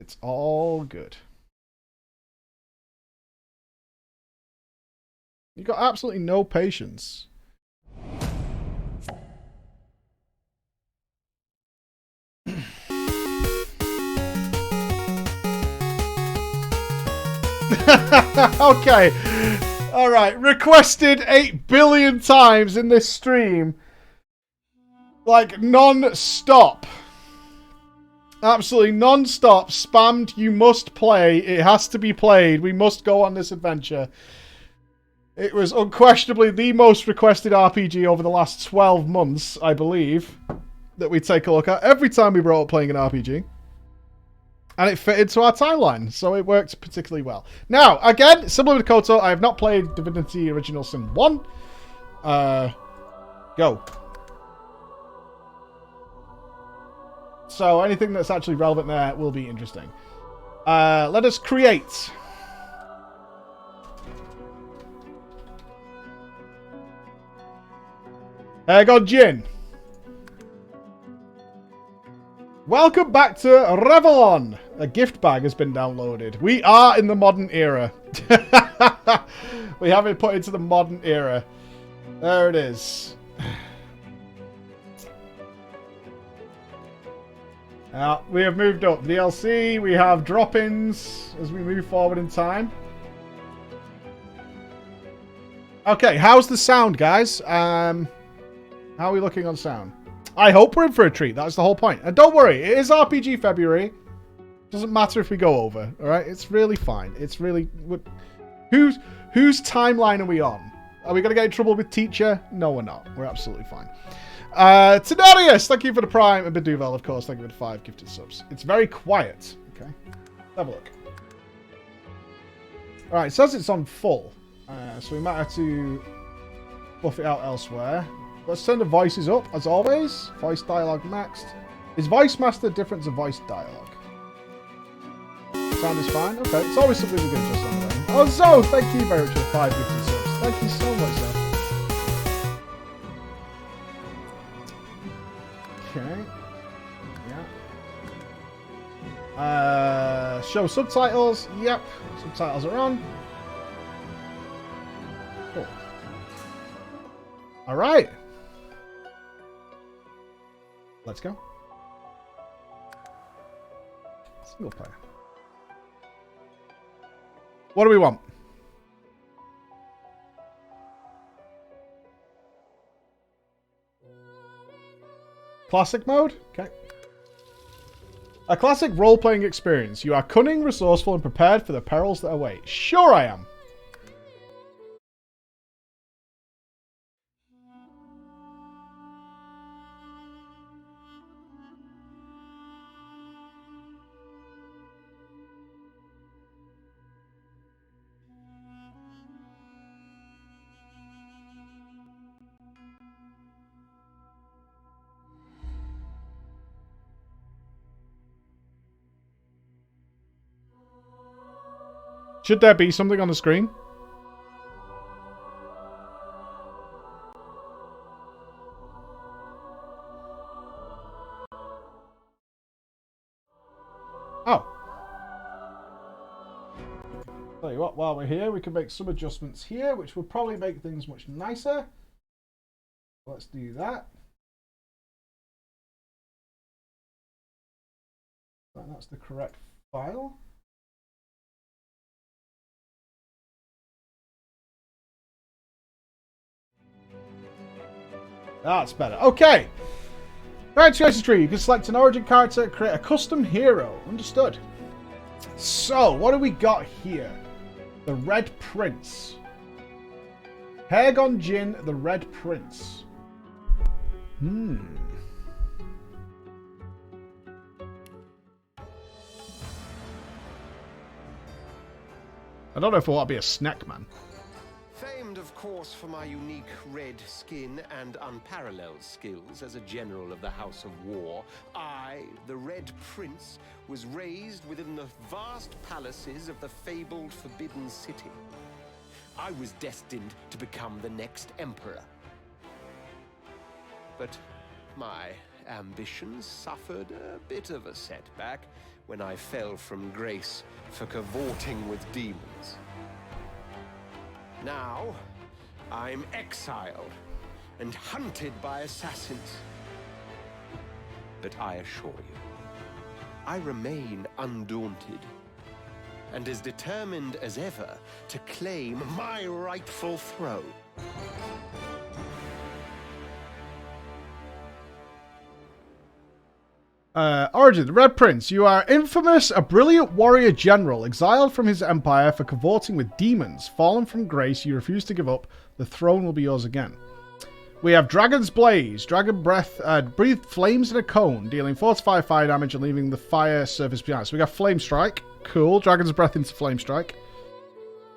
It's all good. You got absolutely no patience. Okay. All right. Requested 8 billion times in this stream. Like non-stop. Absolutely non-stop. Spammed. You must play. It has to be played. We must go on this adventure. It was unquestionably the most requested RPG over the last 12 months, I believe, that we take a look at every time we brought up playing an RPG. And it fit into our timeline, so it worked particularly well. Now, again, similar to Koto, I have not played Divinity Original Sin 1. Go. So anything that's actually relevant there will be interesting. Let us create. Got Jin. Welcome back to Revellon. A gift bag has been downloaded. We are in the modern era. We have it put into the modern era. There it is. We have moved up. DLC, we have drop-ins as we move forward in time. Okay, how's the sound, guys? How are we looking on sound? I hope we're in for a treat. That's the whole point. And don't worry, it is RPG February. Doesn't matter if we go over. All right, it's really fine. It's really whose timeline are we on? Are we gonna get in trouble with teacher? No, we're not. We're absolutely fine. Tenarius, thank you for the Prime, and Beduvel, of course, thank you for the 5 gifted subs. It's very quiet. Okay, have a look. All right, it says it's on full, so we might have to buff it out elsewhere. Let's turn the voices up, as always. Voice dialogue maxed. Is voice master different to voice dialogue? Sound is fine? Okay, it's always something we can adjust on the way. Oh, Zoe, thank you very much for the 5 gifted subs. Thank you so much, Zoe. Okay. Yeah. Show subtitles. Yep. Subtitles are on. Cool. Alright. Let's go. Single player. What do we want? Classic mode? Okay. A classic role-playing experience. You are cunning, resourceful, and prepared for the perils that await. Sure I am. Should there be something on the screen? Oh. Tell you what, while we're here, we can make some adjustments here, which will probably make things much nicer. Let's do that. That's the correct file. That's better. Okay. Right, choices tree. You can select an origin character, create a custom hero. Understood. So, what do we got here? The Red Prince. Hagon Jin, the Red Prince. I don't know if I want to be a snack man. Famed, of course, for my unique red skin and unparalleled skills as a general of the House of War, I, the Red Prince, was raised within the vast palaces of the fabled Forbidden City. I was destined to become the next emperor. But my ambitions suffered a bit of a setback when I fell from grace for cavorting with demons. Now, I'm exiled and hunted by assassins. But I assure you, I remain undaunted and as determined as ever to claim my rightful throne. Origin, the Red Prince. You are infamous, a brilliant warrior general, exiled from his empire for cavorting with demons. Fallen from grace, you refuse to give up. The throne will be yours again. We have Dragon's Blaze. Dragon Breath, breathe flames in a cone, dealing 4 to 5 fire damage and leaving the fire surface behind. So we got Flame Strike. Cool. Dragon's Breath into Flame Strike.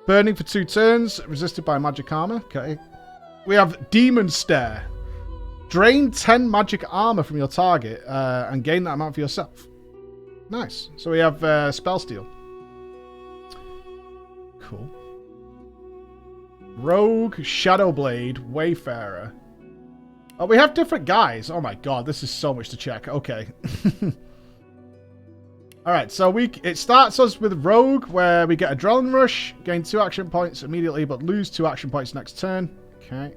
Burning for 2 turns, resisted by magic armor. Okay. We have Demon Stare. Drain 10 magic armor from your target and gain that amount for yourself. Nice. So we have Spell Steal. Cool. Rogue, Shadow Blade, Wayfarer. Oh, we have different guys. Oh my god, this is so much to check. Okay. Alright, so it starts us with Rogue, where we get Adrenaline Rush, gain 2 action points immediately, but lose 2 action points next turn. Okay.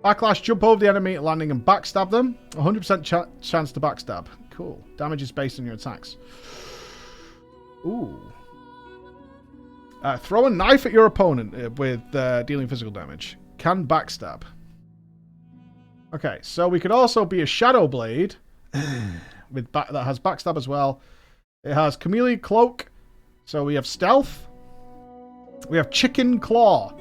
Backlash, jump over the enemy, landing and backstab them. 100% chance to backstab. Cool. Damage is based on your attacks. Ooh. Throw a knife at your opponent with dealing physical damage. Can backstab. Okay, so we could also be a Shadow Blade with that has backstab as well. It has Chameleon Cloak. So we have Stealth. We have Chicken Claw.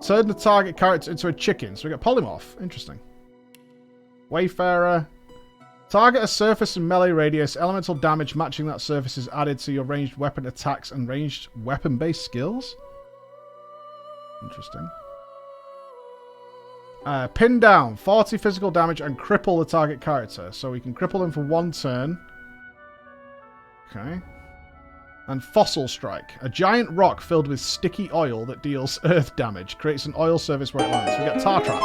Turn the target character into a chicken. So we got Polymorph. Interesting. Wayfarer. Target a surface and melee radius. Elemental damage matching that surface is added to your ranged weapon attacks and ranged weapon-based skills. Interesting. Pin down. 40 physical damage and cripple the target character. So we can cripple them for 1 turn. Okay. And Fossil Strike. A giant rock filled with sticky oil that deals earth damage. Creates an oil surface where it lands. We get Tar Trap.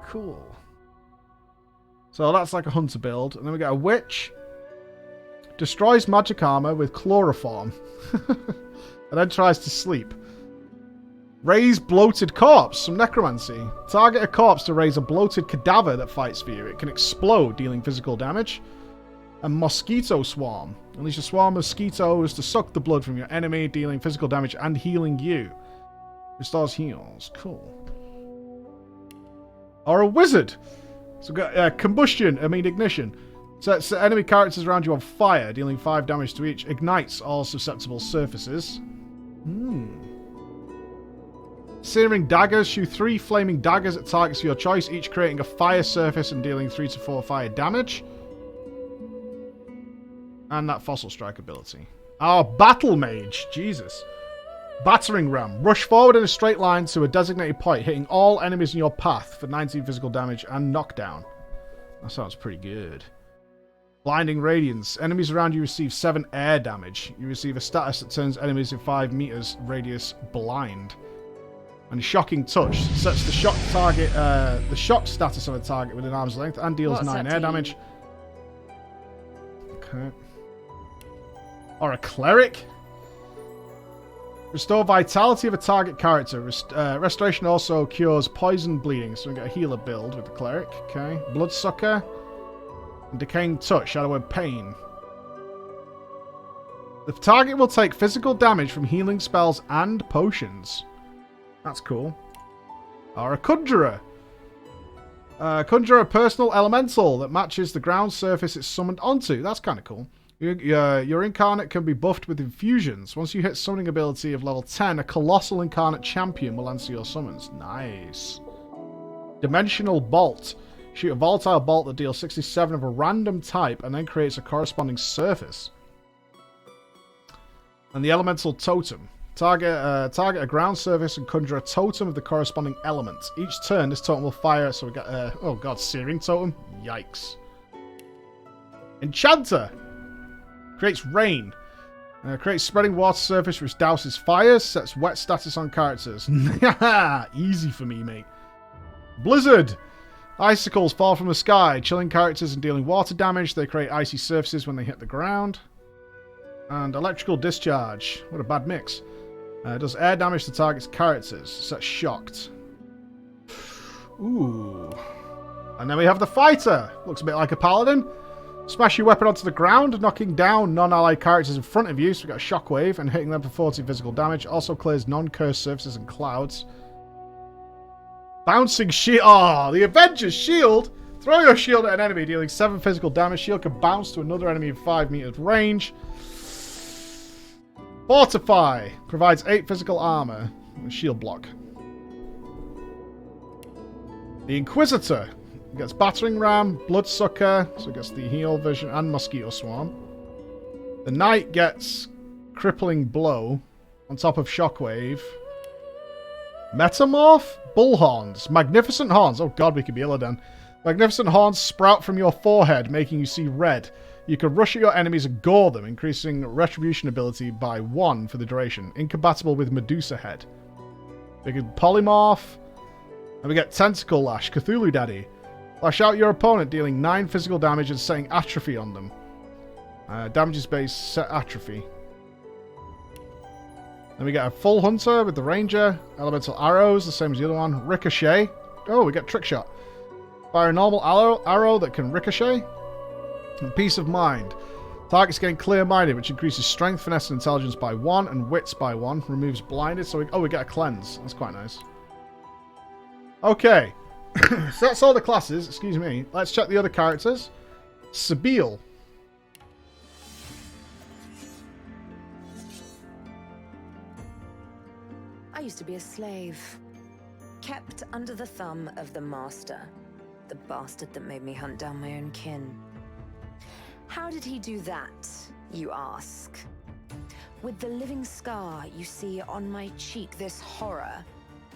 Cool. So that's like a hunter build. And then we get a Witch. Destroys magic armor with Chloroform. And then tries to sleep. Raise Bloated Corpse. Some necromancy. Target a corpse to raise a bloated cadaver that fights for you. It can explode, dealing physical damage. And Mosquito Swarm. Unleash a swarm of mosquitoes to suck the blood from your enemy, dealing physical damage and healing you. Restores heals. Cool. Or a Wizard. So we've got Combustion, Ignition. Sets enemy characters around you on fire, dealing 5 damage to each. Ignites all susceptible surfaces. Searing Daggers. Shoot 3 flaming daggers at targets of your choice, each creating a fire surface and dealing 3 to 4 fire damage. And that Fossil Strike ability. Our Battle Mage. Jesus. Battering Ram. Rush forward in a straight line to a designated point, hitting all enemies in your path for 19 physical damage and knockdown. That sounds pretty good. Blinding Radiance. Enemies around you receive 7 air damage. You receive a status that turns enemies in 5 meters radius blind. And Shocking Touch. Sets the shock target, the shock status of a target within arm's length and deals 9 air damage. Okay. Or a Cleric. Restore vitality of a target character. Restoration also cures poison bleeding, so we get a healer build with the Cleric. Okay. Bloodsucker. And Decaying Touch. Shadow of Pain. The target will take physical damage from healing spells and potions. That's cool. Or a Conjurer. Conjure a personal elemental that matches the ground surface it's summoned onto. That's kind of cool. Your incarnate can be buffed with infusions. Once you hit summoning ability of level 10, a colossal incarnate champion will answer your summons. Nice. Dimensional Bolt. Shoot a volatile bolt that deals 67 of a random type and then creates a corresponding surface. And the Elemental Totem. Target a ground surface and conjure a totem of the corresponding element. Each turn, this totem will fire, so we got, oh god, Searing Totem? Yikes. Enchanter! Creates rain. Creates spreading water surface which douses fires, sets wet status on characters. Easy for me, mate. Blizzard! Icicles fall from the sky, chilling characters and dealing water damage. They create icy surfaces when they hit the ground. And electrical discharge. What a bad mix. Does air damage to target's characters. Sets shocked. Ooh. And then we have the fighter. Looks a bit like a paladin. Smash your weapon onto the ground, knocking down non-allied characters in front of you. So we've got a shockwave and hitting them for 40 physical damage. Also clears non-cursed surfaces and clouds. Bouncing shield. Oh, the Avenger's shield. Throw your shield at an enemy, dealing 7 physical damage. Shield can bounce to another enemy in 5 meters range. Fortify. Provides 8 physical armor. Shield block. The Inquisitor. Gets Battering Ram, Bloodsucker, so it gets the heal version, and Mosquito Swarm. The Knight gets Crippling Blow on top of Shockwave. Metamorph? Bullhorns. Magnificent Horns. Oh god, we could be Illidan. Magnificent Horns sprout from your forehead, making you see red. You can rush at your enemies and gore them, increasing Retribution ability by 1 for the duration. Incompatible with Medusa Head. We can Polymorph. And we get Tentacle Lash, Cthulhu Daddy. Lash out your opponent, dealing 9 physical damage and setting Atrophy on them. Damage is based, set Atrophy. Then we get a Full Hunter with the Ranger. Elemental Arrows, the same as the other one. Ricochet. Oh, we get Trick Shot. Fire a normal arrow that can ricochet. And Peace of Mind. Targets gain Clear-Minded, which increases Strength, Finesse, and Intelligence by 1, and Wits by 1. Removes Blinded, so we get a Cleanse. That's quite nice. Okay. So that's all the classes, excuse me. Let's check the other characters. Sabile. I used to be a slave. Kept under the thumb of the master. The bastard that made me hunt down my own kin. How did he do that, you ask? With the living scar you see on my cheek, this horror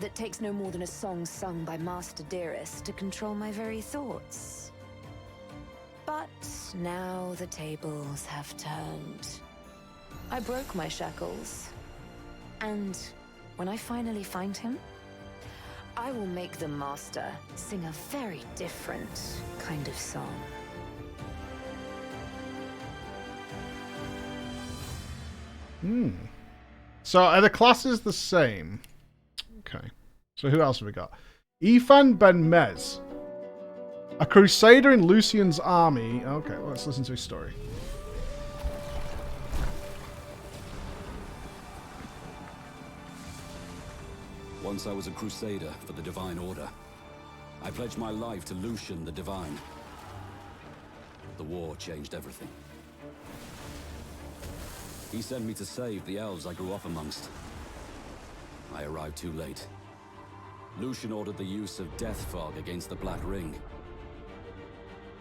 that takes no more than a song sung by Master Dearest to control my very thoughts. But now the tables have turned. I broke my shackles. And when I finally find him, I will make the Master sing a very different kind of song. So are the classes the same? Okay. So who else have we got? Ethan Benmez. A crusader in Lucian's army. Okay, well, let's listen to his story. Once I was a crusader for the Divine Order. I pledged my life to Lucian the Divine. The war changed everything. He sent me to save the elves I grew up amongst. I arrived too late. Lucian ordered the use of Death Fog against the Black Ring,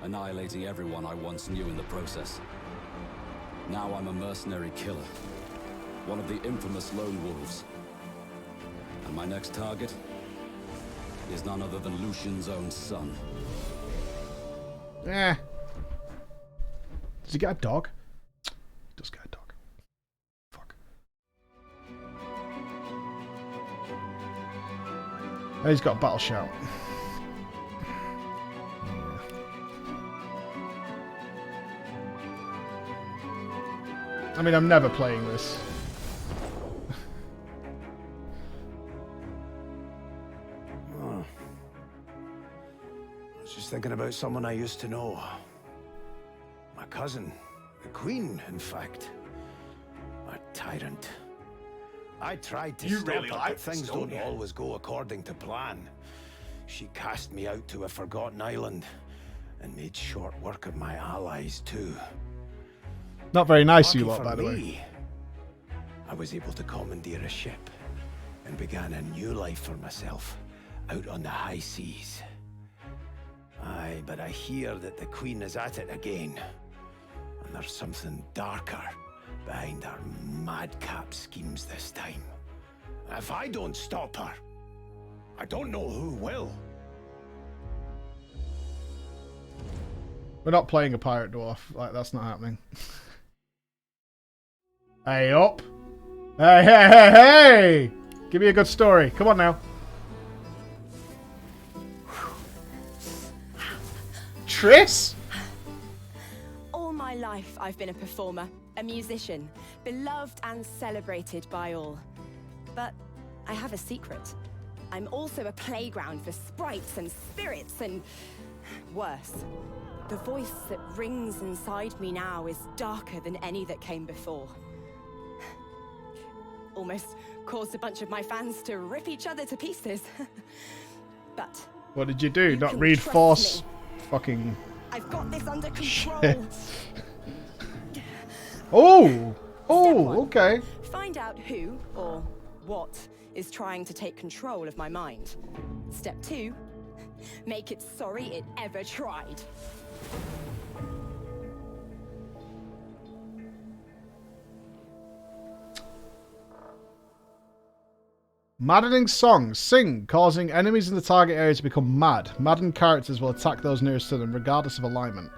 annihilating everyone I once knew in the process. Now I'm a mercenary killer, one of the infamous Lone Wolves. And my next target is none other than Lucian's own son. Eh. Does he get a dog? He does get a dog. Fuck. Oh, he's got a battle shout. I mean, I'm never playing this. Just thinking about someone I used to know. My cousin. The Queen, in fact. A tyrant. I tried to stop her, but things don't always go according to plan. She cast me out to a forgotten island and made short work of my allies too. Not very nice, Lucky you lot, for by the way. me, I was able to commandeer a ship and began a new life for myself out on the high seas. Aye, but I hear that the Queen is at it again. And there's something darker behind her madcap schemes this time. If I don't stop her, I don't know who will. We're not playing a Pirate Dwarf. Like, that's not happening. Hey, up. Hey, hey, hey, hey! Give me a good story. Come on now. Triss? All my life, I've been a performer, a musician, beloved and celebrated by all. But I have a secret. I'm also a playground for sprites and spirits and worse. The voice that rings inside me now is darker than any that came before. Almost caused a bunch of my fans to rip each other to pieces. But what did you do? Not can read trust Force? me. Fucking. I've got this under control. Shit. Oh! Step Oh, one. okay. Find out who or what is trying to take control of my mind. Step 2, make it sorry it ever tried. Maddening songs. Sing, causing enemies in the target area to become mad. Maddened characters will attack those nearest to them, regardless of alignment.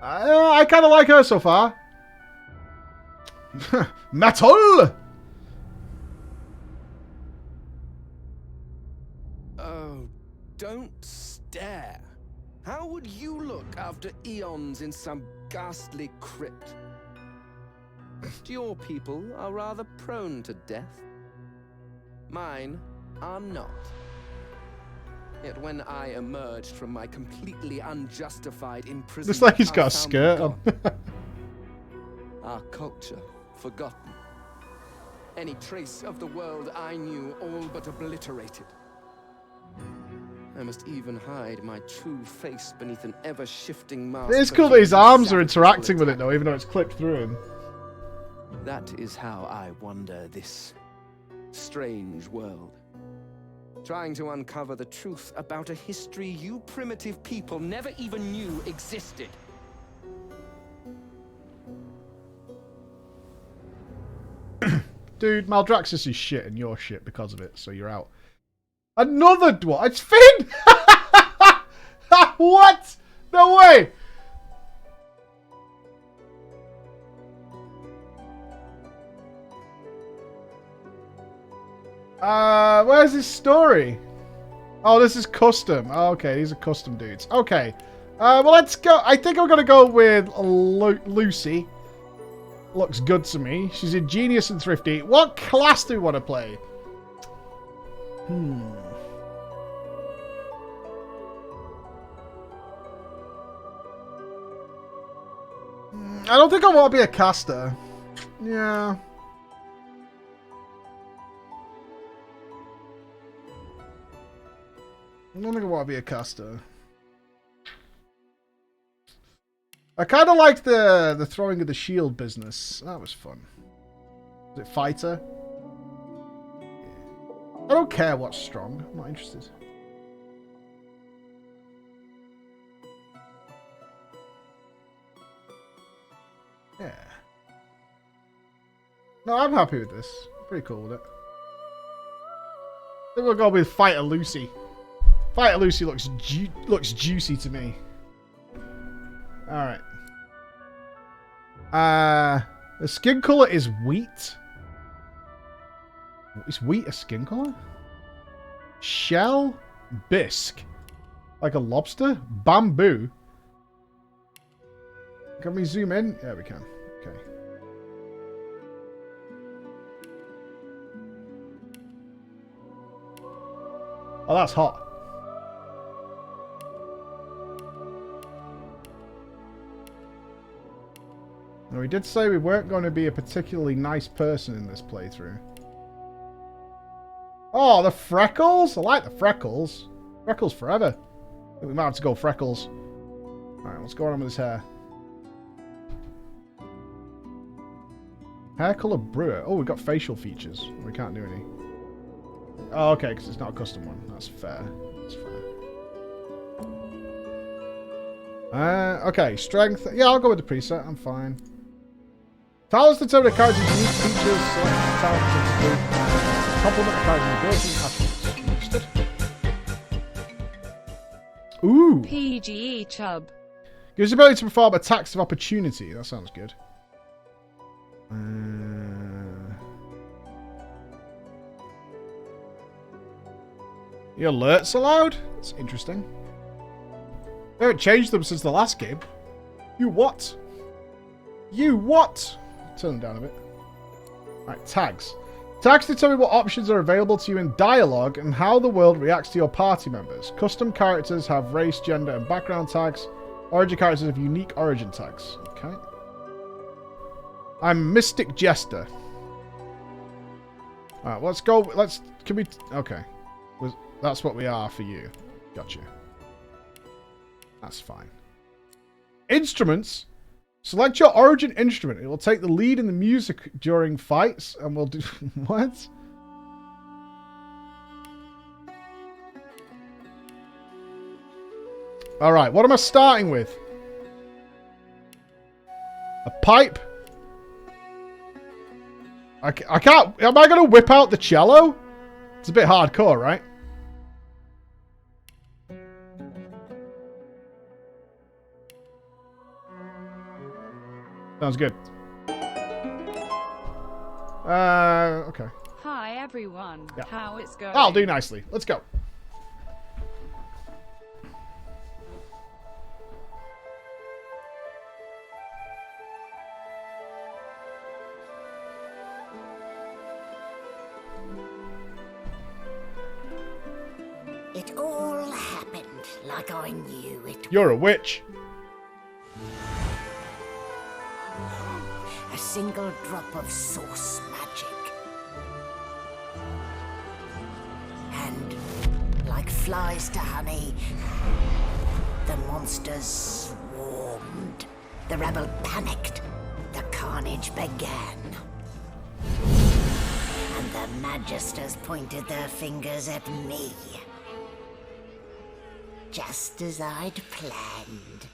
I kind of like her so far. Metal! Oh, don't stare. How would you look after eons in some ghastly crypt? Your people are rather prone to death. Mine are not. Yet when I emerged from my completely unjustified imprisonment, Looks like he's got I a found skirt them on. gone. Our culture forgotten. Any trace of the world I knew all but obliterated. I must even hide my true face beneath an ever-shifting mask. It's of cool that his human arms are savages interacting will with it though, attack. even though it's clipped through him. That is how I wander this strange world. Trying to uncover the truth about a history you primitive people never even knew existed. Dude, Maldraxxus is shit and you're shit because of it, so you're out. Another dwarf! It's Finn! What? No way! Where's his story? Oh, this is custom. Oh, okay, these are custom dudes. Okay. Well, let's go. I think I'm going to go with Lucy. Looks good to me. She's ingenious and thrifty. What class do we want to play? I don't think I want to be a caster. Yeah. I don't think I want to be a caster. I kind of liked the throwing of the shield business. That was fun. Is it fighter? I don't care what's strong. I'm not interested. Yeah. No, I'm happy with this. Pretty cool with it. I think we'll go with Fighter Lucy. Fighter Lucy looks juicy to me. Alright. The skin color is wheat. Is wheat a skin color? Shell? Bisque. Like a lobster? Bamboo? Can we zoom in? Yeah, we can. Okay. Oh, that's hot. Now, we did say we weren't going to be a particularly nice person in this playthrough. Oh, the freckles? I like the freckles. Freckles forever. I think we might have to go freckles. Alright, what's going on with his hair? Hair color brewer. Oh, we've got facial features. We can't do any. Oh, okay, because it's not a custom one. That's fair. That's fair. Okay, strength. Yeah, I'll go with the preset. I'm fine. Talents determine a character's unique features. Select talents to include complement a character's ability and attributes. Understood. Ooh. PGE Chub. Gives the ability to perform attacks of opportunity. That sounds good. The alerts allowed? That's interesting. They haven't changed them since the last game. You what? You what? Turn them down a bit. Right, tags. Tags determine what options are available to you in dialogue and how the world reacts to your party members. Custom characters have race, gender, and background tags. Origin characters have unique origin tags. Okay. I'm Mystic Jester. Alright, let's go. Can we... Okay. That's what we are for you. Gotcha. That's fine. Instruments. Select your origin instrument. It will take the lead in the music during fights, and we'll do... What? Alright, what am I starting with? A pipe? I can't... Am I going to whip out the cello? It's a bit hardcore, right? Sounds good. Okay. Hi everyone. Yeah. How it's going? I'll do nicely. Let's go. It all happened like I knew it. You're a witch. A single drop of source magic. And like flies to honey, the monsters swarmed. The rebel panicked. The carnage began. And the magisters pointed their fingers at me. Just as I'd planned.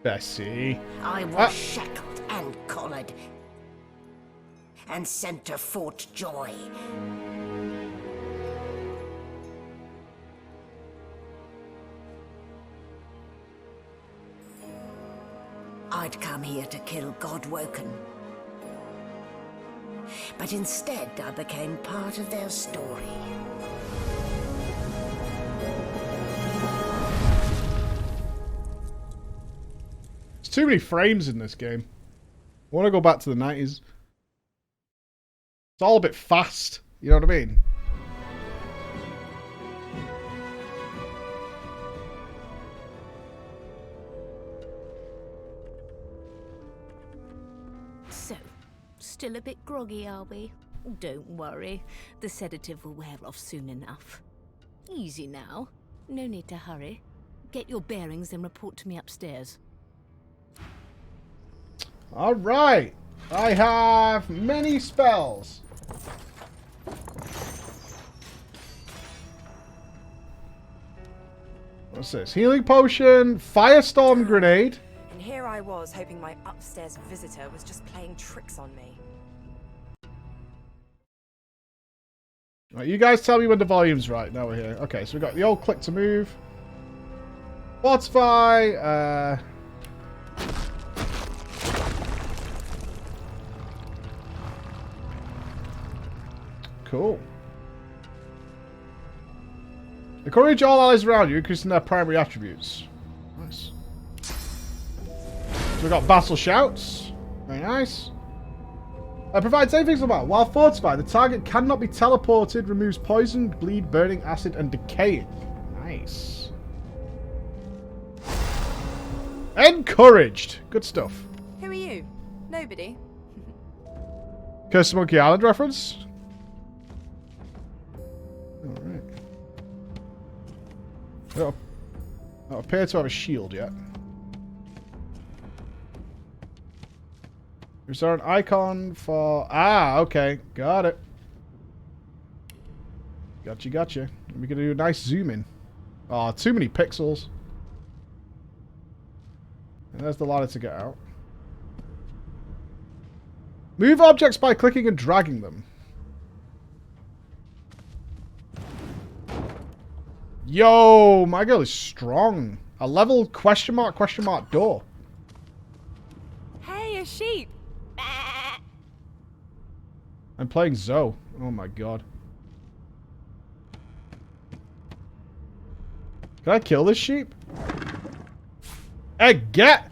Bessie. I was shackled and collared, and sent to Fort Joy. I'd come here to kill Godwoken, but instead I became part of their story. Too many frames in this game. I want to go back to the 90s. It's all a bit fast. You know what I mean? So, still a bit groggy, are we? Don't worry. The sedative will wear off soon enough. Easy now. No need to hurry. Get your bearings and report to me upstairs. Alright. I have many spells. What's this? Healing potion, firestorm grenade. And here I was hoping my upstairs visitor was just playing tricks on me. Right, you guys tell me when the volume's right. Now we're here. Okay, so we've got the old click to move. Fortify, Cool. Encourage all allies around you, increasing their primary attributes. Nice. So we've got Battle Shouts. Very nice. Provides savings on that. While fortified, the target cannot be teleported, removes poison, bleed, burning, acid, and decaying. Nice. Encouraged. Good stuff. Who are you? Nobody? Curse of Monkey Island reference? Alright. I don't appear to have a shield yet. Is there an icon for... Ah, okay. Got it. Gotcha. We can do a nice zoom in. Oh, too many pixels. And there's the ladder to get out. Move objects by clicking and dragging them. Yo, my girl is strong. A level question mark door. Hey, a sheep! I'm playing Zoe. Oh my god. Can I kill this sheep? Get!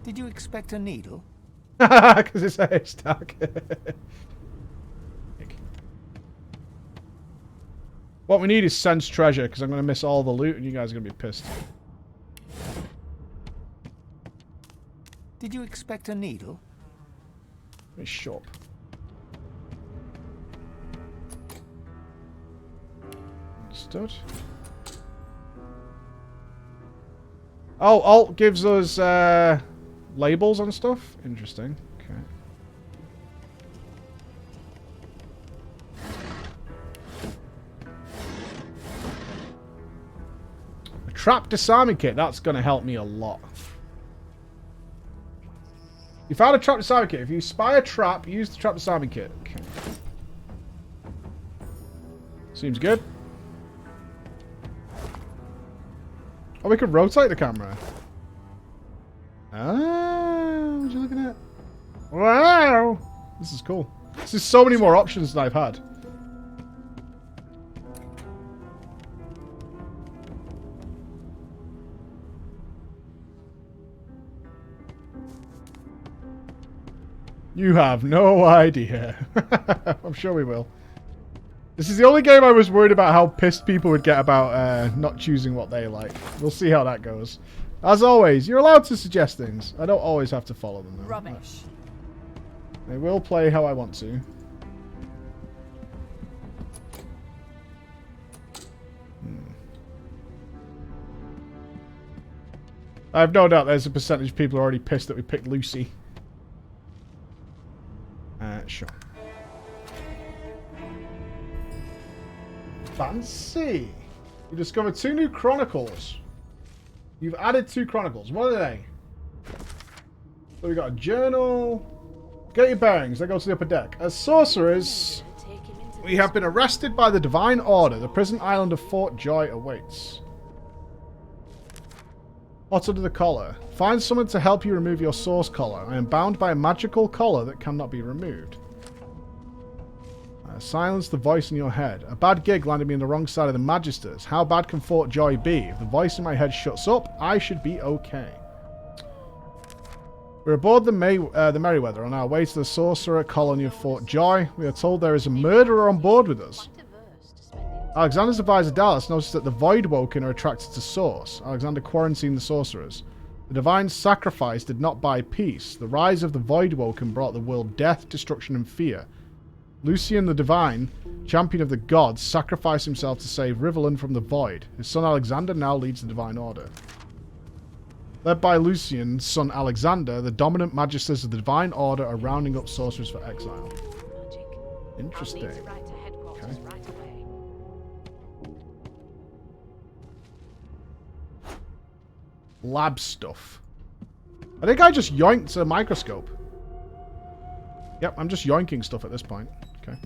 Did you expect a needle? Because it's a haystack. What we need is sense treasure, because I'm going to miss all the loot and you guys are going to be pissed. Did you expect a needle? Let me shop. Understood. Oh, Alt gives us labels on stuff? Interesting. Okay. A trap disarming kit. That's going to help me a lot. You found a trap disarming kit. If you spy a trap, use the trap disarming kit. Okay. Seems good. Oh, we could rotate the camera. Ah, what are you looking at? Wow! This is cool. This is so many more options than I've had. You have no idea. I'm sure we will. This is the only game I was worried about how pissed people would get about not choosing what they like. We'll see how that goes. As always, you're allowed to suggest things. I don't always have to follow them, though. Rubbish. I will play how I want to. I have no doubt there's a percentage of people already pissed that we picked Lucy. Sure. Fancy. You discovered 2 new chronicles. You've added 2 chronicles. What are they? So we got a journal. Get your bearings. They go to the upper deck. As sorcerers, we have been arrested by the Divine Order. The prison island of Fort Joy awaits. Hot under the collar. Find someone to help you remove your source collar. I am bound by a magical collar that cannot be removed. Silence the voice in your head. A bad gig landed me on the wrong side of the Magisters. How bad can Fort Joy be? If the voice in my head shuts up, I should be okay. We're aboard the Merryweather on our way to the Sorcerer colony of Fort Joy. We are told there is a murderer on board with us. Alexander's advisor Dallas noticed that the Voidwoken are attracted to Source. Alexander quarantined the sorcerers. The divine sacrifice did not buy peace. The rise of the Voidwoken brought the world death, destruction, and fear. Lucian the Divine, champion of the gods, sacrificed himself to save Riverland from the Void. His son Alexander now leads the Divine Order. Led by Lucian's son Alexander, the dominant magisters of the Divine Order are rounding up sorcerers for exile. Interesting. Okay. Lab stuff. I think I just yoinked a microscope. Yep, I'm just yoinking stuff at this point. Okay.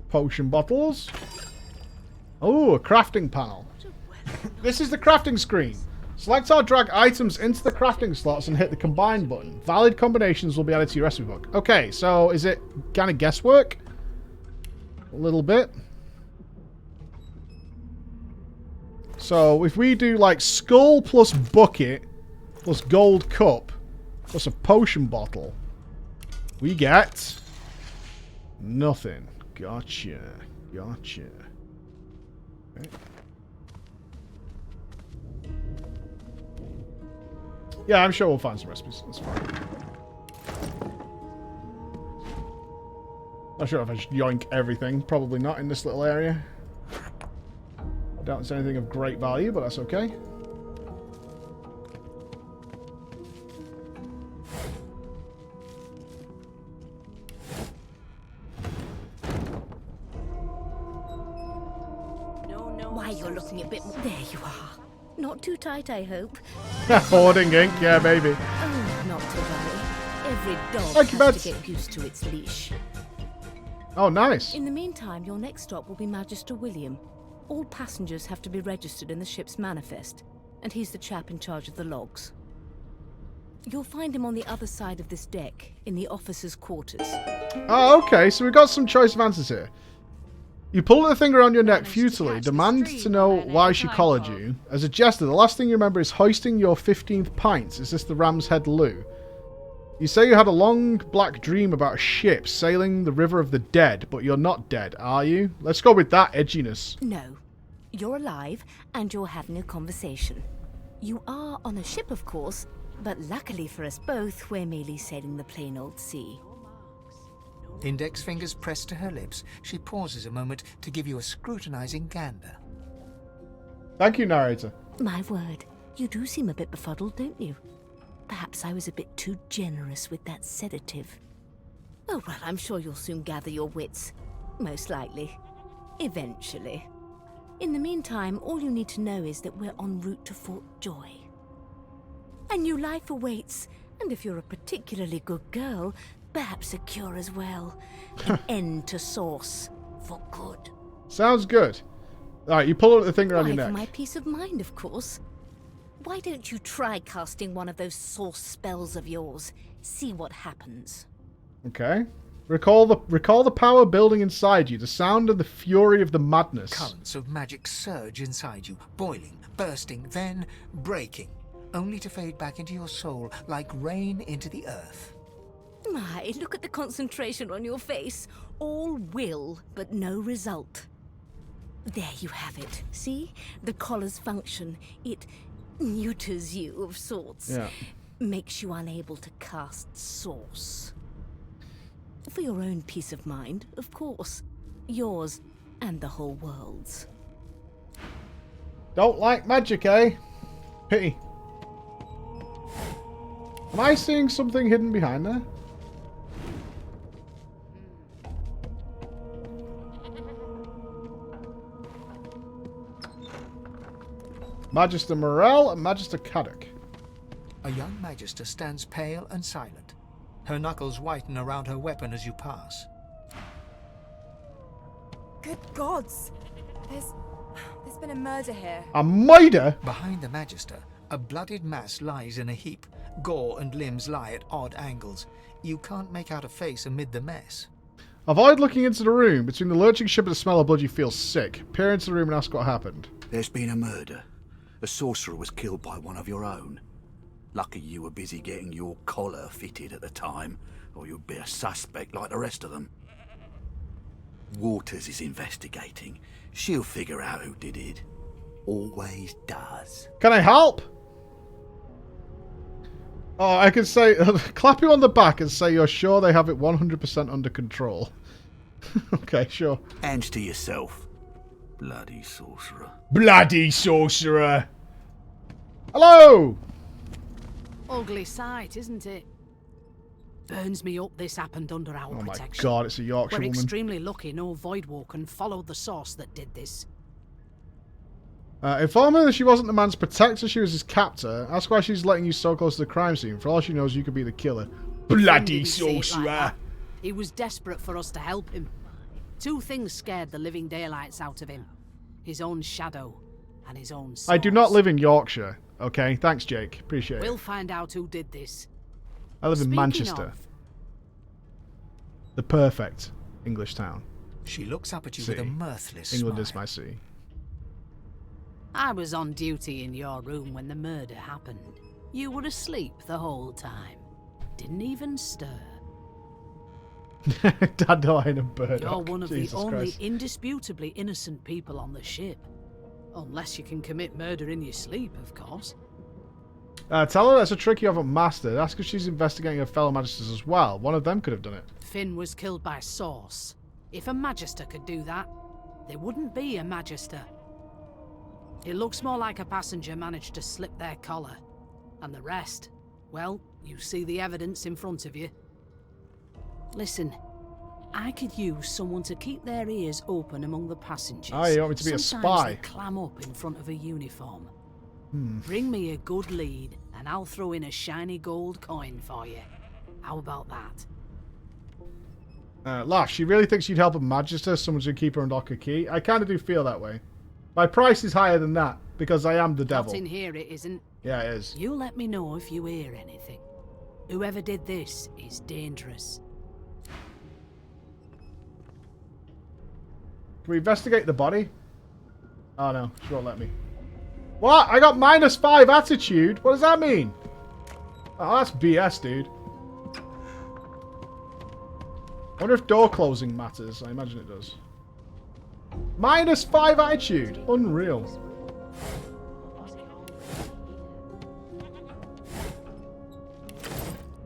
Potion bottles. Oh, a crafting panel. This is the crafting screen. Select or drag items into the crafting slots and hit the combine button. Valid combinations will be added to your recipe book. Okay, so is it kind of guesswork? A little bit. So if we do like skull plus bucket plus gold cup plus a potion bottle, we get nothing. Gotcha. Gotcha. Okay. Yeah, I'm sure we'll find some recipes. That's fine. Not sure if I should yoink everything. Probably not in this little area. I doubt it's anything of great value, but that's okay. Why, you're looking a bit more... There you are. Not too tight, I hope. Hoarding ink, yeah, baby. Oh, not to worry. Every dog Thank you, has Bets. to get used to its leash. Oh, nice. In the meantime, your next stop will be Magister William. All passengers have to be registered in the ship's manifest, and he's the chap in charge of the logs. You'll find him on the other side of this deck, in the officers' quarters. Oh, okay, so we've got some choice of answers here. You pull the thing around your neck futilely, demand to know why she collared you. As a jester, the last thing you remember is hoisting your 15th pint. Is this the Ram's Head Loo? You say you had a long black dream about a ship sailing the river of the dead, but you're not dead, are you? Let's go with that edginess. No. You're alive, and you're having a conversation. You are on a ship, of course, but luckily for us both, we're merely sailing the plain old sea. Index fingers pressed to her lips, she pauses a moment to give you a scrutinizing gander. Thank you, narrator. My word, you do seem a bit befuddled, don't you? Perhaps I was a bit too generous with that sedative. Oh, well, I'm sure you'll soon gather your wits. Most likely. Eventually. In the meantime, all you need to know is that we're en route to Fort Joy. A new life awaits, and if you're a particularly good girl, perhaps a cure as well. An end to Source. For good. Sounds good. Alright, you pull out the thing around your neck. For my peace of mind, of course. Why don't you try casting one of those Source spells of yours? See what happens. Okay. Recall the power building inside you, the sound and the fury of the madness. Currents of magic surge inside you, boiling, bursting, then breaking, only to fade back into your soul like rain into the earth. My, look at the concentration on your face. All will, but no result. There you have it. See? The collar's function. It neuters you of sorts. Yeah. Makes you unable to cast Source. For your own peace of mind, of course. Yours and the whole world's. Don't like magic, eh? Pity. Am I seeing something hidden behind there? Magister Morel and Magister Caddock. A young Magister stands pale and silent. Her knuckles whiten around her weapon as you pass. Good gods! There's been a murder here. A murder? Behind the Magister, a bloodied mass lies in a heap. Gore and limbs lie at odd angles. You can't make out a face amid the mess. Avoid looking into the room. Between the lurching ship and the smell of blood, you feel sick. Peer into the room and ask what happened. There's been a murder. A sorcerer was killed by one of your own. Lucky you were busy getting your collar fitted at the time, or you'd be a suspect like the rest of them. Waters is investigating. She'll figure out who did it. Always does. Can I help? Oh, I can say, clap you on the back and say you're sure they have it 100% under control. Okay, sure. Hands to yourself. Bloody sorcerer. Bloody sorcerer. Hello! Ugly sight, isn't it? Burns me up this happened under our protection. Oh my god, it's a Yorkshire We're woman. extremely lucky no Voidwalker followed the source that did this. Inform her that she wasn't the man's protector, she was his captor. Ask why she's letting you so close to the crime scene. For all she knows, you could be the killer. Bloody sorcerer! Like he was desperate for us to help him. Two things scared the living daylights out of him. His own shadow and his own source. I do not live in Yorkshire. Okay, thanks Jake. Appreciate it. We'll find out who did this. I live in Speaking Manchester. of, the perfect English town. She looks up at you with a mirthless England smile. is my sea. I was on duty in your room when the murder happened. You were asleep the whole time. Didn't even stir. Dandelion and Burdock. You're one of Jesus the only Christ. indisputably innocent people on the ship. Unless you can commit murder in your sleep, of course. Tell her that's a trick you haven't mastered. Ask if she's investigating her fellow magisters as well. One of them could have done it. Finn was killed by Source. If a Magister could do that, there wouldn't be a Magister. It looks more like a passenger managed to slip their collar. And the rest, well, you see the evidence in front of you. Listen, I could use someone to keep their ears open among the passengers. Oh, you want me to be a Sometimes spy? they clam up in front of a uniform. Bring me a good lead, and I'll throw in a shiny gold coin for you. How about that? Lash, she really thinks you'd help a magister, someone to keep her and lock her key? I kind of do feel that way. My price is higher than that, because I am the devil. Not in here, it isn't. Yeah, it is. You let me know if you hear anything. Whoever did this is dangerous. Can we investigate the body? Oh no, she won't let me. What? I got -5 attitude? What does that mean? Oh, that's BS, dude. I wonder if door closing matters. I imagine it does. -5 attitude. Unreal.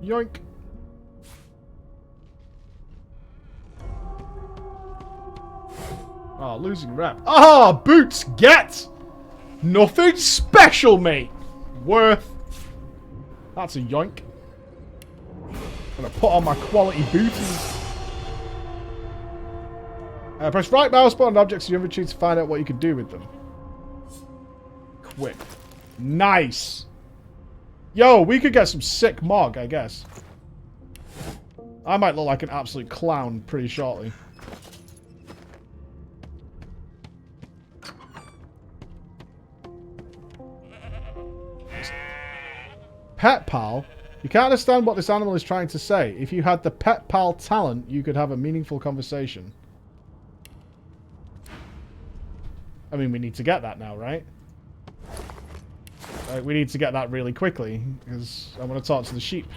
Yoink. Oh, losing rep. Ah, boots get! Nothing special, mate. Worth. That's a yoink. I'm gonna put on my quality booties. Press right mouse button on objects in your inventory to find out what you can do with them. Quick. Nice. Yo, we could get some sick mog, I guess. I might look like an absolute clown pretty shortly. Pet pal? You can't understand what this animal is trying to say. If you had the pet pal talent, you could have a meaningful conversation. I mean, we need to get that now, right? We need to get that really quickly, because I want to talk to the sheep.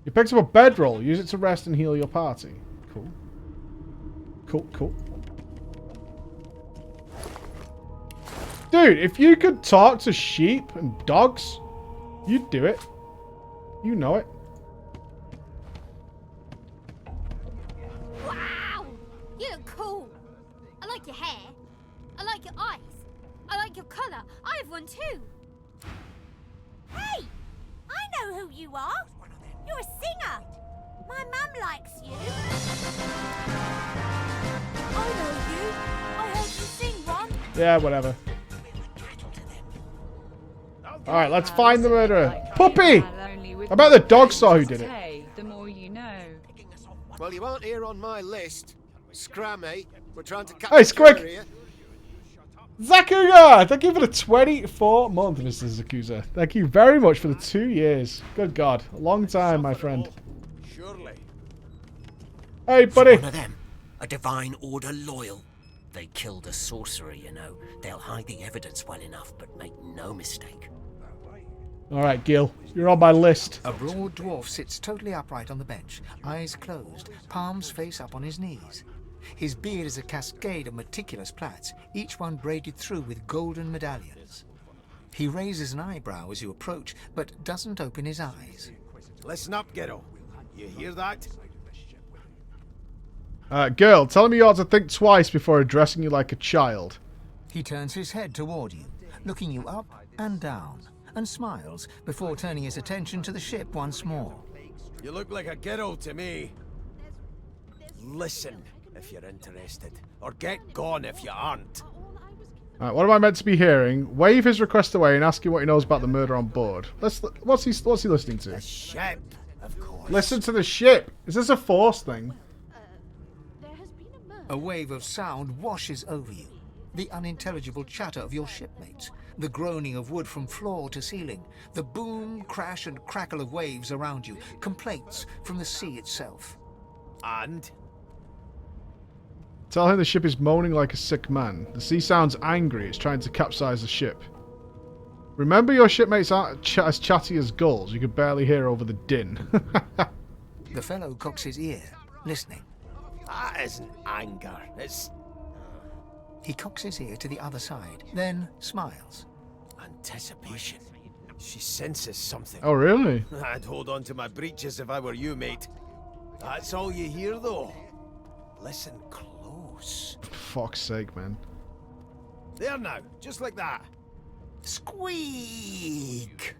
You picked up a bedroll. Use it to rest and heal your party. Cool. Cool, cool. Dude, if you could talk to sheep and dogs, you'd do it. You know it. Wow! You look cool. I like your hair. I like your eyes. I like your colour. I have one too. Hey! I know who you are. You're a singer. My mum likes you. I know you. I heard you sing one. Yeah, whatever. Alright, let's find the murderer. Puppy! I bet the dog saw who did it. The more you know. Well, you aren't here on my list. Scrammy. We're trying to catch Hey, Squig! Zakuga! Thank you for the 24 month, Mr. Zakuza. Thank you very much for the 2 years. Good God. A long time, my friend. Surely. Hey, buddy. One of them. A divine order loyal. They killed a sorcerer, you know. They'll hide the evidence well enough, but make no mistake. Alright, Gil. You're on my list. A broad dwarf sits totally upright on the bench, eyes closed, palms face up on his knees. His beard is a cascade of meticulous plaits, each one braided through with golden medallions. He raises an eyebrow as you approach, but doesn't open his eyes. Listen up, Ghetto. You hear that? Girl, tell me you ought to think twice before addressing you like a child. He turns his head toward you, looking you up and down, and smiles before turning his attention to the ship once more. You look like a ghetto to me. Listen if you're interested, or get gone if you aren't. Alright, what am I meant to be hearing? Wave his request away and ask him what he knows about the murder on board. What's he listening to? The ship, of course. Listen to the ship. Is this a force thing? A wave of sound washes over you. The unintelligible chatter of your shipmates, the groaning of wood from floor to ceiling, the boom, crash and crackle of waves around you, complaints from the sea itself. And? Tell him the ship is moaning like a sick man. The sea sounds angry. It's trying to capsize the ship. Remember, your shipmates aren't as chatty as gulls. You could barely hear over the din. The fellow cocks his ear, listening. That isn't anger. It's... He cocks his ear to the other side, then smiles. Anticipation. She senses something. Oh, really? I'd hold on to my breeches if I were you, mate. That's all you hear, though. Listen close. For fuck's sake, man. There now, just like that. Squeak!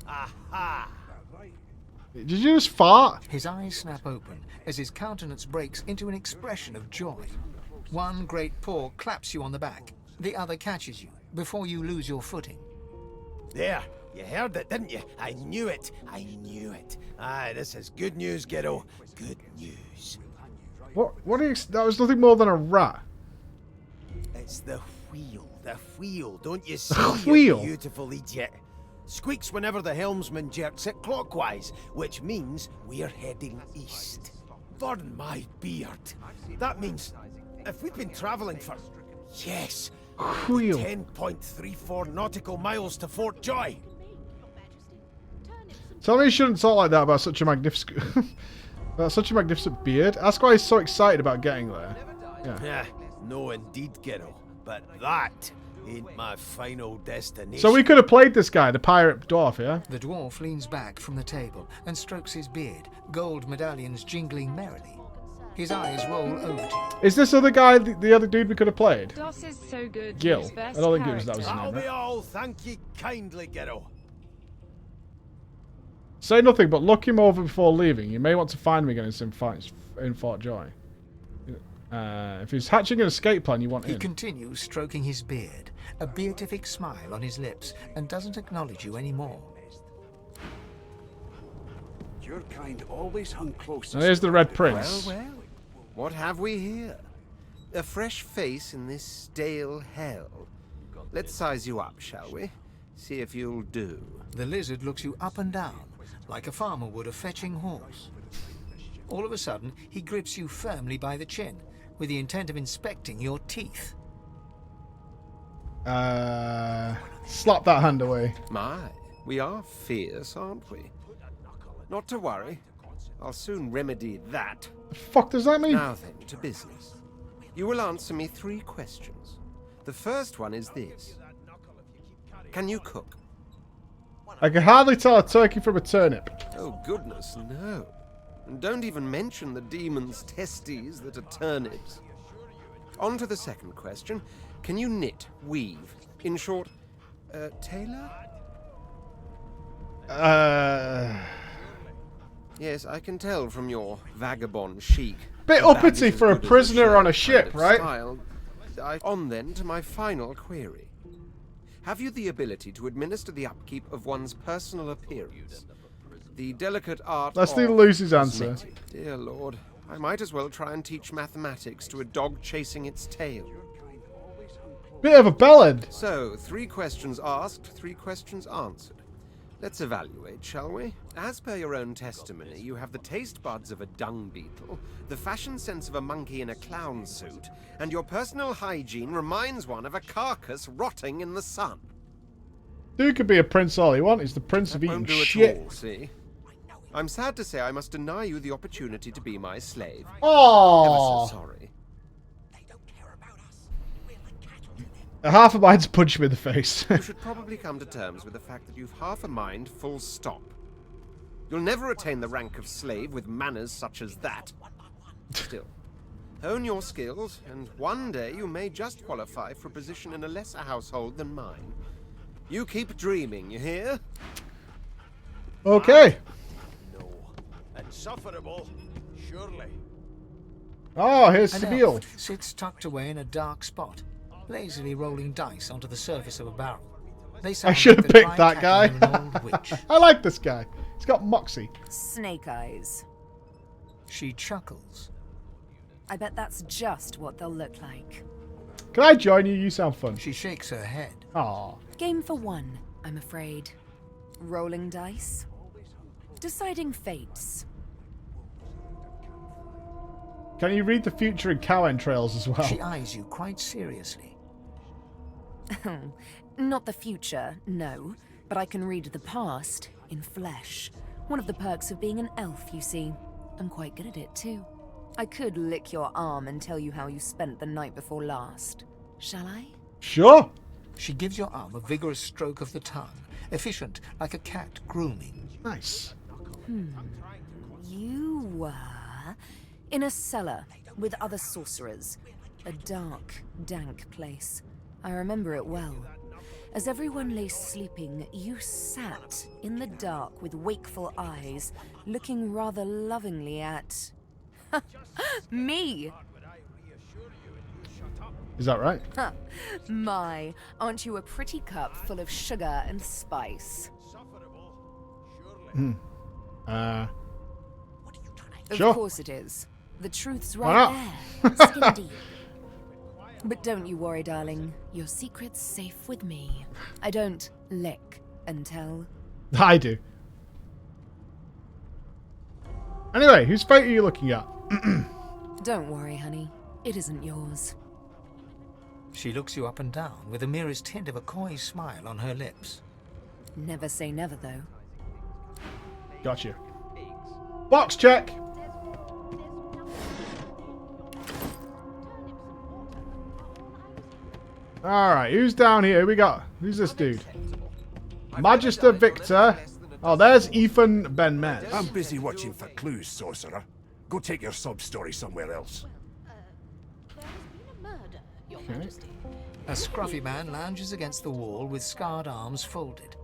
Aha! Did you just fart? His eyes snap open as his countenance breaks into an expression of joy. One great paw claps you on the back. The other catches you before you lose your footing. There, you heard it, didn't you? I knew it. I knew it. Aye, this is good news, Ghetto. Good news. What are you... That was nothing more than a rat. It's the wheel. The wheel. Don't you see? Wheel? You beautiful idiot. Squeaks whenever the helmsman jerks it clockwise, which means we're heading east. Burn my beard. That means if we've been traveling for, yes, 10.34 nautical miles to Fort Joy. Tell me you shouldn't talk like that about such a magnificent beard. Ask why he's so excited about getting there. Yeah. No indeed, kiddo. But that ain't my final destination. So we could have played this guy, the Pirate Dwarf, yeah? The dwarf leans back from the table and strokes his beard, gold medallions jingling merrily. His eyes roll over to you. Is this other guy the other dude we could have played? Doss is so good. Gil. I don't think that was his That'll name. be all. Thank you kindly, kiddo. Say nothing, but look him over before leaving. You may want to find him again in some fights in Fort Joy. If he's hatching an escape plan, you want He in. continues stroking his beard, a beatific smile on his lips, and doesn't acknowledge you anymore. Your kind always hung close. Now here's the Red Prince. Well, well. What have we here? A fresh face in this stale hell. Let's size you up, shall we? See if you'll do. The lizard looks you up and down, like a farmer would a fetching horse. All of a sudden, he grips you firmly by the chin, with the intent of inspecting your teeth. Slap that hand away. My, we are fierce, aren't we? Not to worry. I'll soon remedy that. The fuck does that mean? Now then, to business. You will answer me 3 questions. The first one is this. Can you cook? I can hardly tell a turkey from a turnip. Oh, goodness, no. And don't even mention the demon's testes that are turnips. On to the second question. Can you knit, weave? In short, tailor? Yes, I can tell from your vagabond chic. Bit uppity for a prisoner on a ship, right? On then to my final query. Have you the ability to administer the upkeep of one's personal appearance? The delicate art Let's of do Lucy's answer. cosmetic. Dear Lord, I might as well try and teach mathematics to a dog chasing its tail. Bit of a bellend. So, 3 questions asked, 3 questions answered. Let's evaluate, shall we? As per your own testimony, you have the taste buds of a dung beetle, the fashion sense of a monkey in a clown suit, and your personal hygiene reminds one of a carcass rotting in the sun. Dude could be a prince all he wants. He's the prince of eating Won't do at shit. all, see? I'm sad to say I must deny you the opportunity to be my slave. Oh. Ever so sorry. A half a mind's punch me in the face. You should probably come to terms with the fact that you've half a mind, full stop. You'll never attain the rank of slave with manners such as that. Still, hone your skills, and one day you may just qualify for a position in a lesser household than mine. You keep dreaming, you hear? Okay. No. Insufferable, surely. Oh, here's An Seville. elf sits tucked away in a dark spot, lazily rolling dice onto the surface of a barrel. They I sound should like have the picked that guy. dry cackling of an old witch. I like this guy. He's got moxie. Snake eyes. She chuckles. I bet that's just what they'll look like. Can I join you? You sound fun. She shakes her head. Aw. Game for 1, I'm afraid. Rolling dice. Deciding fates. Can you read the future in cow entrails as well? She eyes you quite seriously. Not the future, no. But I can read the past in flesh. One of the perks of being an elf, you see. I'm quite good at it, too. I could lick your arm and tell you how you spent the night before last. Shall I? Sure. She gives your arm a vigorous stroke of the tongue, efficient like a cat grooming. Nice. You were in a cellar with other sorcerers. A dark, dank place. I remember it well. As everyone lay sleeping, you sat in the dark with wakeful eyes, looking rather lovingly at... me! Is that right? My, aren't you a pretty cup full of sugar and spice? Sure. Of course it is. The truth's Why right not? there. Skin deep. But don't you worry, darling. Your secret's safe with me. I don't lick Until... I do. Anyway, whose fate are you looking at? Don't worry, honey. It isn't yours. She looks you up and down with the merest hint of a coy smile on her lips. Never say never, though. Gotcha. Box check! Alright, who's down here? Who's this dude? Magister Victor. Oh, there's Ethan Benmez. I'm busy watching for clues, sorcerer. Go take your sub-story somewhere else. Okay. A scruffy man lounges against the wall with scarred arms folded.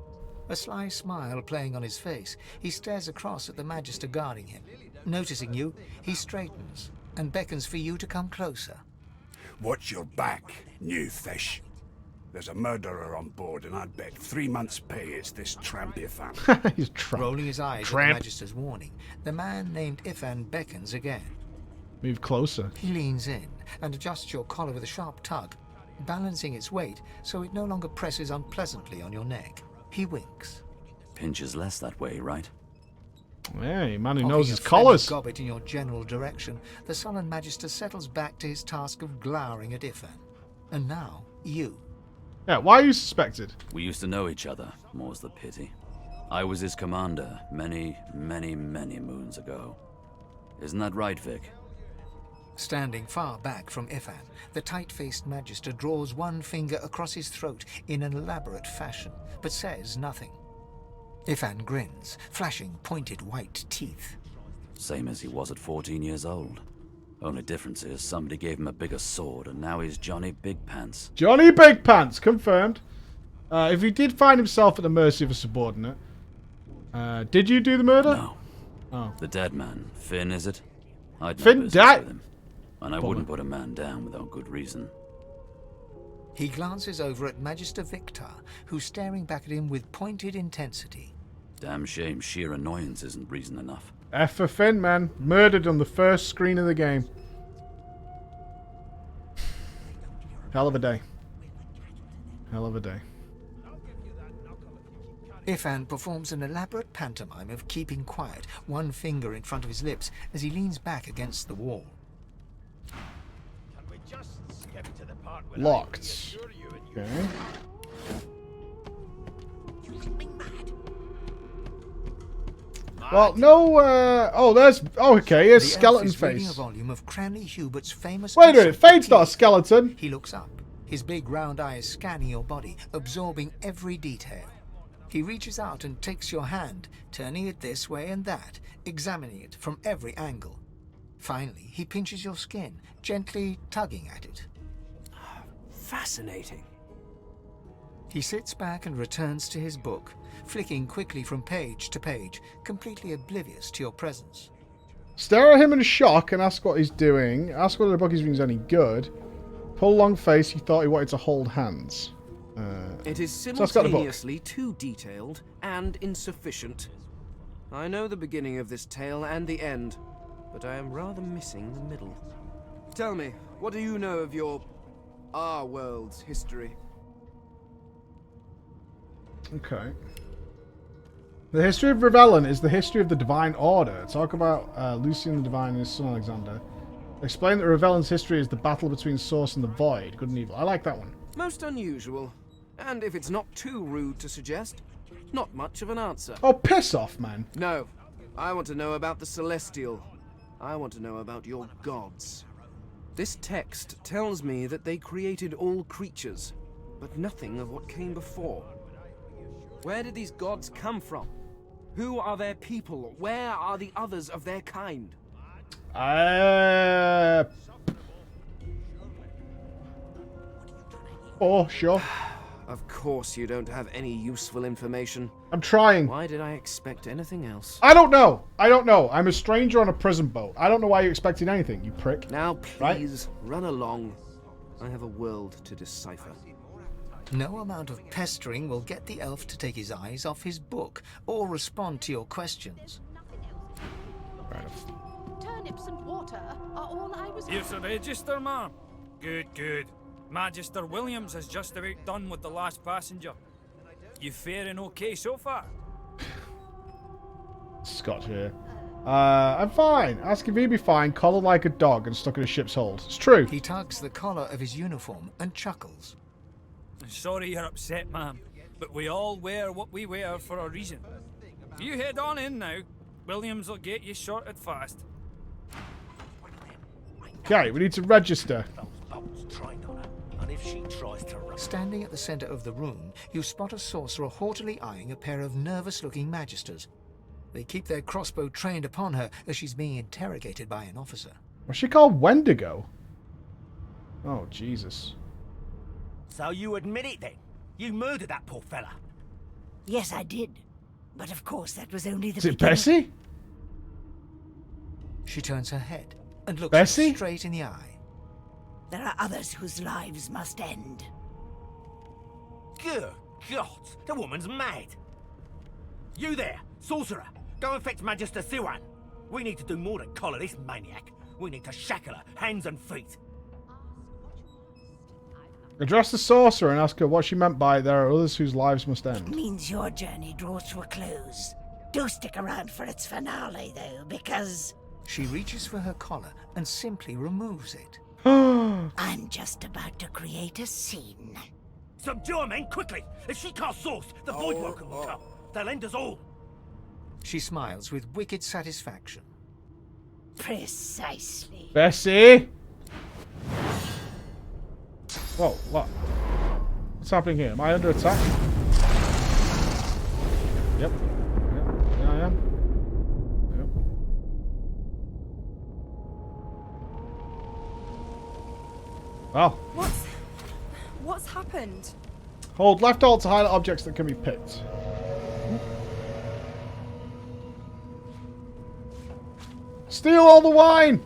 A sly smile playing on his face, he stares across at the Magister guarding him. Noticing you, he straightens and beckons for you to come closer. Watch your back, new fish. There's a murderer on board, and I'd bet 3 months' pay it's this tramp Ifan. He's tramp. Rolling his eyes at the Magister's warning, the man named Ifan beckons again. Move closer. He leans in and adjusts your collar with a sharp tug, balancing its weight so it no longer presses unpleasantly on your neck. He winks. Pinches less that way, right? Hey, man who knows Offering his a friendly collars. gobbet in your general direction, the sullen Magister settles back to his task of glowering at Ifan. And now, you. Yeah, why are you suspected? We used to know each other, more's the pity. I was his commander many, many, many moons ago. Isn't that right, Vic? Standing far back from Ifan, the tight-faced Magister draws one finger across his throat in an elaborate fashion, but says nothing. Ifan grins, flashing pointed white teeth. Same as he was at 14 years old. Only difference is somebody gave him a bigger sword, and now he's Johnny Big Pants. Johnny Big Pants, confirmed. If he did find himself at the mercy of a subordinate, did you do the murder? No. Oh. The dead man, Finn, is it? I'd no Finn business died. with him, and I wouldn't put a man down without good reason. He glances over at Magister Victor, who's staring back at him with pointed intensity. Damn shame sheer annoyance isn't reason enough. F for Finn, man. Murdered on the first screen of the game. Hell of a day. Hell of a day. Ifan performs an elaborate pantomime of keeping quiet, one finger in front of his lips as he leans back against the wall. Locked. Okay. Well, no, okay, here's Skeleton Reading a Face. volume of Cranley Hubert's famous... Wait a minute, Fade's not a skeleton. He looks up, his big round eyes scanning your body, absorbing every detail. He reaches out and takes your hand, turning it this way and that, examining it from every angle. Finally, he pinches your skin, gently tugging at it. Fascinating. He sits back and returns to his book, flicking quickly from page to page, completely oblivious to your presence. Stare at him in shock and ask what he's doing. Ask whether the book he's reading is any good. Pull long face, he thought he wanted to hold hands. It is So I've got the book. simultaneously too detailed and insufficient. I know the beginning of this tale and the end, but I am rather missing the middle. Tell me, what do you know of our world's history? Okay. The history of Revelin is the history of the Divine Order. Talk about Lucian the Divine and his son Alexander. Explain that Revelin's history is the battle between Source and the Void, good and evil. I like that one. Most unusual, and if it's not too rude to suggest, not much of an answer. Oh, piss off, man. No, I want to know about the Celestial. I want to know about your gods. This text tells me that they created all creatures, but nothing of what came before. Where did these gods come from? Who are their people? Where are the others of their kind? Oh, sure. Of course you don't have any useful information. I'm trying. Why did I expect anything else? I don't know. I'm a stranger on a prison boat. I don't know why you're expecting anything, you prick. Now please, run along. I have a world to decipher. No amount of pestering will get the elf to take his eyes off his book or respond to your questions. Turnips and water are all I was... Here's the register, ma'am. Good, good. Magister Williams has just about done with the last passenger. You faring okay so far? Scotch here. I'm fine. Ask if he'd be fine, collared like a dog and stuck in a ship's hold. It's true. He tugs the collar of his uniform and chuckles. Sorry you're upset, ma'am, but we all wear what we wear for a reason. If you head on in now, Williams will get you sorted fast. Okay, we need to register. Standing at the center of the room, you spot a sorcerer haughtily eyeing a pair of nervous-looking magisters. They keep their crossbow trained upon her as she's being interrogated by an officer. Was she called Wendigo? Oh, Jesus. So you admit it then? You murdered that poor fella? Yes, I did. But of course, that was only the Is it beginning. Bessie? She turns her head and looks Bessie? him straight in the eye. There are others whose lives must end. Good God, the woman's mad. You there, sorcerer, go and fetch Magister Siwan. We need to do more than collar this maniac. We need to shackle her, hands and feet. Address the sorcerer and ask her what she meant by there are others whose lives must It end. means your journey draws to a close. Do stick around for its finale, though, because... She reaches for her collar and simply removes it. I'm just about to create a scene. Subdue her, men, quickly! If she casts source, the Void Welcome will come. They'll end us all. She smiles with wicked satisfaction. Precisely. Bessie! Whoa, what? What's happening here? Am I under attack? Yep. Yeah, I am. Yep. Well. What's happened? Hold left alt to highlight objects that can be picked. Steal all the wine!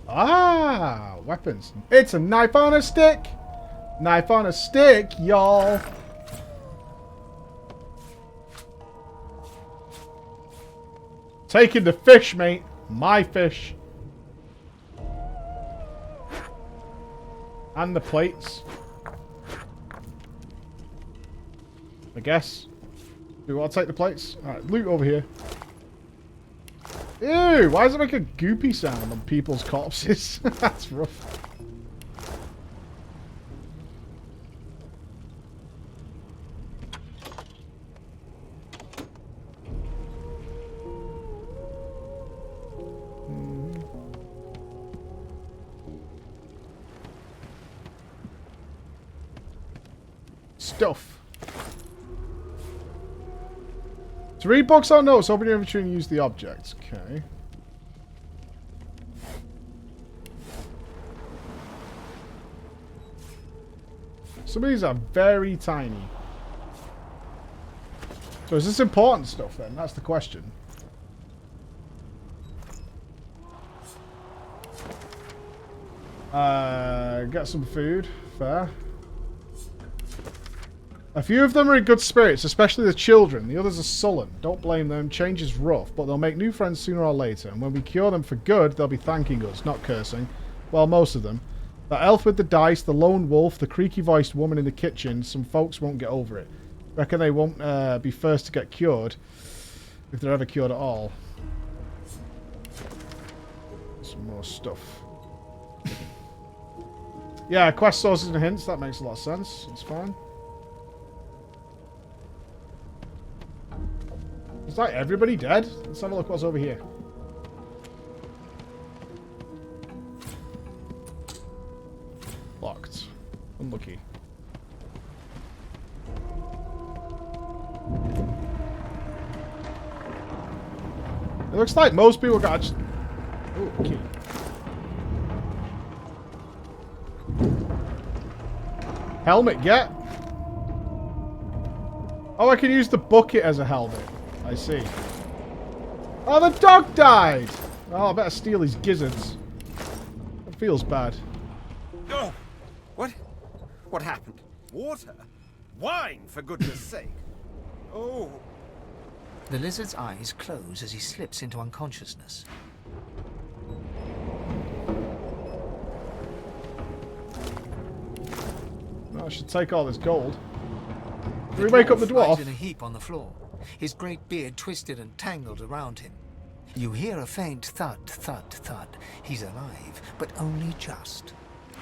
Ah, weapons. It's a knife on a stick! Knife on a stick, y'all! Taking the fish, mate. My fish. And the plates. I guess. Do we want to take the plates? Alright, loot over here. Ew, why does it make a goopy sound on people's corpses? That's rough. Stuff. To read books or notes, open your inventory and use the objects. Okay. Some of these are very tiny. So is this important stuff then? That's the question. Get some food. Fair. A few of them are in good spirits, especially the children. The others are sullen. Don't blame them. Change is rough, but they'll make new friends sooner or later. And when we cure them for good, they'll be thanking us, not cursing. Well, most of them. That elf with the dice, the lone wolf, the creaky-voiced woman in the kitchen, some folks won't get over it. Reckon they won't be first to get cured, if they're ever cured at all. Some more stuff. Yeah, quest sources and hints, that makes a lot of sense. It's fine. Is like everybody dead? Let's have a look what's over here. Locked. Unlucky. It looks like most people got just... Ooh, key. Helmet, get. Oh, I can use the bucket as a helmet. I see. Oh, the dog died! Oh, I better steal his gizzards. It feels bad. Oh! What? What happened? Water? Wine, for goodness sake! Oh! The lizard's eyes close as he slips into unconsciousness. I should take all this gold. Did we wake up the lies dwarf? in a heap on the floor, his great beard twisted and tangled around him. You hear a faint thud, thud, thud. He's alive, but only just.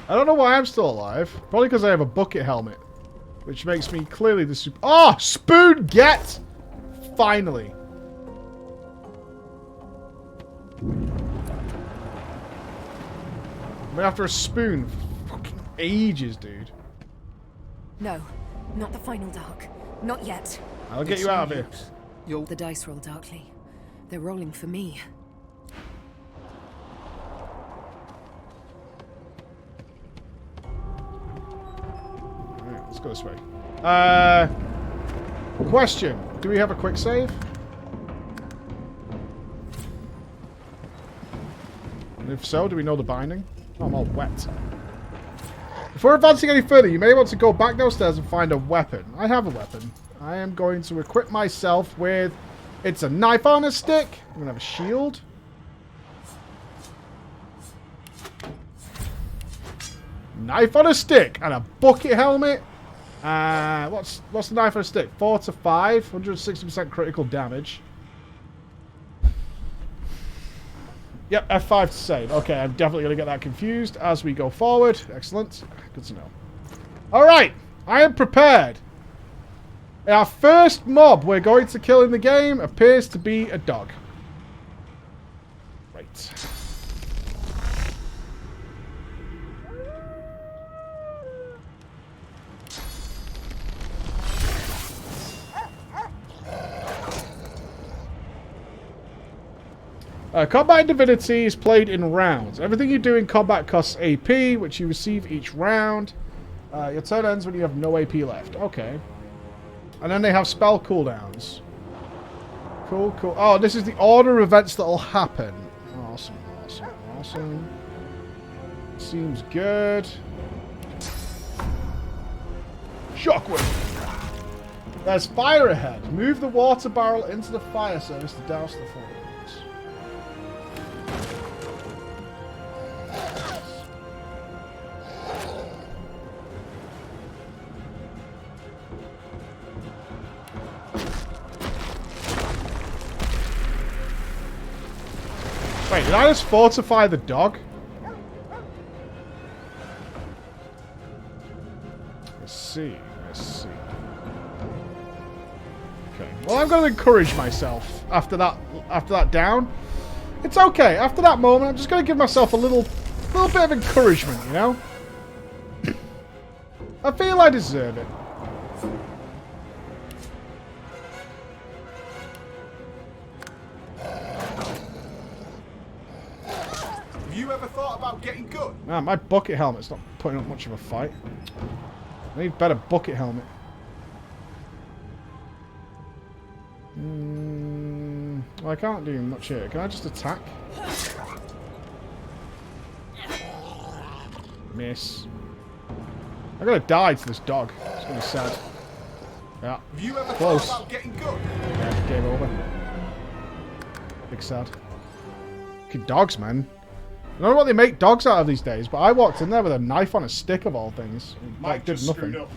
I don't know why I'm still alive. Probably because I have a bucket helmet. Which makes me clearly the super... Oh! Spoon get! Finally. I'm after a spoon. Fucking ages, dude. No, not the final dark. Not yet. I'll get you out of here. The dice roll darkly. They're rolling for me. Alright, let's go this way. Question. Do we have a quick save? And if so, do we know the binding? Oh, I'm all wet. Before advancing any further, you may want to go back downstairs and find a weapon. I have a weapon. I am going to equip myself with... It's a knife on a stick. I'm going to have a shield. Knife on a stick and a bucket helmet. What's the knife on a stick? 4 to 5. 160% critical damage. Yep, F5 to save. Okay, I'm definitely going to get that confused as we go forward. Excellent. Good to know. Alright, I am prepared. Our first mob we're going to kill in the game appears to be a dog. Right. Combat in Divinity is played in rounds. Everything you do in combat costs AP, which you receive each round. Your turn ends when you have no AP left. Okay. And then they have spell cooldowns. Cool, cool. Oh, this is the order of events that will happen. Awesome, awesome, awesome. Seems good. Shockwave. There's fire ahead. Move the water barrel into the fire service to douse the flames. Wait, did I just fortify the dog? Let's see. Let's see. Okay. Well, I'm going to encourage myself after that down. It's okay. After that moment, I'm just going to give myself a little bit of encouragement, you know? I feel I deserve it. Have you ever thought about getting good? Man, my bucket helmet's not putting up much of a fight. I need a better bucket helmet. Well, I can't do much here. Can I just attack? Miss. I'm gonna die to this dog. It's gonna be sad. Yeah. Have you ever Close. thought about getting good? Yeah, game over. Big sad. Fucking dogs, man. I don't know what they make dogs out of these days, but I walked in there with a knife on a stick of all things. Mike Did just nothing. screwed up.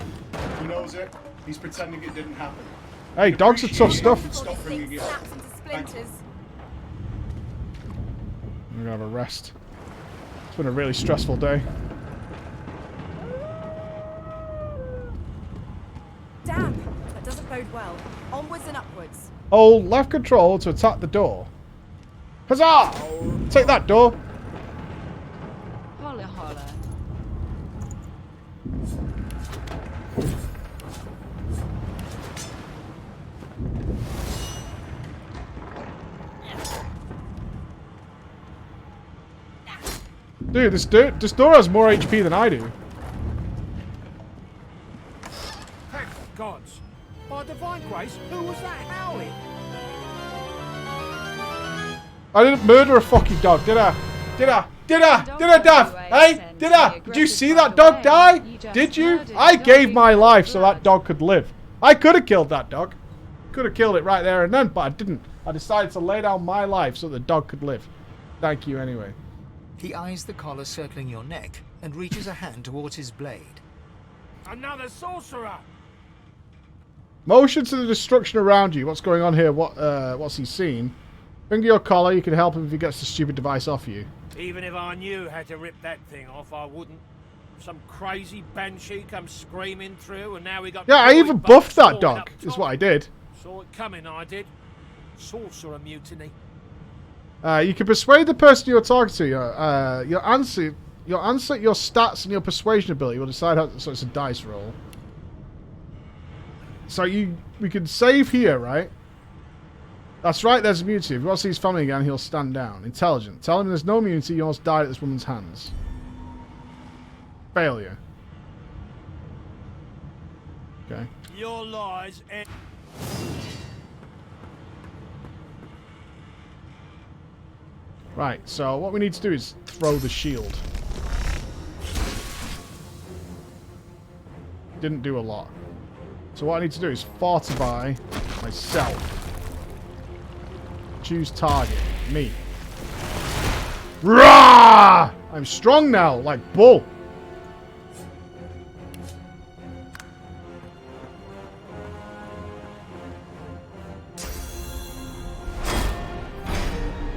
Who knows it? He's pretending it didn't happen. Hey, dogs are tough stuff. Stop bringing it up. Splinters. I'm gonna have a rest. It's been a really stressful day. Damn, that doesn't bode well. Onwards and upwards. Hold left control to attack the door. Huzzah! Take that door. Holla holla. Dude, this door has more HP than I do. Thank the gods. By divine grace, who was that howling? I didn't murder a fucking dog, did I? Did I, Dav? Hey, did I? Did you see that dog die? Did you? I gave my life so that dog could live. I could have killed that dog. Could have killed it right there and then, but I didn't. I decided to lay down my life so the dog could live. Thank you anyway. He eyes the collar circling your neck and reaches a hand towards his blade. Another sorcerer! Motion to the destruction around you. What's going on here? What's he seen? Finger your collar. You can help him if he gets the stupid device off you. Even if I knew how to rip that thing off, I wouldn't. Some crazy banshee comes screaming through, and now we got... Yeah, I even buffed that dog, is what I did. Saw it coming, I did. Sorcerer mutiny. You can persuade the person you're talking to. Your answer, your stats, and your persuasion ability will decide how... So it's a dice roll. So we can save here, right? That's right, there's immunity. If you want to see his family again, he'll stand down. Intelligent. Tell him there's no immunity, you almost died at this woman's hands. Failure. Okay. Your lies and... Right, so what we need to do is throw the shield. Didn't do a lot. So what I need to do is fortify myself. Choose target. Me. Rah! I'm strong now, like bull.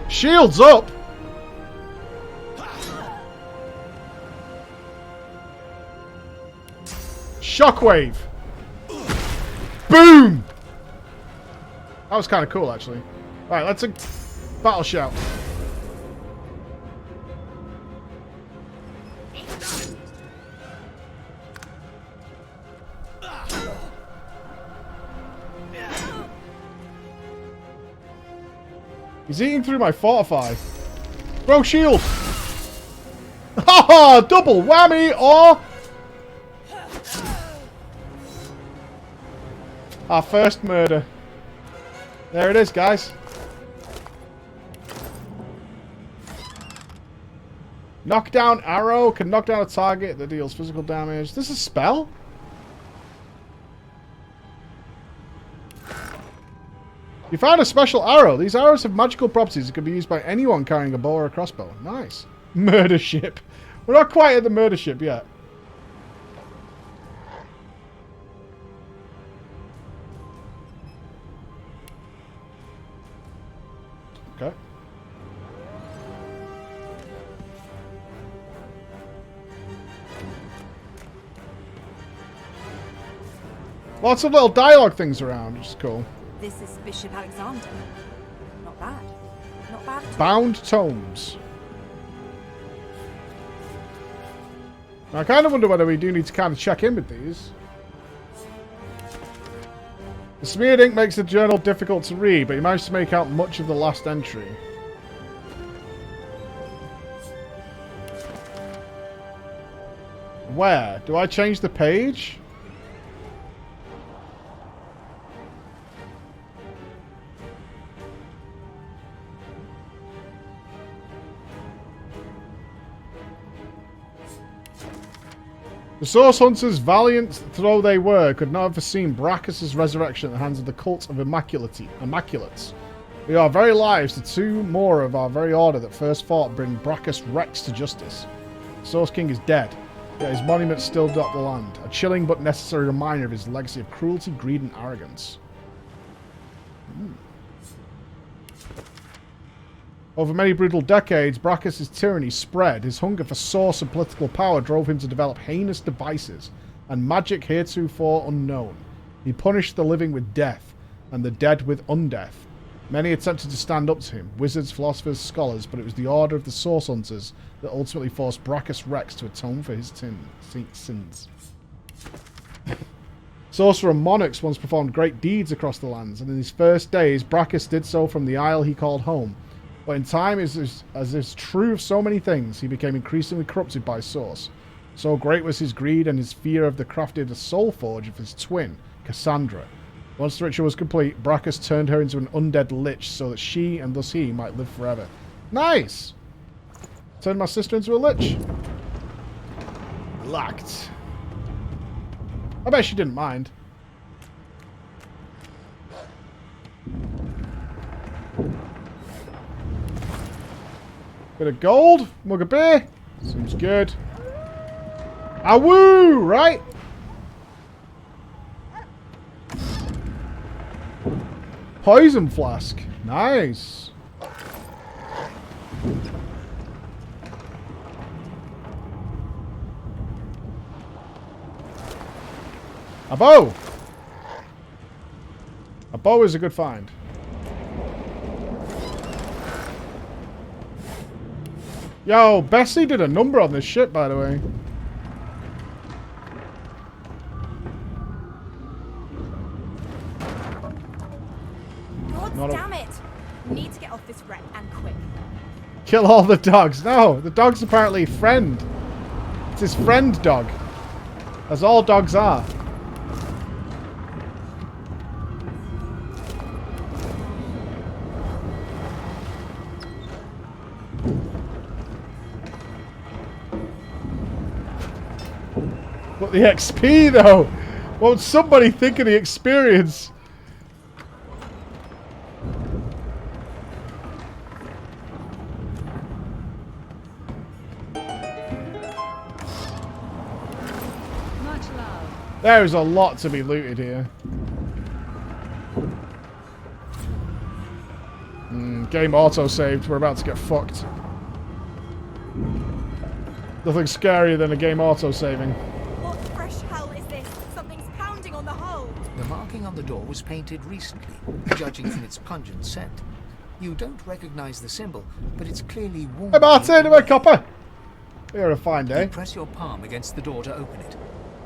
Shields up! Shockwave! Boom! That was kind of cool, actually. Alright, let's a battle shout. He's eating through my fortify. Throw shield! Haha! Double whammy or... Our first murder. There it is, guys. Knockdown arrow can knock down a target that deals physical damage. This is a spell? You found a special arrow. These arrows have magical properties that can be used by anyone carrying a bow or a crossbow. Nice. Murder ship. We're not quite at the murder ship yet. Okay. Lots of little dialogue things around, which is cool. This is Bishop Alexander. Not bad. Not bad at all. Bound tomes. Now, I kind of wonder whether we do need to kind of check in with these. The smeared ink makes the journal difficult to read, but you managed to make out much of the last entry. Where? Do I change the page? The Source Hunters, valiant though they were, could not have foreseen Brachus' resurrection at the hands of the cult of Immaculates. We are very lives to two more of our very order that first fought bring Brachus Rex to justice. The Source King is dead, yet his monument still dot the land, a chilling but necessary reminder of his legacy of cruelty, greed, and arrogance. Over many brutal decades, Brachus' tyranny spread. His hunger for source and political power drove him to develop heinous devices and magic heretofore unknown. He punished the living with death, and the dead with undeath. Many attempted to stand up to him, wizards, philosophers, scholars, but it was the order of the Source Hunters that ultimately forced Brachus Rex to atone for his sins. Sorcerer monarchs once performed great deeds across the lands, and in his first days, Brachus did so from the isle he called home. But in time, as is true of so many things, he became increasingly corrupted by Source. So great was his greed and his fear of the crafted soul forge of his twin, Cassandra. Once the ritual was complete, Brachus turned her into an undead lich so that she, and thus he, might live forever. Nice! Turned my sister into a lich. Locked. I bet she didn't mind. Bit of gold, mug of beer. Seems good. Awoo, right? Poison flask. Nice. A bow. A bow is a good find. Yo, Bessie did a number on this ship, by the way. God damn it! Need to get off this wreck and quick. Kill all the dogs. No, the dog's apparently friend. It's his friend dog. As all dogs are. But the XP though! What would somebody think of the experience? There is a lot to be looted here. Game auto-saved. We're about to get fucked. Nothing scarier than a game auto-saving. What fresh hell is this? Something's pounding on the hull. The marking on the door was painted recently, judging from its pungent scent. You don't recognize the symbol, but it's clearly warm. Hey Martin, my copper! You're a fine day. You press your palm against the door to open it.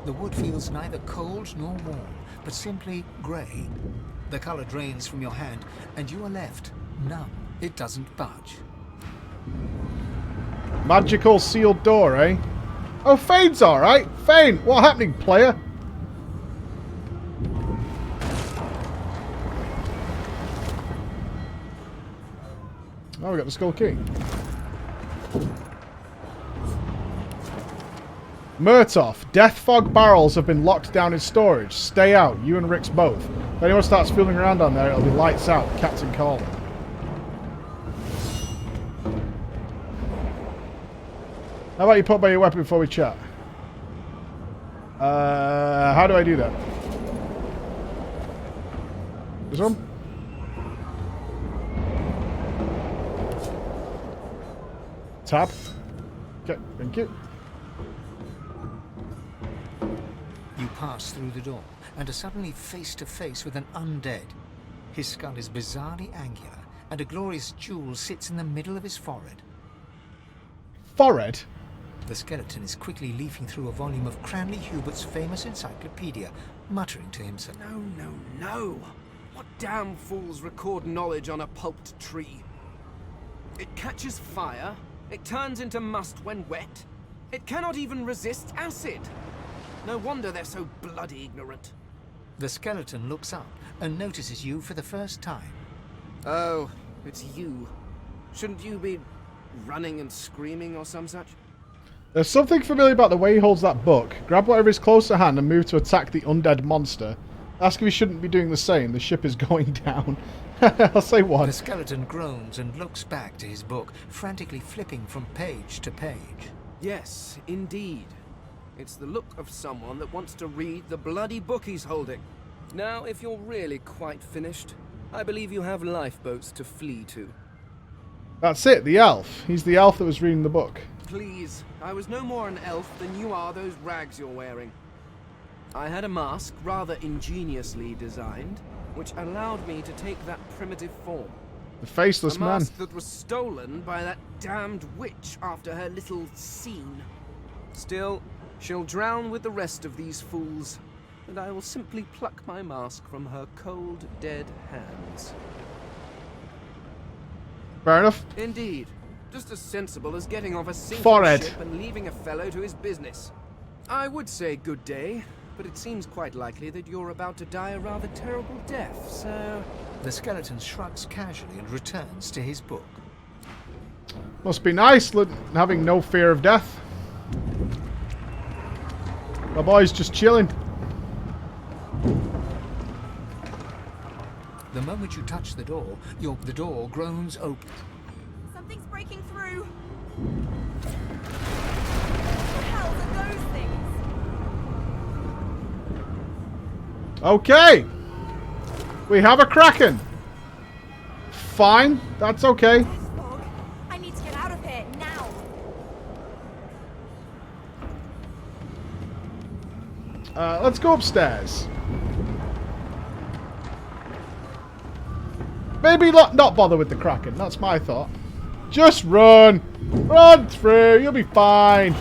The wood feels neither cold nor warm, but simply grey. The colour drains from your hand, and you are left numb. It doesn't budge. Magical sealed door, eh? Oh, Fane's alright. Fane, what happening, player? Oh, we got the skull key. Murtoff, death fog barrels have been locked down in storage. Stay out, you and Rick's both. If anyone starts fooling around on there, it'll be lights out. Captain calling. How about you put by your weapon before we chat? How do I do that? This one? Tab. Okay, thank you. You pass through the door and are suddenly face to face with an undead. His skull is bizarrely angular, and a glorious jewel sits in the middle of his forehead. Forehead? The skeleton is quickly leafing through a volume of Cranley Hubert's famous encyclopedia, muttering to himself. No, no, no! What damn fools record knowledge on a pulped tree? It catches fire, it turns into must when wet, it cannot even resist acid! No wonder they're so bloody ignorant. The skeleton looks up and notices you for the first time. Oh, it's you. Shouldn't you be running and screaming or some such? There's something familiar about the way he holds that book. Grab whatever is close to hand and move to attack the undead monster. Ask if he shouldn't be doing the same. The ship is going down. I'll say one. The skeleton groans and looks back to his book, frantically flipping from page to page. Yes, indeed. It's the look of someone that wants to read the bloody book he's holding. Now, if you're really quite finished, I believe you have lifeboats to flee to. That's it, the elf. He's the elf that was reading the book. Please, I was no more an elf than you are those rags you're wearing. I had a mask, rather ingeniously designed, which allowed me to take that primitive form. The faceless man. A mask that was stolen by that damned witch after her little scene. Still, she'll drown with the rest of these fools, and I will simply pluck my mask from her cold, dead hands. Fair enough. Indeed. Just as sensible as getting off a sinking Forehead. ship and leaving a fellow to his business. I would say good day, but it seems quite likely that you're about to die a rather terrible death, so... The skeleton shrugs casually and returns to his book. Must be nice having no fear of death. My boy's just chilling. The moment you touch the door, the door groans open. Something's breaking through. What the hell are those things? Okay. We have a kraken. fine. That's okay. I need to get out of here now. Let's go upstairs. Maybe not bother with the Kraken. That's my thought. Just run. Run through. You'll be fine.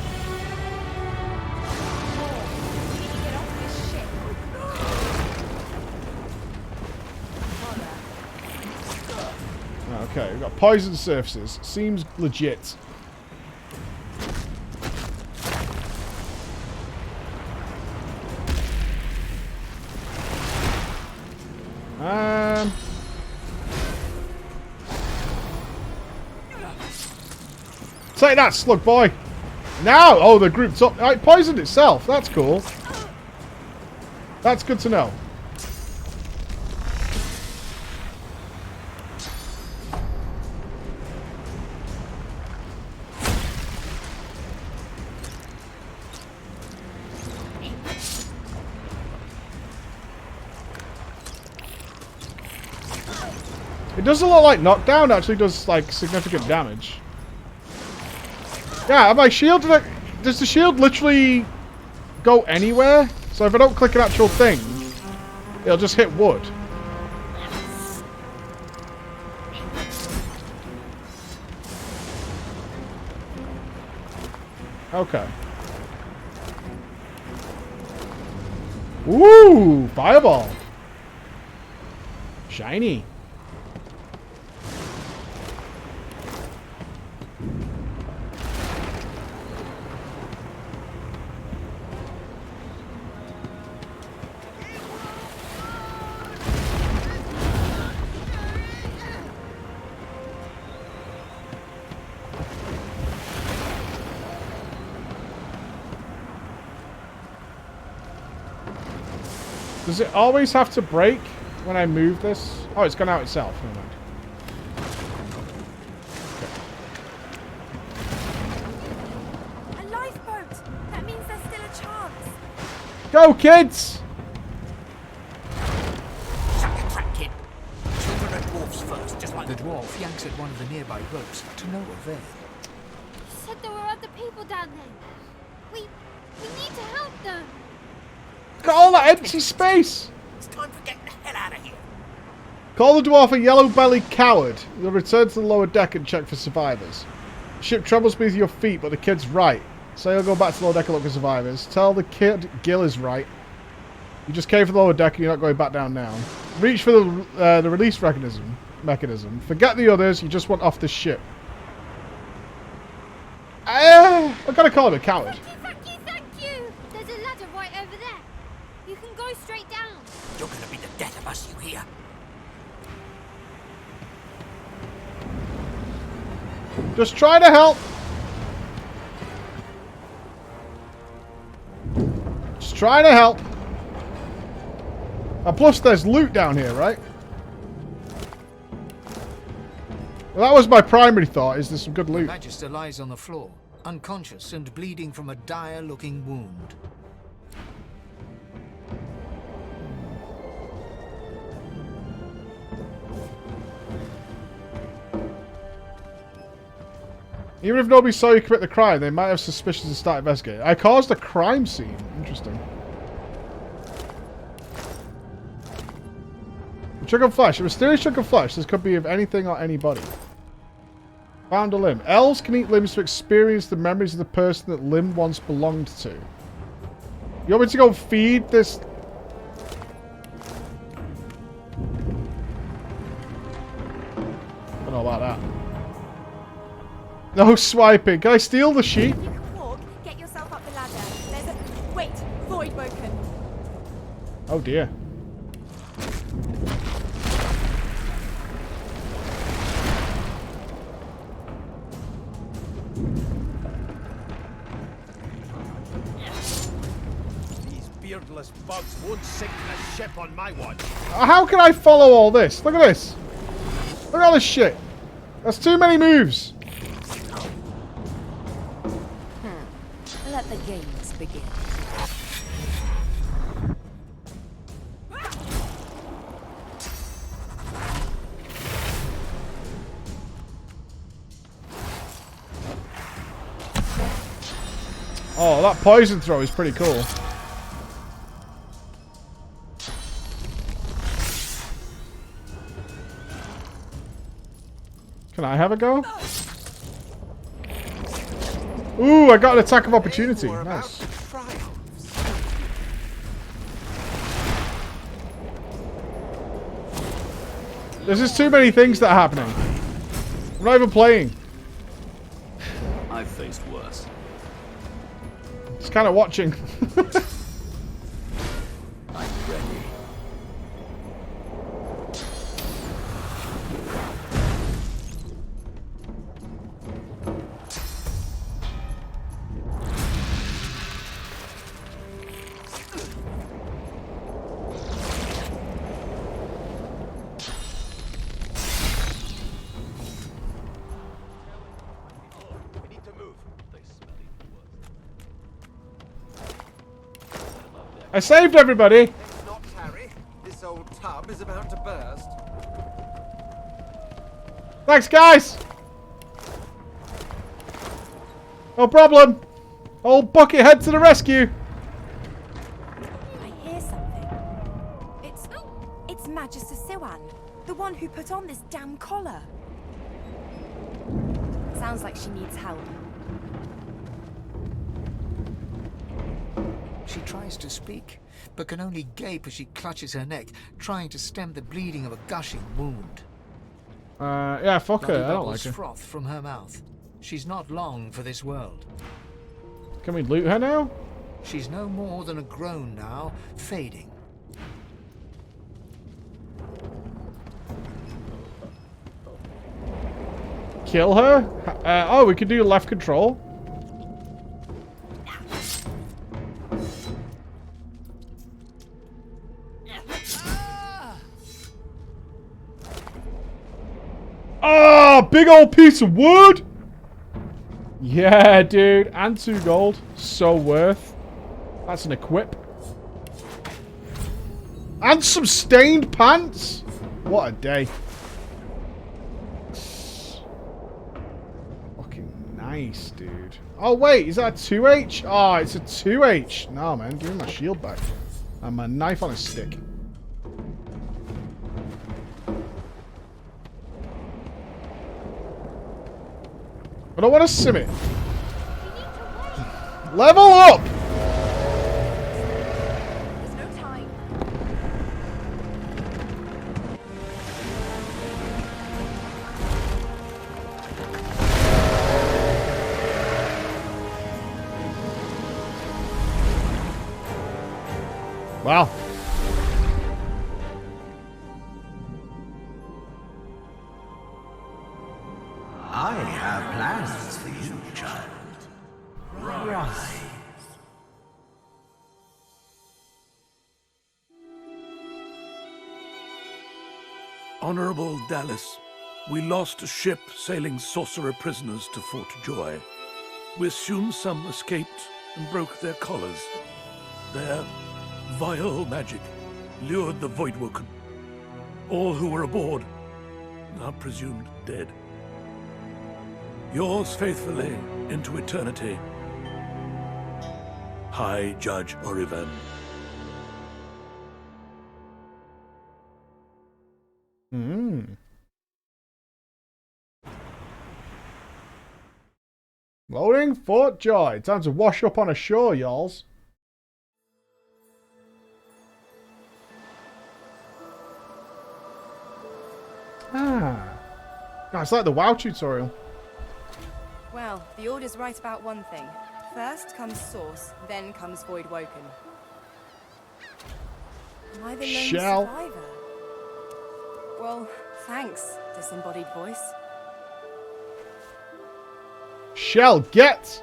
Okay, we've got poison surfaces. Seems legit. Take that, slug boy. Now, oh, they're grouped up. It poisoned itself. That's cool. That's good to know. It doesn't look like knockdown. Actually, does like significant damage. Yeah, my shield, does the shield literally go anywhere? So if I don't click an actual thing, it'll just hit wood. Okay. Ooh, fireball. Shiny. Does it always have to break when I move this? Oh, it's gone out itself. Never mind. A lifeboat! That means there's still a chance. Go, kids! Shut your trap, kid. Children and dwarfs first, just like The dwarf yanks at one of the nearby ropes to no avail. You said there were other people down there. We need to help them. Look at all that empty space! It's time for getting the hell out of here. Call the dwarf a yellow-bellied coward. You'll return to the lower deck and check for survivors. The ship trembles beneath your feet, but the kid's right. So you'll go back to the lower deck and look for survivors. Tell the kid Gil is right. You just came for the lower deck and you're not going back down now. Reach for the release mechanism. Forget the others, you just want off the ship. I've got to call him a coward. Thank you! There's a ladder right over there. You can go straight down. You're gonna be the death of us, you hear? Just try to help. Just trying to help. And plus there's loot down here, right? Well, that was my primary thought, is there's some good loot. The Magister lies on the floor, unconscious and bleeding from a dire-looking wound. Even if nobody saw you commit the crime, they might have suspicions and start investigating. I caused a crime scene. Interesting. A chunk of flesh. A mysterious chunk of flesh. This could be of anything or anybody. Found a limb. Elves can eat limbs to experience the memories of the person that limb once belonged to. You want me to go feed this? I don't know about that. No swiping. Can I steal the sheep? You can walk, get yourself up the ladder. There's a... Wait! Void woken. Oh dear. These beardless bugs won't sink the ship on my watch. How can I follow all this? Look at this. Look at all this shit. That's too many moves. Let the games begin. Oh, that poison throw is pretty cool. Can I have a go? Ooh, I got an attack of opportunity. Nice. There's just too many things that are happening. I'm not even playing. I've faced worse. Just kind of watching. I'm ready. I saved everybody. Not tarry. This old tub is about to burst. Thanks, guys. No problem. Old Buckethead to the rescue. I hear something. It's Magister Siwan, the one who put on this damn collar. Sounds like she needs help. She tries to speak, but can only gape as she clutches her neck, trying to stem the bleeding of a gushing wound. Yeah, fuck her. I don't like her. Froth from her mouth. She's not long for this world. Can we loot her now? She's no more than a groan now, fading. Kill her? Oh, we could do left control. Oh, big old piece of wood! Yeah, dude. And 2 gold. So worth. That's an equip. And some stained pants! What a day. Fucking nice, dude. Oh, wait. Is that a 2H? Oh, it's a 2H. No, man. Give me my shield back. And my knife on a stick. I don't want to sim it. Level up! There's no time. Wow. I have plans for you, child. Rise. Honorable Dallas, we lost a ship sailing sorcerer prisoners to Fort Joy. We assume some escaped and broke their collars. Their vile magic lured the Voidwoken. All who were aboard are presumed dead. Yours faithfully into eternity, High Judge Orivan. Loading Fort Joy. Time to wash up on a shore, y'alls. Ah. Oh, it's like the WoW tutorial. Well, the Order's right about one thing. First comes Source, then comes Voidwoken. Am I the lone survivor? Well, thanks, disembodied voice. Shall get.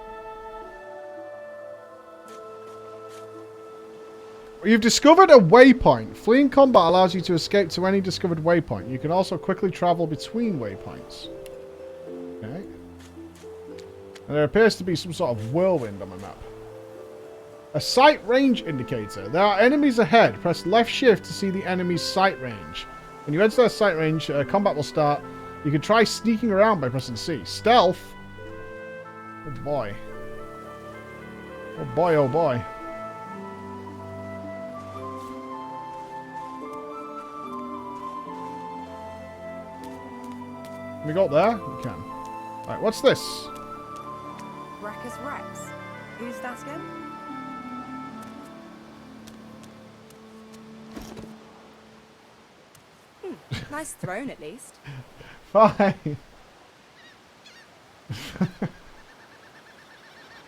You've discovered a waypoint. Fleeing combat allows you to escape to any discovered waypoint. You can also quickly travel between waypoints. Okay. And there appears to be some sort of whirlwind on my map. A sight range indicator. There are enemies ahead. Press left shift to see the enemy's sight range. When you enter their sight range, combat will start. You can try sneaking around by pressing C. Stealth. Oh boy. Oh boy, oh boy. Can we go up there? We can. Right, what's this? Wrecker's Rex. Who's that again? Nice throne, at least. Fine.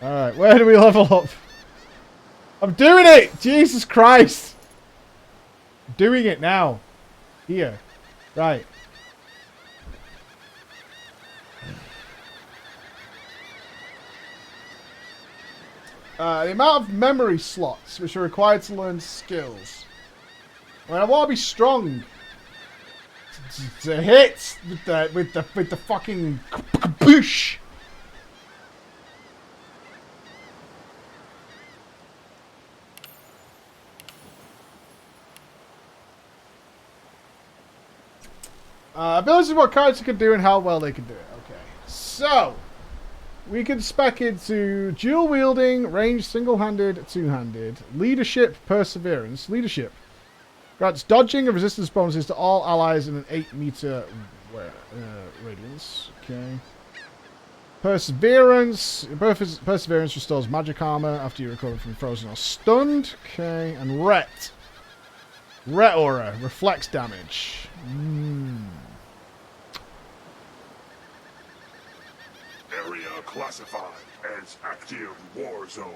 Alright, where do we level up? I'm doing it! Jesus Christ! I'm doing it now. Here. Right. The amount of memory slots which are required to learn skills. I mean, I want to be strong. To hit with the fucking kaboosh. Abilities is what characters can do and how well they can do it. Okay, so we can spec into dual wielding, range, single-handed, two-handed, leadership, perseverance, leadership. Grants dodging and resistance bonuses to all allies in an 8-meter radius. Okay. Perseverance. Perseverance restores magic armor after you recover from frozen or stunned. Okay. And Ret. Ret aura. Reflects damage. Area classified as active war zone.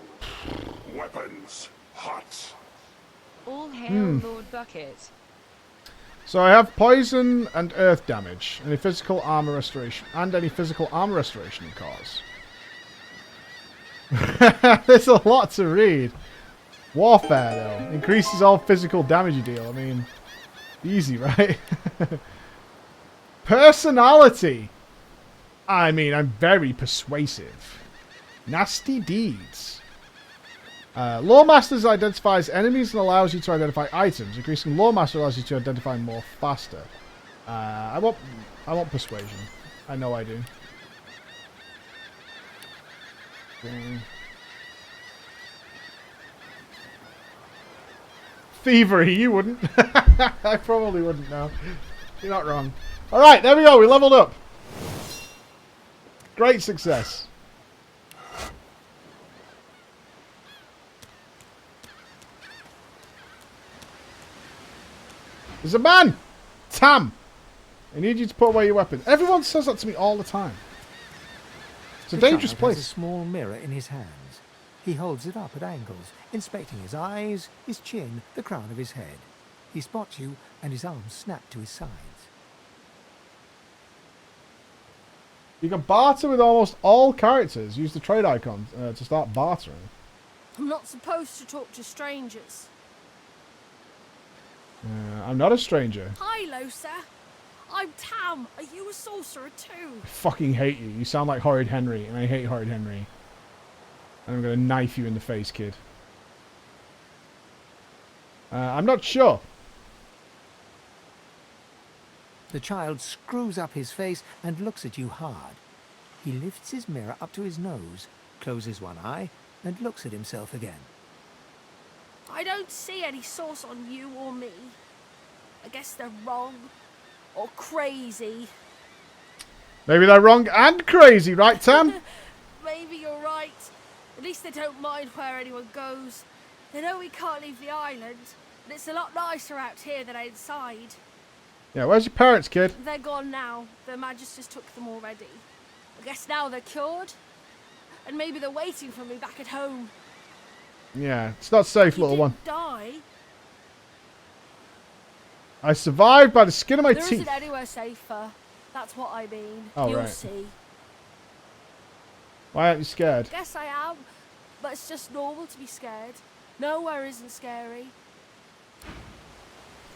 Weapons hot. All hail Lord Bucket. So I have poison and earth damage, any physical armor restoration, and any physical armor restoration you cause. There's a lot to read. Warfare, though, increases all physical damage you deal. I mean, easy, right? Personality. I mean, I'm very persuasive. Nasty deeds. Lore Masters identifies enemies and allows you to identify items. Increasing Lore Master allows you to identify more faster. I want persuasion. I know I do. Okay. Thievery, you wouldn't. I probably wouldn't know. You're not wrong. Alright, there we go. We leveled up. Great success. There's a man! Tam! I need you to put away your weapon. Everyone says that to me all the time. It's a dangerous place. Has a small mirror in his hands. He holds it up at angles, inspecting his eyes, his chin, the crown of his head. He spots you, and his arms snap to his sides. You can barter with almost all characters. Use the trade icon to start bartering. I'm not supposed to talk to strangers. I'm not a stranger. Hi, Losa. I'm Tam. Are you a sorcerer too? I fucking hate you. You sound like Horrid Henry, and I hate Horrid Henry. And I'm going to knife you in the face, kid. I'm not sure. The child screws up his face and looks at you hard. He lifts his mirror up to his nose, closes one eye, and looks at himself again. I don't see any source on you or me. I guess they're wrong. Or crazy. Maybe they're wrong and crazy, right, Tam? Maybe you're right. At least they don't mind where anyone goes. They know we can't leave the island, and it's a lot nicer out here than outside. Yeah, where's your parents, kid? They're gone now. The Magisters took them already. I guess now they're cured. And maybe they're waiting for me back at home. Yeah, it's not safe, little one. Die? I survived by the skin of my There teeth. isn't anywhere safer. That's what I mean. Oh, You'll right. see. Why aren't you scared? I guess I am, but it's just normal to be scared. Nowhere isn't scary.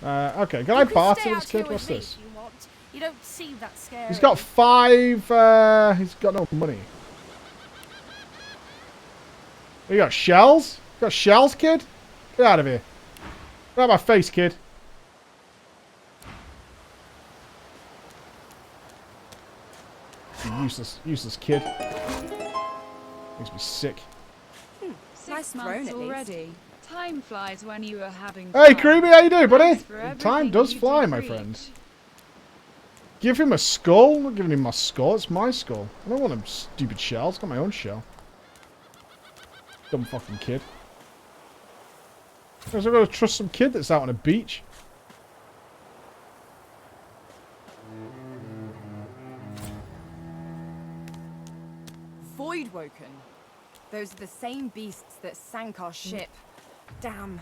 Okay, can I barter with this kid? What's this? You want. You don't seem that scary. He's got 5, he's got no money. You got shells? You got shells, kid? Get out of here. Get out of my face, kid. You useless kid. Makes me sick. Nice months throne, at least. already. Time flies when you are having Hey, fun. Creamy, how you doing, buddy? Thanks for Time everything does you fly, do my preach. friend. Give him a skull? I'm not giving him my skull. It's my skull. I don't want them stupid shells. I've got my own shell. Dumb fucking kid. Because I've got to trust some kid that's out on a beach. Voidwoken. Those are the same beasts that sank our ship. Damn.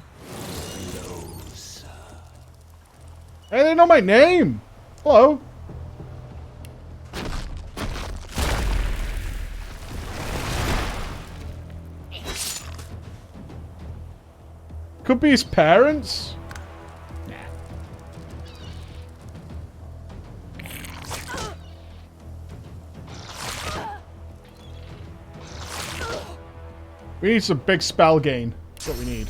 Hey, they know my name. Hello. Could be his parents. We need some big spell gain. That's what we need.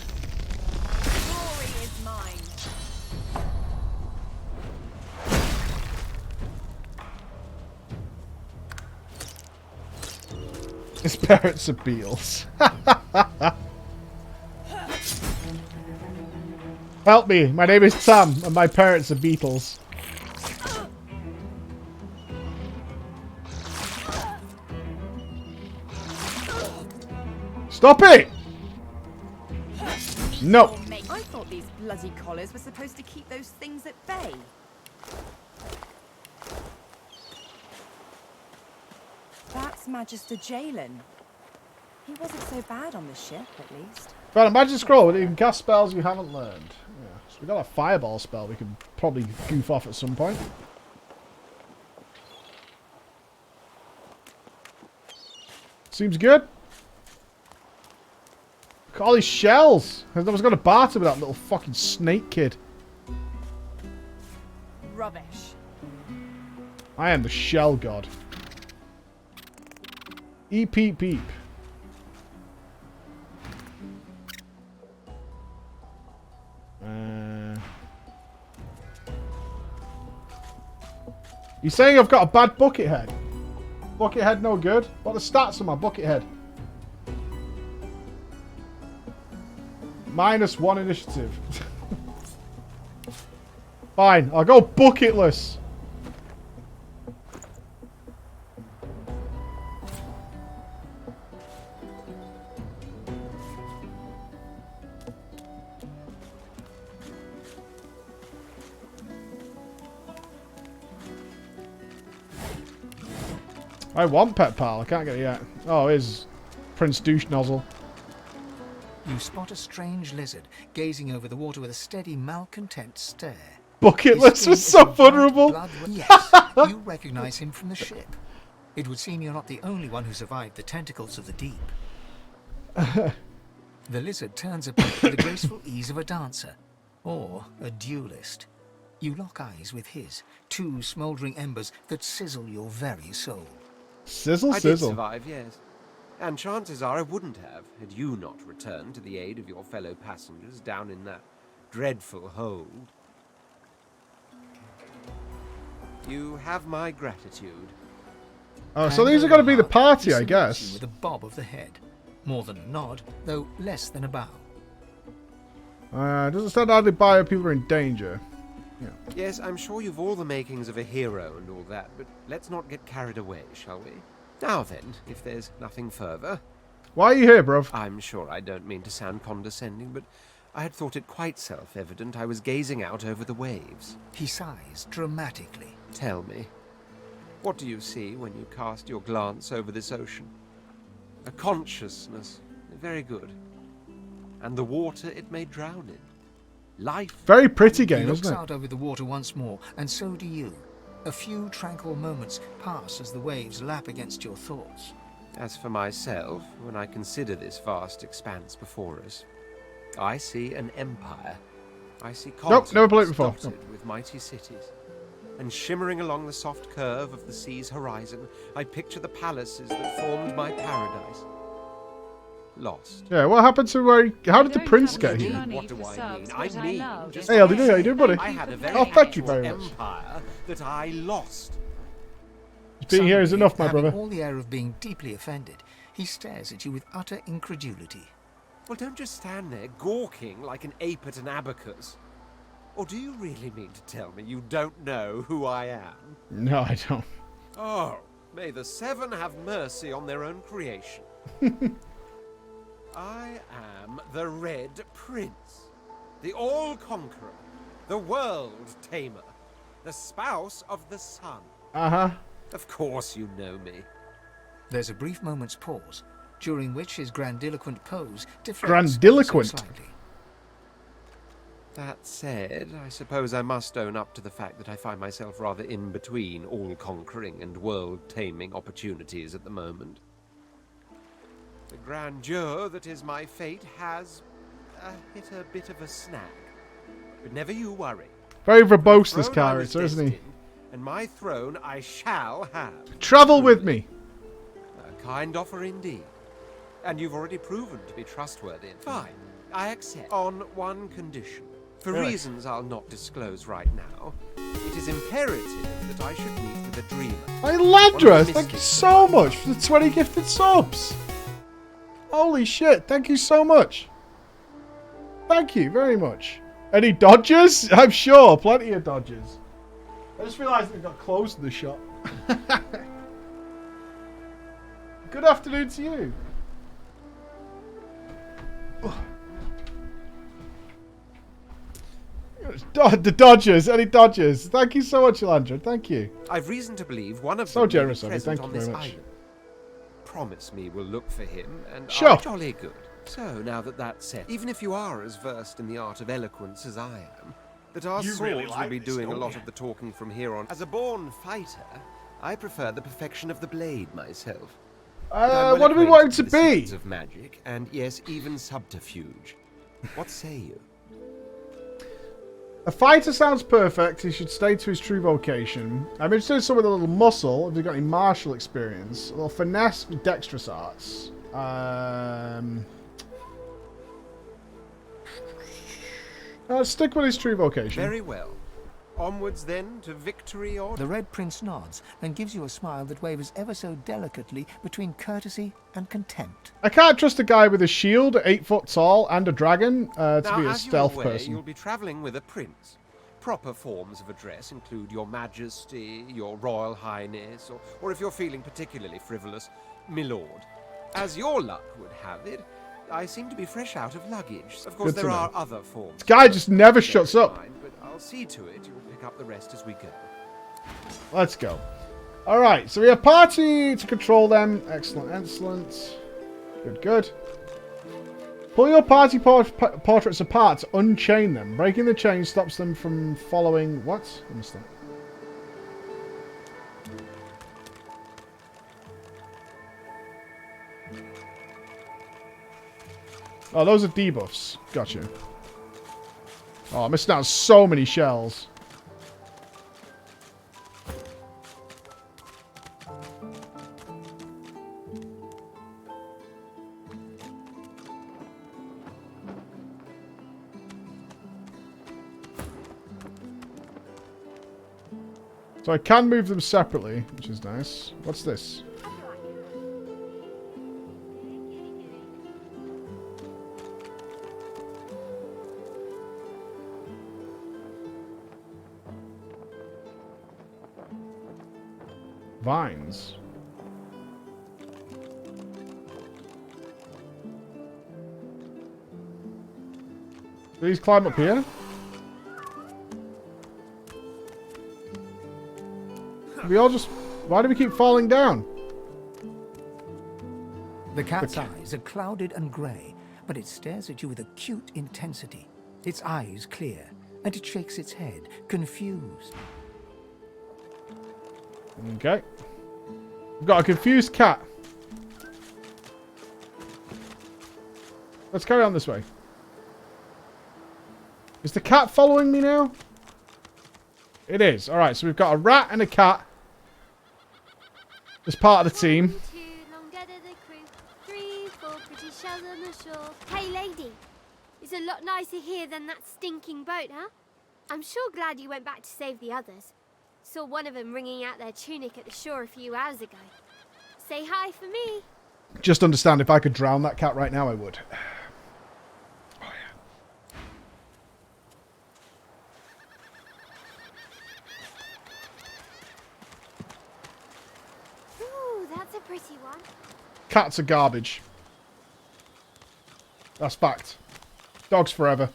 Glory is mine. His parents are Beatles. Help me. My name is Sam, and my parents are Beatles. Stop it! No. I thought these bloody collars were supposed to keep those things at bay. That's Magister Jalen. He wasn't so bad on the ship, at least. Right, a magic scroll. You can cast spells you haven't learned. Yeah. So we got a fireball spell we could probably goof off at some point. Seems good. Look at all these shells. I was going to barter with that little fucking snake kid. Rubbish. I am the shell god. Eep peep peep. You saying I've got a bad bucket head? Bucket head no good? What are the stats on my bucket head? -1 initiative. Fine, I'll go bucketless. I want Pet Pal, I can't get it yet. Oh, here's Prince Douche Nozzle. You spot a strange lizard gazing over the water with a steady, malcontent stare. Bucketless was so vulnerable. Yes, you recognize him from the ship. It would seem you're not the only one who survived the tentacles of the deep. The lizard turns about with the graceful ease of a dancer, or a duelist. You lock eyes with his, two smouldering embers that sizzle your very soul. Sizzle, I sizzle. did survive, yes. And chances are I wouldn't have, had you not returned to the aid of your fellow passengers down in that dreadful hold. You have my gratitude. Oh, so these are going to be the party, I guess. With a bob of the head. More than a nod, though less than a bow. Doesn't stand hardly by if people are in danger. Yeah. Yes, I'm sure you've all the makings of a hero and all that, but let's not get carried away, shall we? Now then, if there's nothing further. Why are you here, bruv? I'm sure I don't mean to sound condescending, but I had thought it quite self-evident I was gazing out over the waves. He sighs dramatically. Tell me, what do you see when you cast your glance over this ocean? A consciousness. Very good. And the water it may drown in. Life. Very pretty game, he looks isn't it? out over the water once more, and so do you. A few tranquil moments pass as the waves lap against your thoughts. As for myself, when I consider this vast expanse before us, I see an empire. I see Nope, never played it before. dotted with mighty cities. And shimmering along the soft curve of the sea's horizon, I picture the palaces that formed my paradise. Lost. Yeah, what happened to where how did the prince get here? What do I mean? I mean, just Hey, how you doing, buddy? I had a very Oh, thank you actual very much. empire that I lost. Being here is enough, my having brother. all the air of being deeply offended, he stares at you with utter incredulity. Well, don't just stand there gawking like an ape at an abacus. Or do you really mean to tell me you don't know who I am? No, I don't. Oh, may the seven have mercy on their own creation. I am the Red Prince, the All-Conqueror, the World Tamer, the spouse of the sun. Uh-huh. Of course you know me. There's a brief moment's pause, during which his grandiloquent pose deflects Grandiloquent? slightly. That said, I suppose I must own up to the fact that I find myself rather in between all-conquering and world-taming opportunities at the moment. The grandeur that is my fate has hit a bit of a snag. But never you worry. Very verbose, this The throne I was character, isn't he? destined, and my throne I shall have. Travel with me. A kind offer indeed. And you've already proven to be trustworthy. Fine, I accept. On one condition. For Really? reasons I'll not disclose right now, it is imperative that I should meet with a dreamer. Hey, Landra, thank you so much for the 20 gifted subs. Holy shit, thank you so much. Thank you very much. Any dodgers? I'm sure, plenty of dodgers. I just realised it got closed in the shop. Good afternoon to you. The Dodgers, any Dodgers? Thank you so much, Landra. Thank you. I've reason to believe one of So them generous may be of you. present Thank on you this very much. island. Promise me we'll look for him, and Sure. are jolly good. So now that that's set, even if you are as versed in the art of eloquence as I am, that our You swords really will like be this, doing a don't lot you? of the talking from here on. As a born fighter, I prefer the perfection of the blade myself. But I'm well what do we want him acquainted to with the be? secrets of magic, and yes, even subterfuge. What say you? A fighter sounds perfect. He should stay to his true vocation. I'm interested in someone with a little muscle. Have you got any martial experience? A little finesse with dexterous arts. Stick with his true vocation. Very well. Onwards then to victory or... The Red Prince nods and gives you a smile that wavers ever so delicately between courtesy and contempt. I can't trust a guy with a shield, 8 foot tall, and a dragon to Now, be a as you're stealth aware, person. You'll be travelling with a prince. Proper forms of address include Your Majesty, Your Royal Highness, or if you're feeling particularly frivolous, My Lord. As your luck would have it, I seem to be fresh out of luggage. Of course, Good to there know. are other forms. This guy just never shuts up. But I'll see to it you'll pick up the rest as we go. Let's go. Alright, so we have party to control them. Excellent, excellent. Good, good. Pull your party portraits apart to unchain them. Breaking the chain stops them from following... What? I missed that. Oh, those are debuffs. Gotcha. Oh, I'm missing out on so many shells. So I can move them separately, which is nice. What's this? Vines. Please climb up here. We all just... Why do we keep falling down? The cat's eyes are clouded and grey, but it stares at you with acute intensity. Its eyes clear, and it shakes its head, confused. Okay. We've got a confused cat. Let's carry on this way. Is the cat following me now? It is. Alright, so we've got a rat and a cat as part of the team. Hey, lady. It's a lot nicer here than that stinking boat, huh? I'm sure glad you went back to save the others. Saw one of them wringing out their tunic at the shore a few hours ago. Say hi for me. Just understand, if I could drown that cat right now, I would. pretty one. Cats are garbage. That's fact. Dogs forever.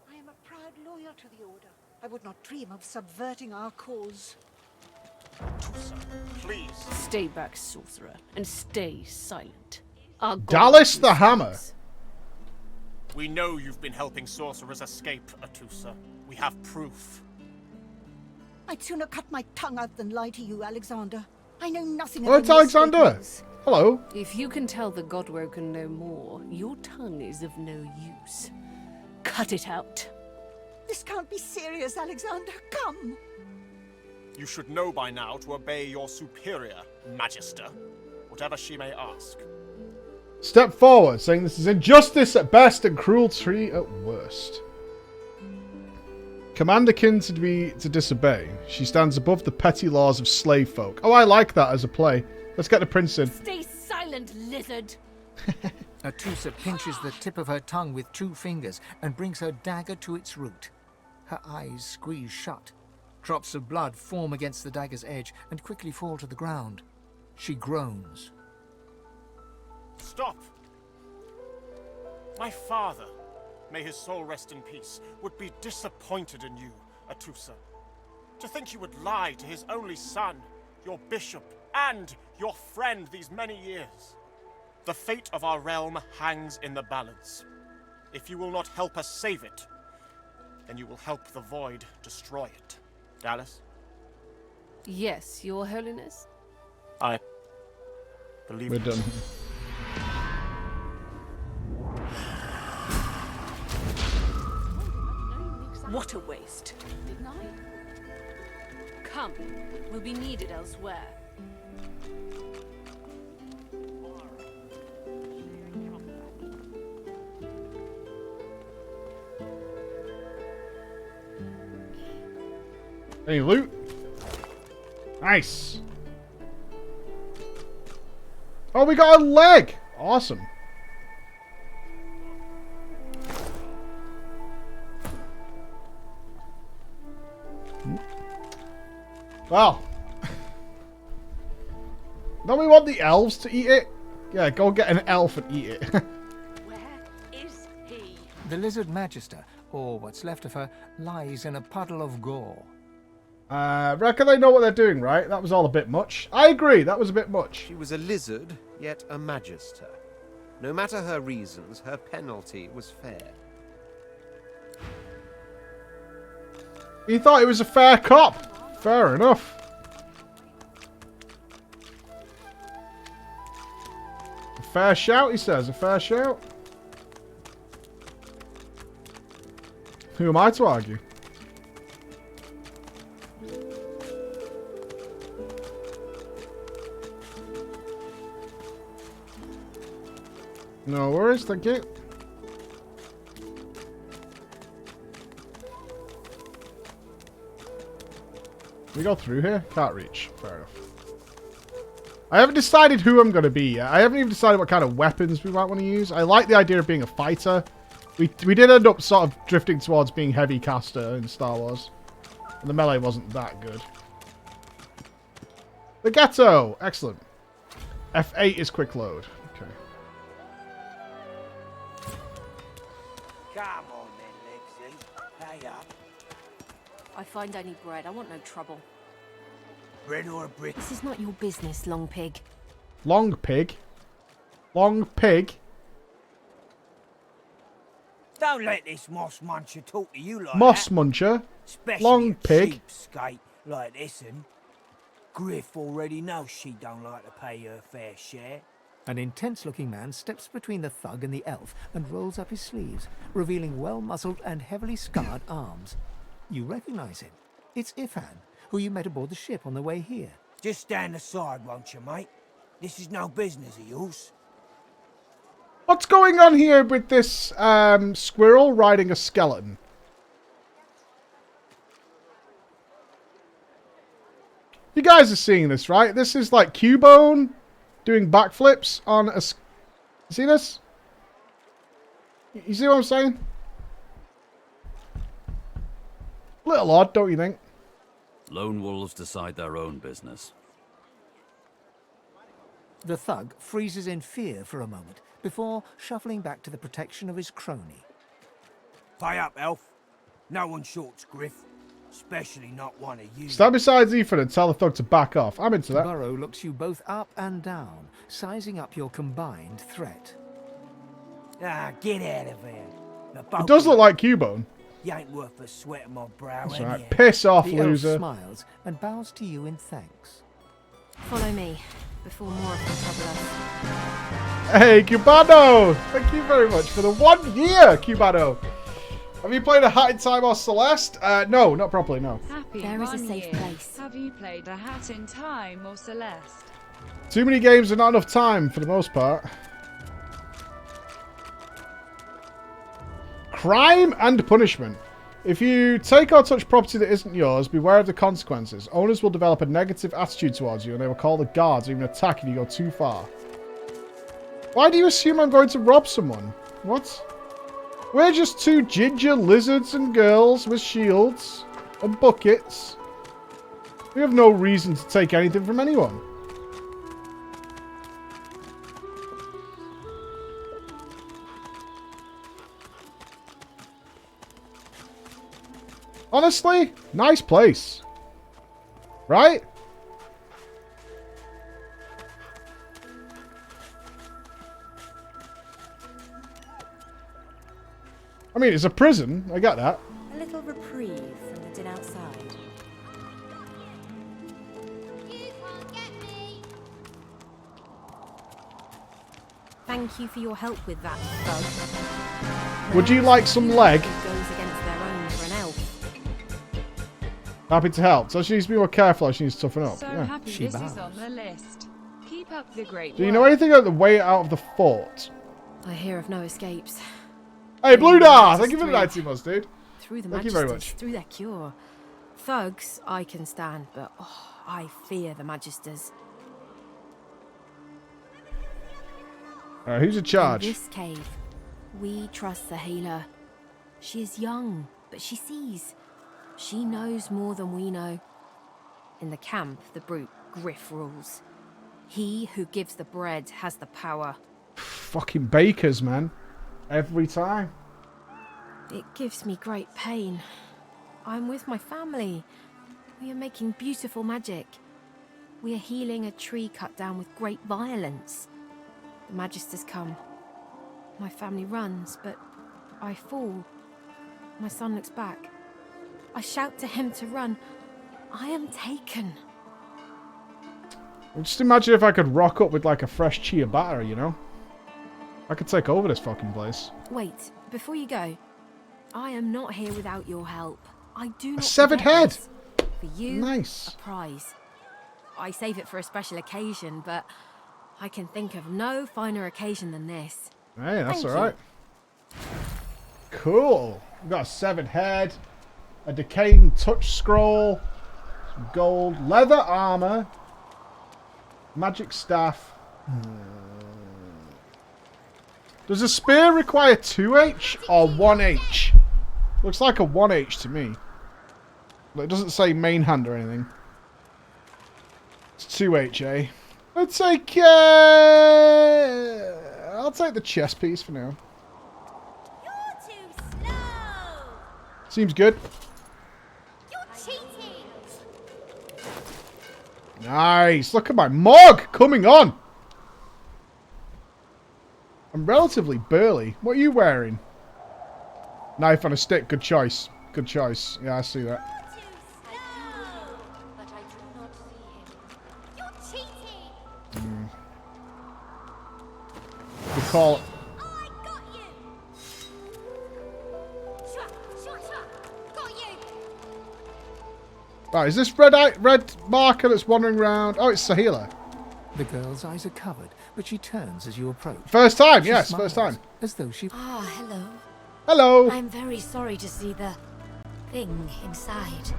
I am a proud loyal to the Order. I would not dream of subverting our cause. Please. Stay back, sorcerer, and stay silent. Dallas the Hammer. We know you've been helping sorcerers escape, Atusa. We have proof. I'd sooner cut my tongue out than lie to you, Alexander. I know nothing Oh, of it's any Alexander. statements. Hello. If you can tell the Godwoken no more, your tongue is of no use. Cut it out. This can't be serious, Alexander. Come. You should know by now to obey your superior, Magister, whatever she may ask. Step forward, saying this is injustice at best and cruelty at worst. Command akin to disobey. She stands above the petty laws of slave folk. Oh, I like that as a play. Let's get the prince in. Stay silent, lizard. Atusa pinches the tip of her tongue with 2 fingers and brings her dagger to its root. Her eyes squeeze shut. Drops of blood form against the dagger's edge and quickly fall to the ground. She groans. Stop! My father, may his soul rest in peace, would be disappointed in you, Atusa. To think you would lie to his only son, your bishop, and your friend these many years. The fate of our realm hangs in the balance. If you will not help us save it, then you will help the Void destroy it. Dallas? Yes, your holiness. I believe We're it. done. What a waste. Didn't I? Come, we'll be needed elsewhere. Any loot? Nice. Oh, we got a leg. Awesome. Well. Don't we want the elves to eat it? Yeah, go get an elf and eat it. The lizard magister, or what's left of her, lies in a puddle of gore. Reckon they know what they're doing, right? That was all a bit much. I agree, that was a bit much. She was a lizard, yet a magister. No matter her reasons, her penalty was fair. He thought he was a fair cop. Fair enough. A fair shout, he says. A fair shout. Who am I to argue? No worries, thank you. We go through here? Can't reach. Fair enough. I haven't decided who I'm going to be yet. I haven't even decided what kind of weapons we might want to use. I like the idea of being a fighter. We did end up sort of drifting towards being heavy caster in Star Wars. And the melee wasn't that good. The ghetto! Excellent. F8 is quick load. Okay. Come on then, Lexi. Pay up. I find any bread. I want no trouble. Bread or a brick? This is not your business, Long Pig. Long pig? Long pig? Don't let this moss muncher talk to you like Moss that. muncher? Especially Long a pig? cheapskate like this one. Griff already knows she don't like to pay her fair share. An intense-looking man steps between the thug and the elf and rolls up his sleeves, revealing well-muscled and heavily scarred arms. You recognize him. It's Ifan, who you met aboard the ship on the way here. Just stand aside, won't you, mate? This is no business of yours. What's going on here with this squirrel riding a skeleton? You guys are seeing this, right? This is like Cubone doing backflips on a... See this? You see what I'm saying? A little odd, don't you think? Lone wolves decide their own business. The thug freezes in fear for a moment before shuffling back to the protection of his crony. Pay up, elf. No one shorts Griff. Especially not one of you. Stand beside Ethan and tell the thug to back off. I'm into that. Burrow looks you both up and down, sizing up your combined threat. Ah, get out of here. It does look like Cubone. You ain't worth the sweat of my brow. That's right. Piss off, the loser. Elf smiles and bows to you in thanks. Follow me before more of them trouble us. Hey, Cubano! Thank you very much for the 1 year, Cubano. Have you played a Hat in Time or Celeste? No, not properly, no. Happy There is a 1 safe year. place. Have you played a Hat in Time or Celeste? Too many games and not enough time for the most part. Crime and punishment. If you take or touch property that isn't yours, beware of the consequences. Owners will develop a negative attitude towards you and they will call the guards or even attack if you go too far. Why do you assume I'm going to rob someone? What? We're just two ginger lizards and girls with shields and buckets. We have no reason to take anything from anyone. Honestly, nice place. Right? I mean, it's a prison. I get that. A little reprieve from the din outside. Thank you for your help with that, thug. Would you like some leg? Goes against their own for an elf. Happy to help. So she needs to be more careful. She needs to toughen up. So Yeah. happy this is on the list. Keep up the great Do you know anything about the way out of the fort? I hear of no escapes. Hey, Blue Dar! Thank you for the 19 months, dude. Through the Thank you very much. Magisters, through their cure. Thugs, I can stand, but I fear the Magisters. Alright, who's in charge? In this cave, we trust the healer. She is young, but she sees. She knows more than we know. In the camp, the brute Griff rules. He who gives the bread has the power. Fucking bakers, man. Every time. It gives me great pain. I'm with my family. We are making beautiful magic. We are healing a tree cut down with great violence. The Magisters come. My family runs, but I fall. My son looks back. I shout to him to run. I am taken. Well, just imagine if I could rock up with like a fresh ciabatta, you know? I could take over this fucking place. Wait, before you go, I am not here without your help. I do not. A severed forget head! this. For you, Nice. a prize. I save it for a special occasion, but I can think of no finer occasion than this. Hey, that's Thank alright. Cool. We've got a severed head, a decaying touch scroll, some gold, leather armor, magic staff. Does a spear require 2H or 1H? Looks like a 1H to me. But it doesn't say main hand or anything. It's 2H, eh? I'll take the chest piece for now. Seems good. Nice. Look at my mug coming on. I'm relatively burly. What are you wearing? Knife on a stick. Good choice. Good choice. Yeah, I see that. We call it. Right, is this red marker that's wandering around? Oh, it's Sahila. The girl's eyes are covered, but she turns as you approach. First time, She yes, smiles, first time. As though she... Ah, hello. Hello. I'm very sorry to see the thing inside.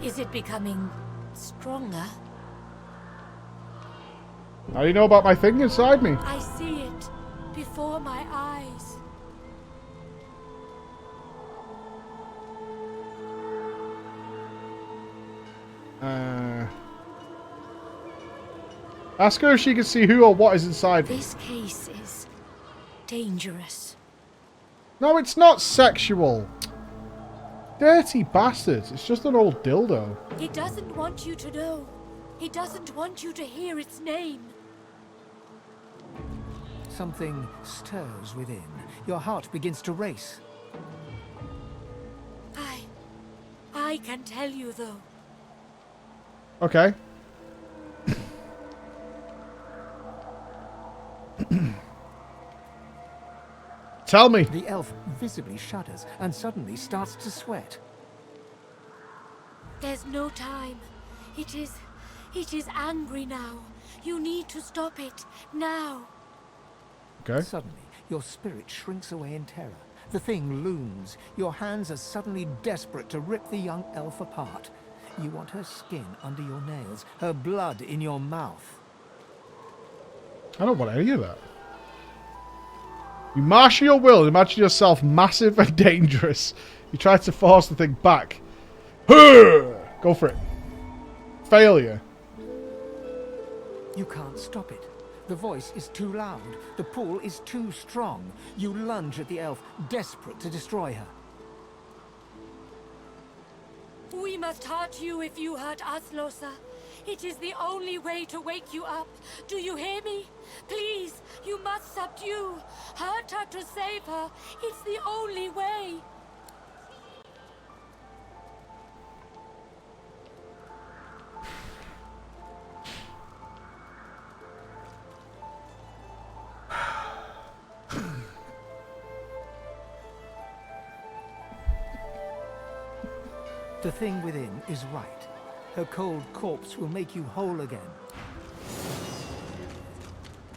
Is it becoming stronger? How do you know about my thing inside me? I see it before my eyes. Ask her if she can see who or what is inside me. This case is dangerous. No, it's not sexual. Dirty bastards. It's just an old dildo. He doesn't want you to know. He doesn't want you to hear its name. Something stirs within. Your heart begins to race. I can tell you though. Okay. Tell me. The elf visibly shudders and suddenly starts to sweat. There's no time. It is angry now. You need to stop it now. Okay. Suddenly, your spirit shrinks away in terror. The thing looms. Your hands are suddenly desperate to rip the young elf apart. You want her skin under your nails, her blood in your mouth. I don't want any of that. You marshal your will and imagine yourself massive and dangerous. You try to force the thing back. Go for it. Failure. You can't stop it. The voice is too loud. The pull is too strong. You lunge at the elf, desperate to destroy her. We must hurt you if you hurt us, Losa. It is the only way to wake you up. Do you hear me? Please, you must subdue. Hurt her to save her. It's the only way. The thing within is right. Her cold corpse will make you whole again.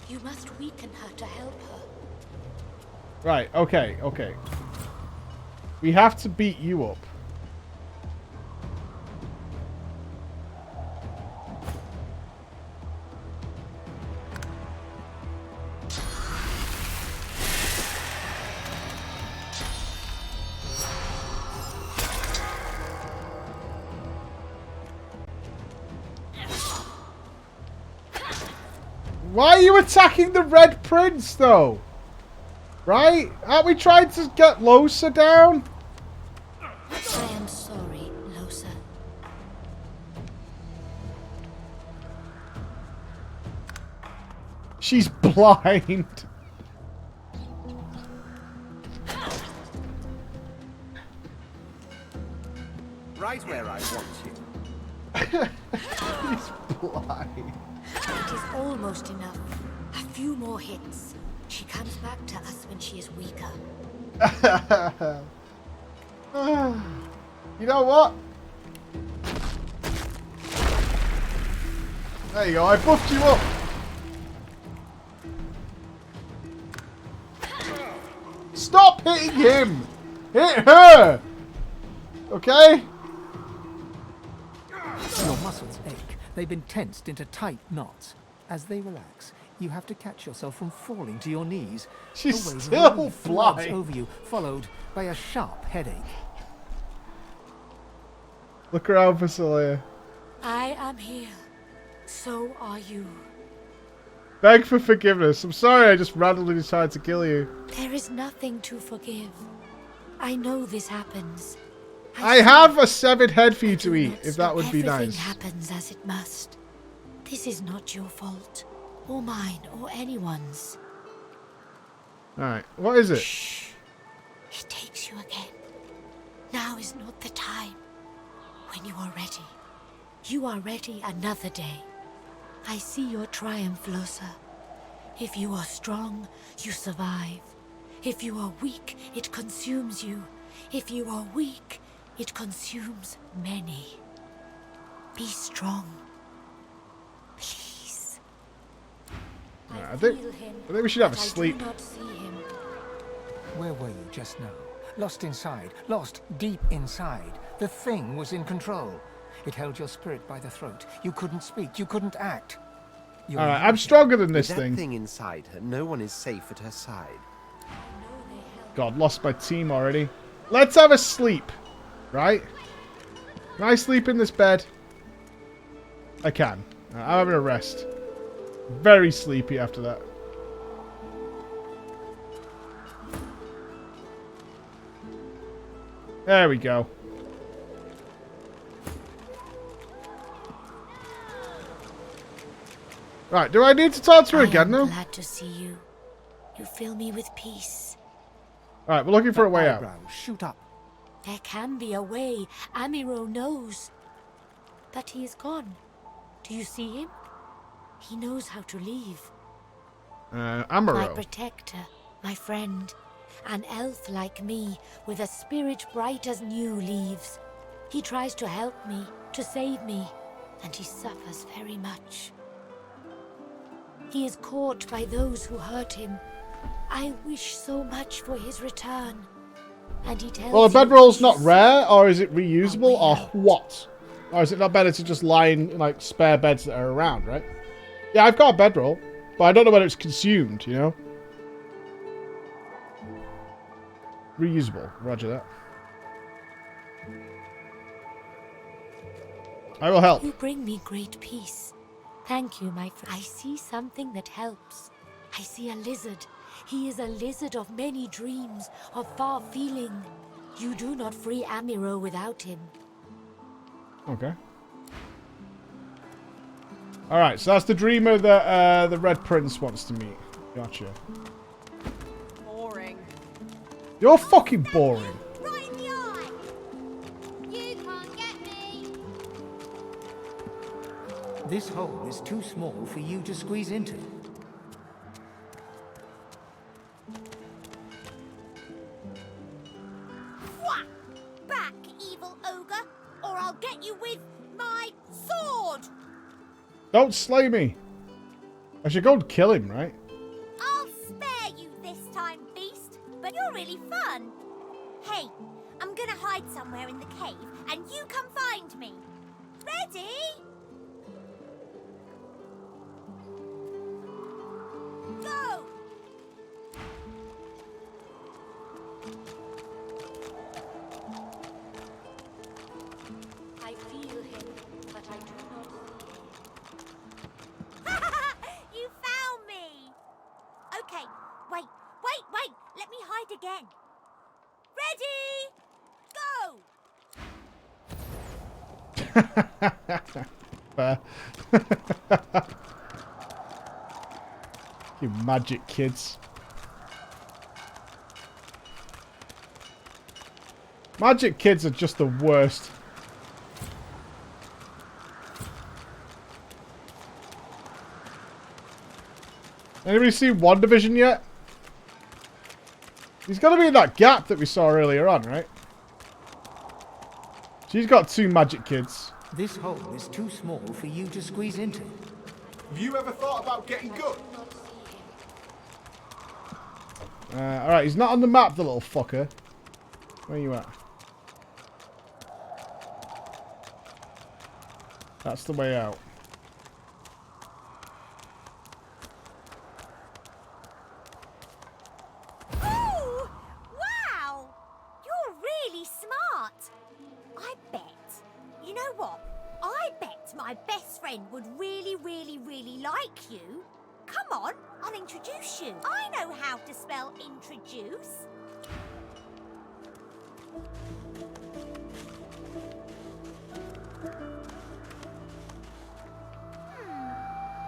You must weaken her to help her. Right, okay. We have to beat you up. Why are you attacking the Red Prince, though? Right? Aren't we trying to get Losa down? I am sorry, Losa. She's blind. Right where I want you. She's blind. It is almost enough. A few more hits. She comes back to us when she is weaker. You know what? There you go, I buffed you up. Stop hitting him! Hit her! Okay? Your muscles ache. They've been tensed into tight knots. As they relax, you have to catch yourself from falling to your knees. She's A wave of still relief floods blind. over you, followed by a sharp headache. Look around, Vasilia. I am here. So are you. Beg for forgiveness. I'm sorry I just randomly decided to kill you. There is nothing to forgive. I know this happens. I have a severed head for you to eat, if that would be Everything nice. happens as it must. This is not your fault, or mine, or anyone's. Alright, what is it? Shh. He takes you again. Now is not the time. When you are ready. You are ready another day. I see your triumph, Losa. If you are strong, you survive. If you are weak, it consumes you. If you are weak, it consumes many. Be strong. Please. I think we should have a sleep. I do not see him. Where were you just now? Lost inside, lost deep inside. The thing was in control. It held your spirit by the throat. You couldn't speak, you couldn't act. Alright, I'm stronger than this With thing. that thing inside her, no one is safe at her side. God, lost my team already. Let's have a sleep. Right? Can I sleep in this bed? I can. I'm having a rest. Very sleepy after that. There we go. Right, do I need to talk to her again now? I'm glad to see you. You fill me with peace. Alright, we're looking for a way out. Shoot up. There can be a way. Amiro knows. But he is gone. Do you see him? He knows how to leave. My Amiro. protector, my friend. An elf like me, with a spirit bright as new leaves. He tries to help me, to save me, and he suffers very much. He is caught by those who hurt him. I wish so much for his return. And he tells Well, a you bedroll's not rare, or is it reusable, or what? Or is it not better to just lie in, like, spare beds that are around, right? Yeah, I've got a bedroll, but I don't know whether it's consumed, you know? Reusable. Roger that. I will help. You bring me great peace. Thank you, my friend. I see something that helps. I see a lizard. He is a lizard of many dreams, of far feeling. You do not free Amiro without him. Okay. Alright, so that's the dreamer that the Red Prince wants to meet. Gotcha. Boring. You're fucking boring. Right in the eye! You can't get me! This hole is too small for you to squeeze into. Whack! Back, evil ogre, or I'll get you with my sword! Don't slay me. I should go and kill him, right? I'll spare you this time, beast, but you're really fun. Hey, I'm gonna hide somewhere in the cave, and you come find me. Ready? Go! I feel him, but I do not. You found me! Okay, wait. Let me hide again. Ready? Go! Fair. You magic kids. Magic kids are just the worst. Anybody see WandaVision yet? He's got to be in that gap that we saw earlier on, right? She's got two magic kids. This hole is too small for you to squeeze into. Have you ever thought about getting good? Alright, he's not on the map, the little fucker. Where you at? That's the way out. Ooh! Wow! You're really smart. I bet. You know what? I bet my best friend would really like you. Come on, I'll introduce you. I know how to spell introduce.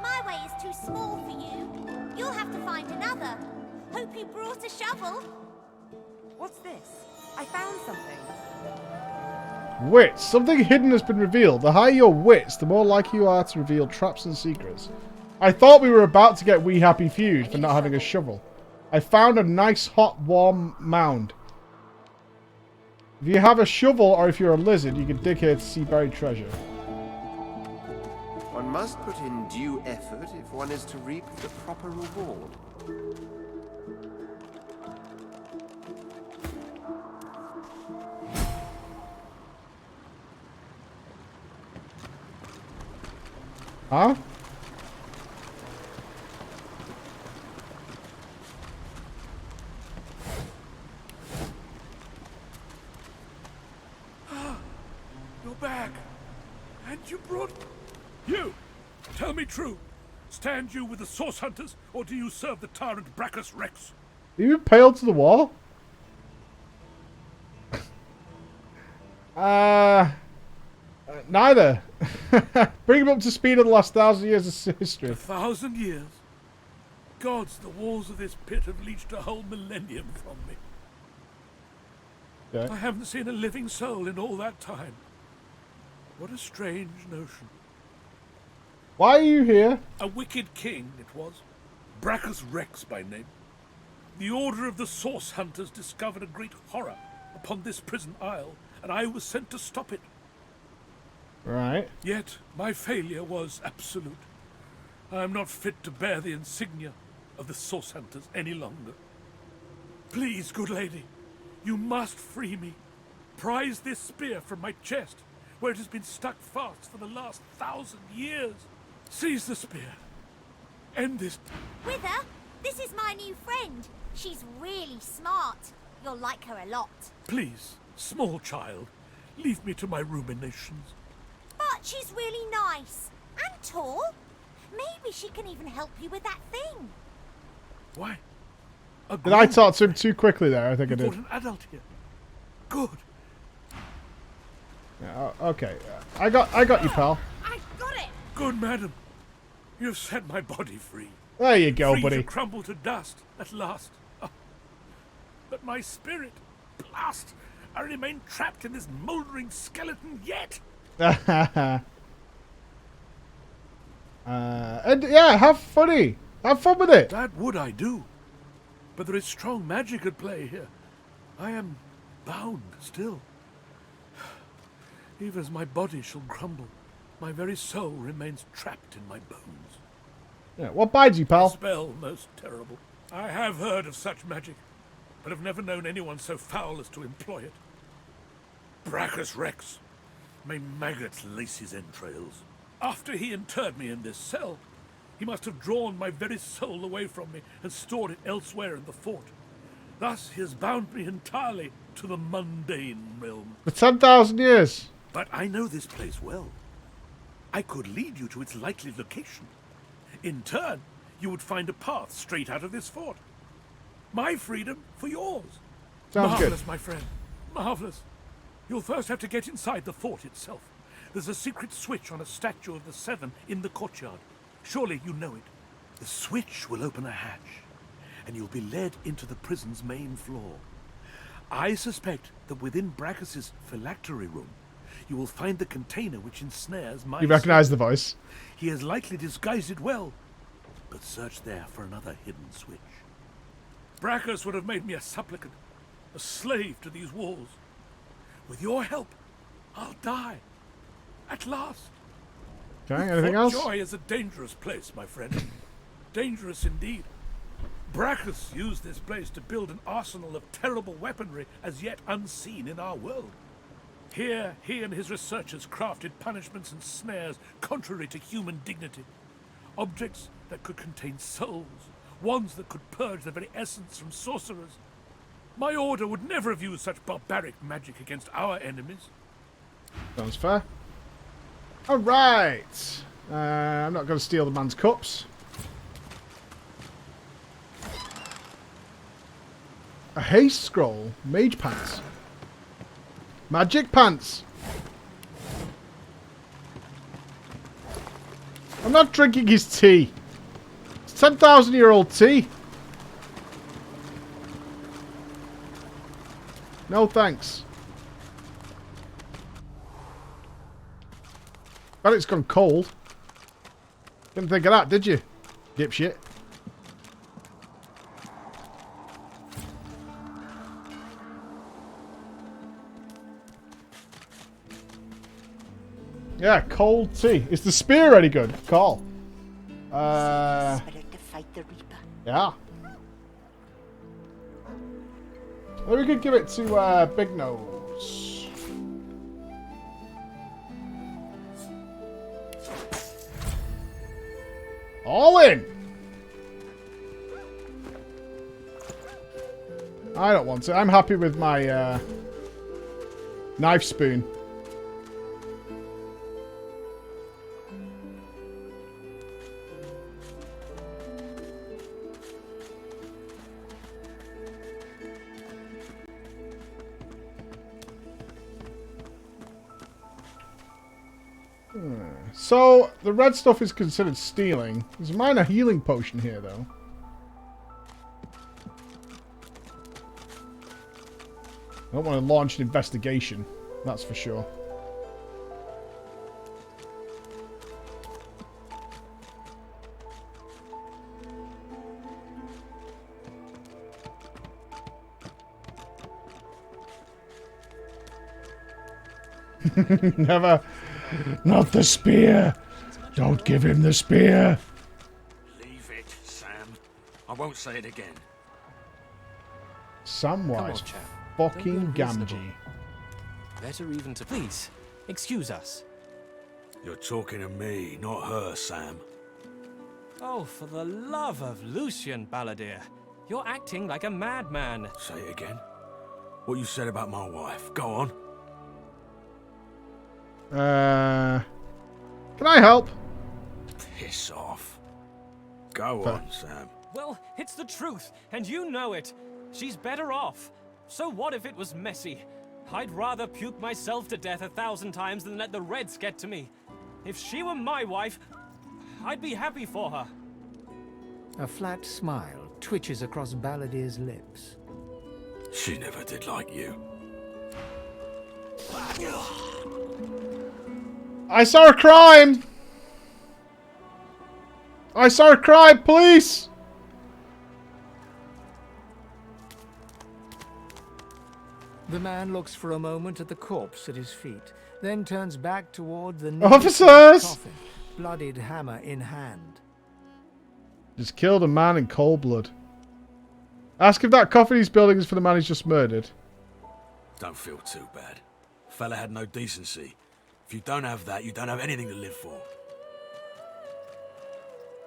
My way is too small for you. You'll have to find another. Hope you brought a shovel. What's this? I found something. Wits. Something hidden has been revealed. The higher your wits, the more likely you are to reveal traps and secrets. I thought we were about to get Wee Happy Feud for not having a shovel. I found a nice, hot, warm mound. If you have a shovel, or if you're a lizard, you can dig here to see buried treasure. One must put in due effort if one is to reap the proper reward. Huh? You brought... You! Tell me true. Stand you with the Source Hunters, or do you serve the tyrant Brachus Rex? Are you impaled to the wall? Neither. Bring him up to speed of the last 1,000 years of history. 1,000 years? Gods, the walls of this pit have leached a whole millennium from me. Okay. I haven't seen a living soul in all that time. What a strange notion. Why are you here? A wicked king, it was. Brachus Rex by name. The Order of the Source Hunters discovered a great horror upon this prison isle, and I was sent to stop it. Right. Yet, my failure was absolute. I am not fit to bear the insignia of the Source Hunters any longer. Please, good lady, you must free me. Prise this spear from my chest, where it has been stuck fast for the last 1,000 years. Seize the spear. End this. Wither, this is my new friend. She's really smart. You'll like her a lot. Please, small child, leave me to my ruminations. But she's really nice. And tall. Maybe she can even help you with that thing. Why? Did I talk to him too quickly there? I think I You did. brought an adult here. Good. Yeah, okay. I got you, pal. I got it. Good, madam. You've set my body free. There you go, Free buddy. to crumble to dust at last. Oh. But my spirit, blast! I remain trapped in this mouldering skeleton yet. And yeah, have fun with it. That would I do. But there is strong magic at play here. I am bound still. Even as my body shall crumble, my very soul remains trapped in my bones. Yeah, what bides you, A pal? spell most terrible. I have heard of such magic, but have never known anyone so foul as to employ it. Brachus Rex, may maggots lace his entrails. After he interred me in this cell, he must have drawn my very soul away from me and stored it elsewhere in the fort. Thus he has bound me entirely to the mundane realm. For 10,000 years. But I know this place well. I could lead you to its likely location. In turn, you would find a path straight out of this fort. My freedom for yours. Sounds good. Marvelous, my friend. Marvelous. You'll first have to get inside the fort itself. There's a secret switch on a statue of the Seven in the courtyard. Surely you know it. The switch will open a hatch, and you'll be led into the prison's main floor. I suspect that within Brachus's phylactery room, you will find the container which ensnares my... You recognize the voice? He has likely disguised it well, but search there for another hidden switch. Brachus would have made me a supplicant, a slave to these walls. With your help, I'll die. At last. Okay, anything else? Joy is a dangerous place, my friend. Dangerous indeed. Brachus used this place to build an arsenal of terrible weaponry as yet unseen in our world. Here, he and his researchers crafted punishments and snares contrary to human dignity. Objects that could contain souls, wands that could purge the very essence from sorcerers. My order would never have used such barbaric magic against our enemies. Sounds fair. Alright. I'm not going to steal the man's cups. A haste scroll. Mage pants. Magic pants. I'm not drinking his tea. It's 10,000-year-old tea. No thanks. Bet it's gone cold. Didn't think of that, did you? Dipshit. Yeah, cold tea. Is the spear any good? Call. To fight the Reaper. Yeah. Maybe we could give it to Big Nose. All in. I don't want it. I'm happy with my knife spoon. So, the red stuff is considered stealing. There's a minor healing potion here, though. I don't want to launch an investigation, that's for sure. Never. Not the spear. Don't give him the spear. Leave it, Sam. I won't say it again. Samwise fucking Gamgee. Better even to... Please, excuse us. You're talking to me, not her, Sam. Oh, for the love of Lucian, Balladeer. You're acting like a madman. Say it again. What you said about my wife. Go on. Can I help? Piss off. Go on, Sam. Well, it's the truth, and you know it. She's better off. So what if it was messy? I'd rather puke myself to death 1,000 times than let the Reds get to me. If she were my wife, I'd be happy for her. A flat smile twitches across Balladeer's lips. She never did like you. I saw a crime! I saw a crime, police! The man looks for a moment at the corpse at his feet, then turns back toward the Officers! coffin, bloodied hammer in hand. Just killed a man in cold blood. Ask if that coffin he's building is for the man he's just murdered. Don't feel too bad. Fella had no decency. If you don't have that, you don't have anything to live for.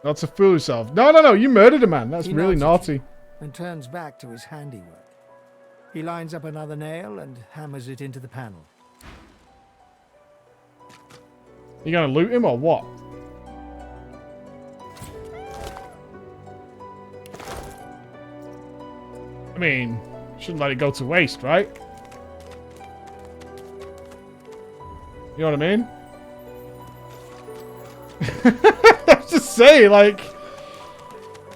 Not to fool yourself. No, no, no, you murdered a man. That's He really nods at naughty. you and turns back to his handiwork. He lines up another nail and hammers it into the panel. You gonna loot him or what? I mean, shouldn't let it go to waste, right? You know what I mean? Just say, like,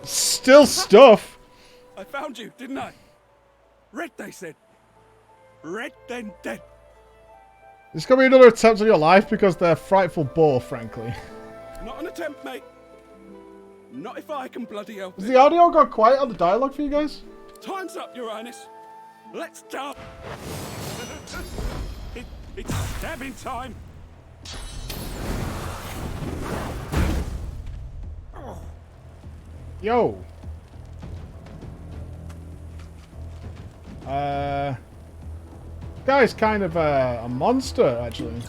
still stuff. I found you, didn't I? Red, they said. Red, then dead. There's gonna be another attempt on your life because they're frightful bore, frankly. Not an attempt, mate. Not if I can bloody help Has it. the audio got quiet on the dialogue for you guys? Time's up, Your Highness. Let's go. It's stabbing time. Yo. Guy's kind of a monster, actually.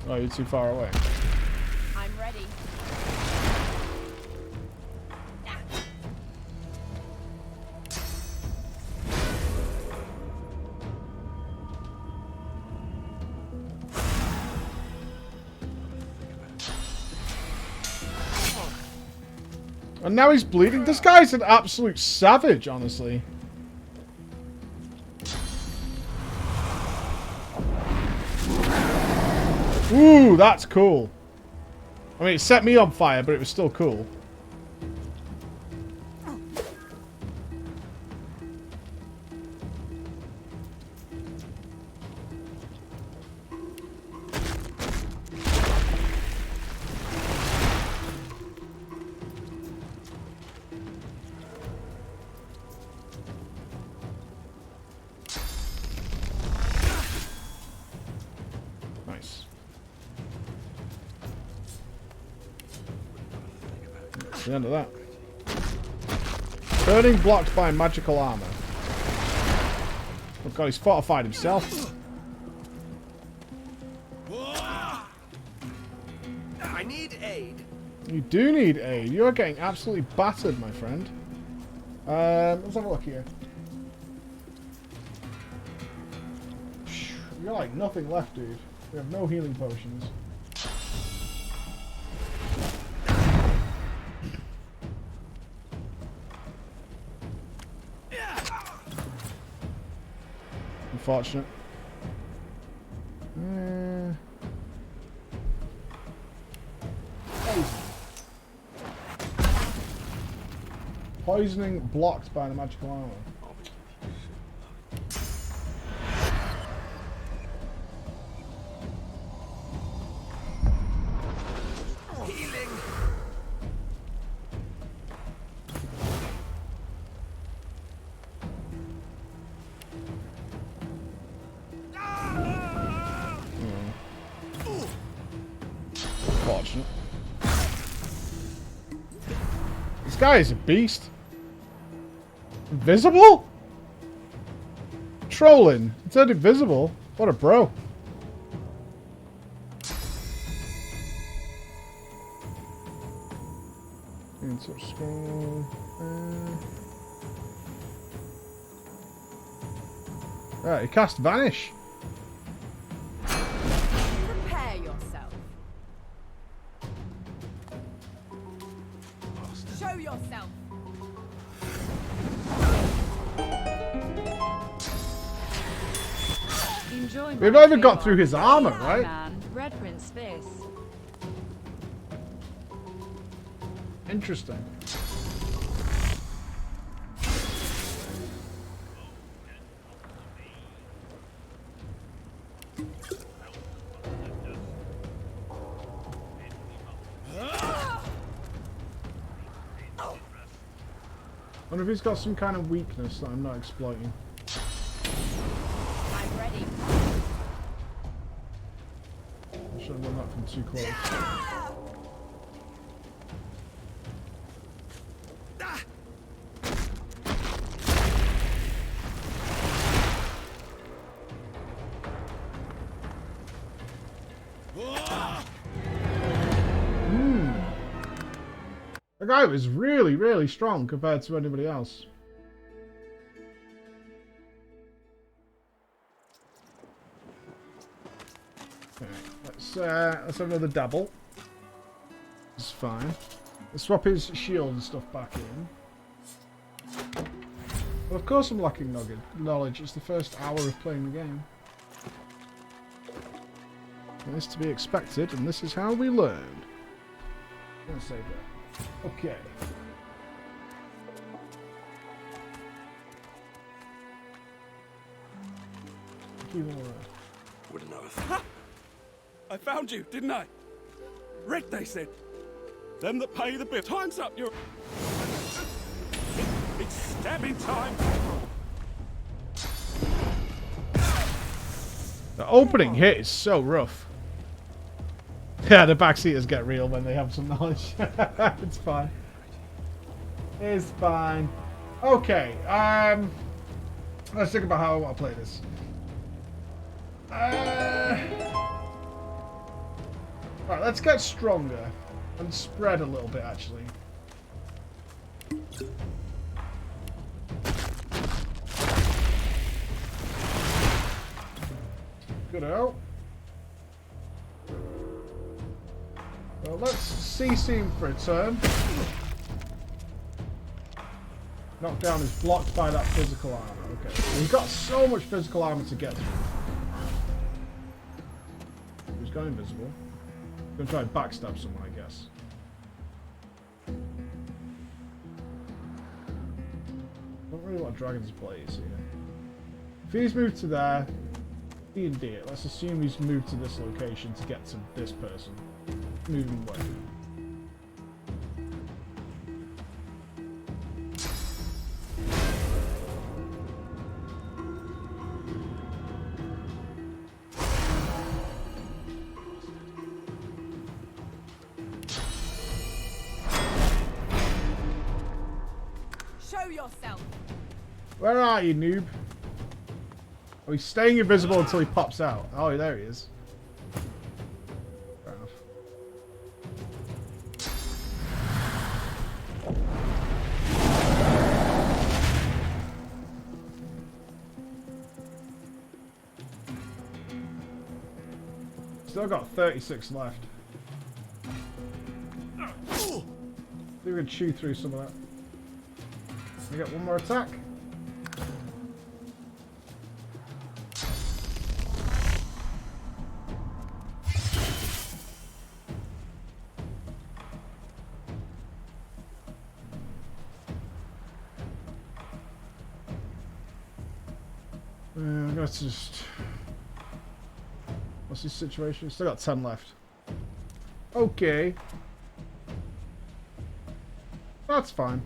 Oh, you're too far away. I'm ready. And now he's bleeding. This guy's an absolute savage, honestly. Ooh, that's cool. I mean, it set me on fire, but it was still cool. Nice. That's the end of that. Burning blocked by magical armor. Oh god, he's fortified himself. I need aid. You do need aid. You're getting absolutely battered, my friend. Let's have a look here. You're like nothing left, dude. We have no healing potions. Unfortunate. Poisoning blocked by the magical armor. Healing. Unfortunate. This guy is a beast. Invisible? Trolling. It said invisible. What a bro. Right, he cast Vanish. Prepare yourself. Show yourself. Enjoy. We've not even got through his armor, right? Man. Red Prince Fist. Interesting. I wonder if he's got some kind of weakness that I'm not exploiting. I'm ready. I should have done that from too close. The guy was really, really strong compared to anybody else. Okay, let's have another dabble. It's fine. Let's swap his shield and stuff back in. Well, of course I'm lacking knowledge. It's the first hour of playing the game. And it's to be expected, and this is how we learn. I'm gonna save that. Okay. Wouldn't know if... I found you, didn't I? Red, they said. Them that pay the bill. Time's up, you're... It's stabbing time. The opening hit is so rough. Yeah, the backseaters get real when they have some knowledge. It's fine. It's fine. Okay, let's think about how I want to play this. Right, let's get stronger and spread a little bit, actually. Good out. Well, let's CC him for a turn. Knockdown is blocked by that physical armor. Okay, so we've got so much physical armor to get through. He's gone invisible. I'm gonna try and backstab someone, I guess. Don't really want Dragon's Blaze here. If he's moved to there, D&D it. Let's assume he's moved to this location to get to this person. Move him away. Show yourself. Where are you, noob? Oh, he's staying invisible until he pops out. Oh, there he is. Fair enough. Still got 36 left. See if we can chew through some of that. We get one more attack. Let's just... What's his situation? Still got 10 left. Okay. That's fine.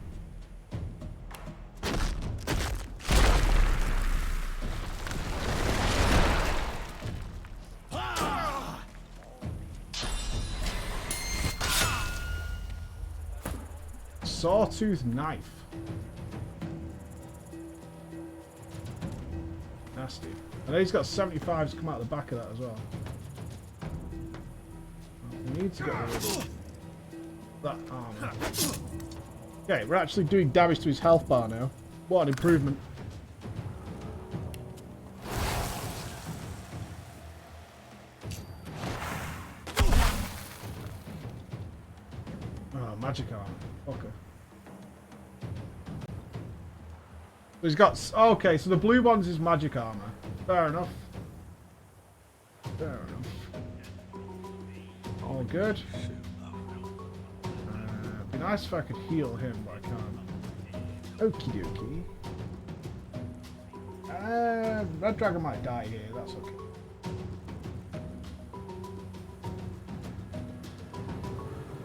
Sawtooth knife. Nasty. I know he's got 75s come out the back of that as well. We need to get rid of that armor. Okay, we're actually doing damage to his health bar now. What an improvement. Oh, magic armor. Okay. So he's got... Okay, so the blue one's his magic armor. Fair enough. Fair enough. All good. It'd be nice if I could heal him, but I can't. Okie dokie. Red Dragon might die here, that's okay.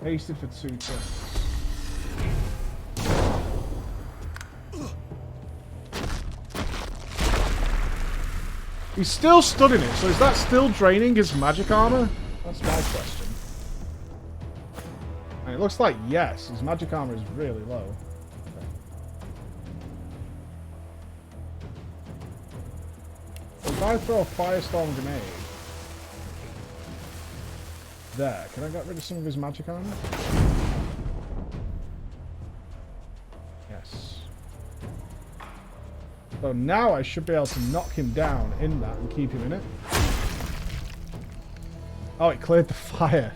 Hasted for 2 turns. He's still studying it, so is that still draining his magic armor? That's my question. And it looks like yes, his magic armor is really low. Okay. So if I throw a firestorm grenade there, can I get rid of some of his magic armor? Yes. So now I should be able to knock him down in that and keep him in it. Oh, it cleared the fire.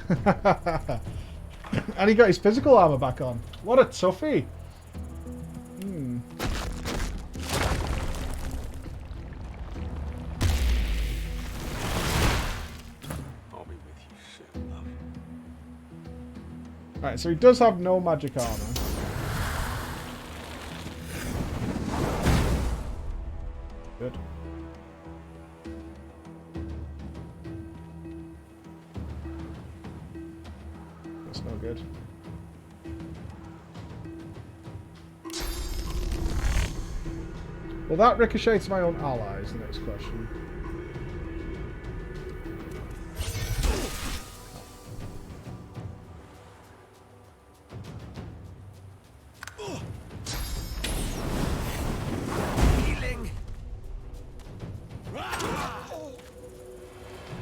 And he got his physical armor back on. What a toughie. I'll be with you soon, love. Alright, so he does have no magic armor. Good. That's no good. Will that ricochet to my own allies? The next question.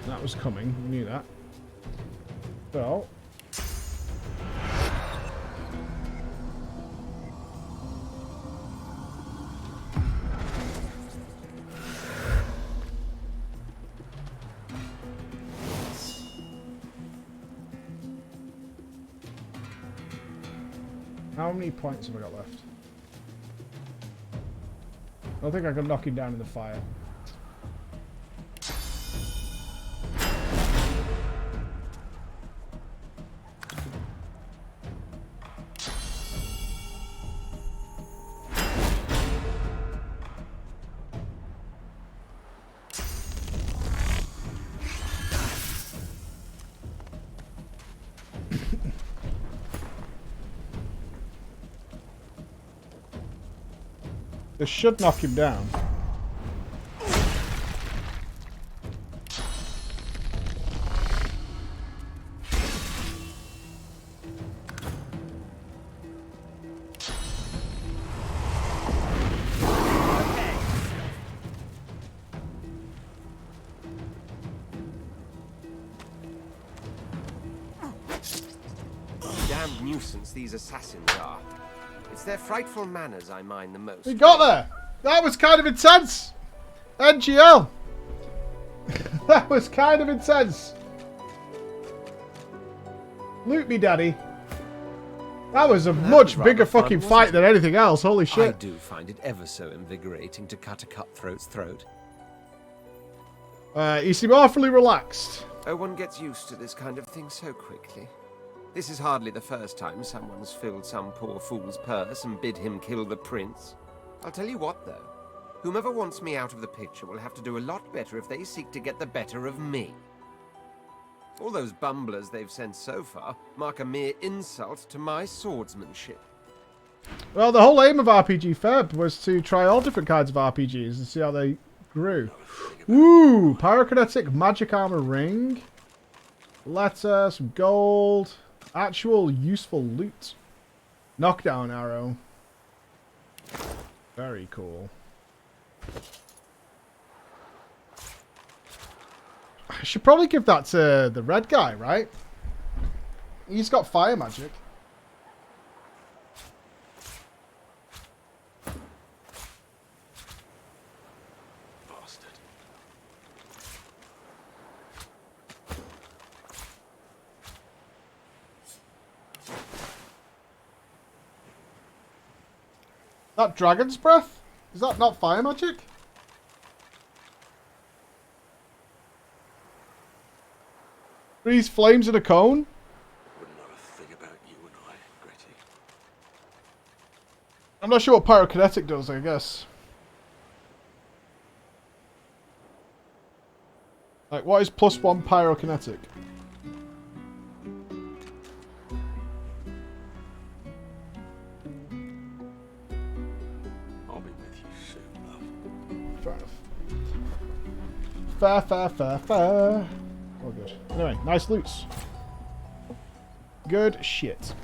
That was coming, we knew that. So how many points have I got left? I don't think I can knock him down in the fire. This should knock him down. Damned nuisance these assassins are. It's their frightful manners I mind the most. We got there! That was kind of intense! NGL! That was kind of intense! Loot me, daddy. That was a much bigger fucking fight than anything else. Holy shit. I do find it ever so invigorating to cut a cutthroat's throat. You seem awfully relaxed. Oh, one gets used to this kind of thing so quickly. This is hardly the first time someone's filled some poor fool's purse and bid him kill the prince. I'll tell you what, though. Whomever wants me out of the picture will have to do a lot better if they seek to get the better of me. All those bumblers they've sent so far mark a mere insult to my swordsmanship. Well, the whole aim of RPG Feb was to try all different kinds of RPGs and see how they grew. Ooh, pyrokinetic magic armor ring. Letter, some gold. Actual useful loot. Knockdown arrow. Very cool. I should probably give that to the red guy, right? He's got fire magic. Bastard. That dragon's breath? Is that not fire magic? Breathes flames in a cone? Wouldn't know a thing about you and I, Gretty. I'm not sure what pyrokinetic does, I guess. Like, what is +1 pyrokinetic? I'll be with you soon, love. Fair enough. Fair. Oh, good. Anyway, nice loots. Good shit.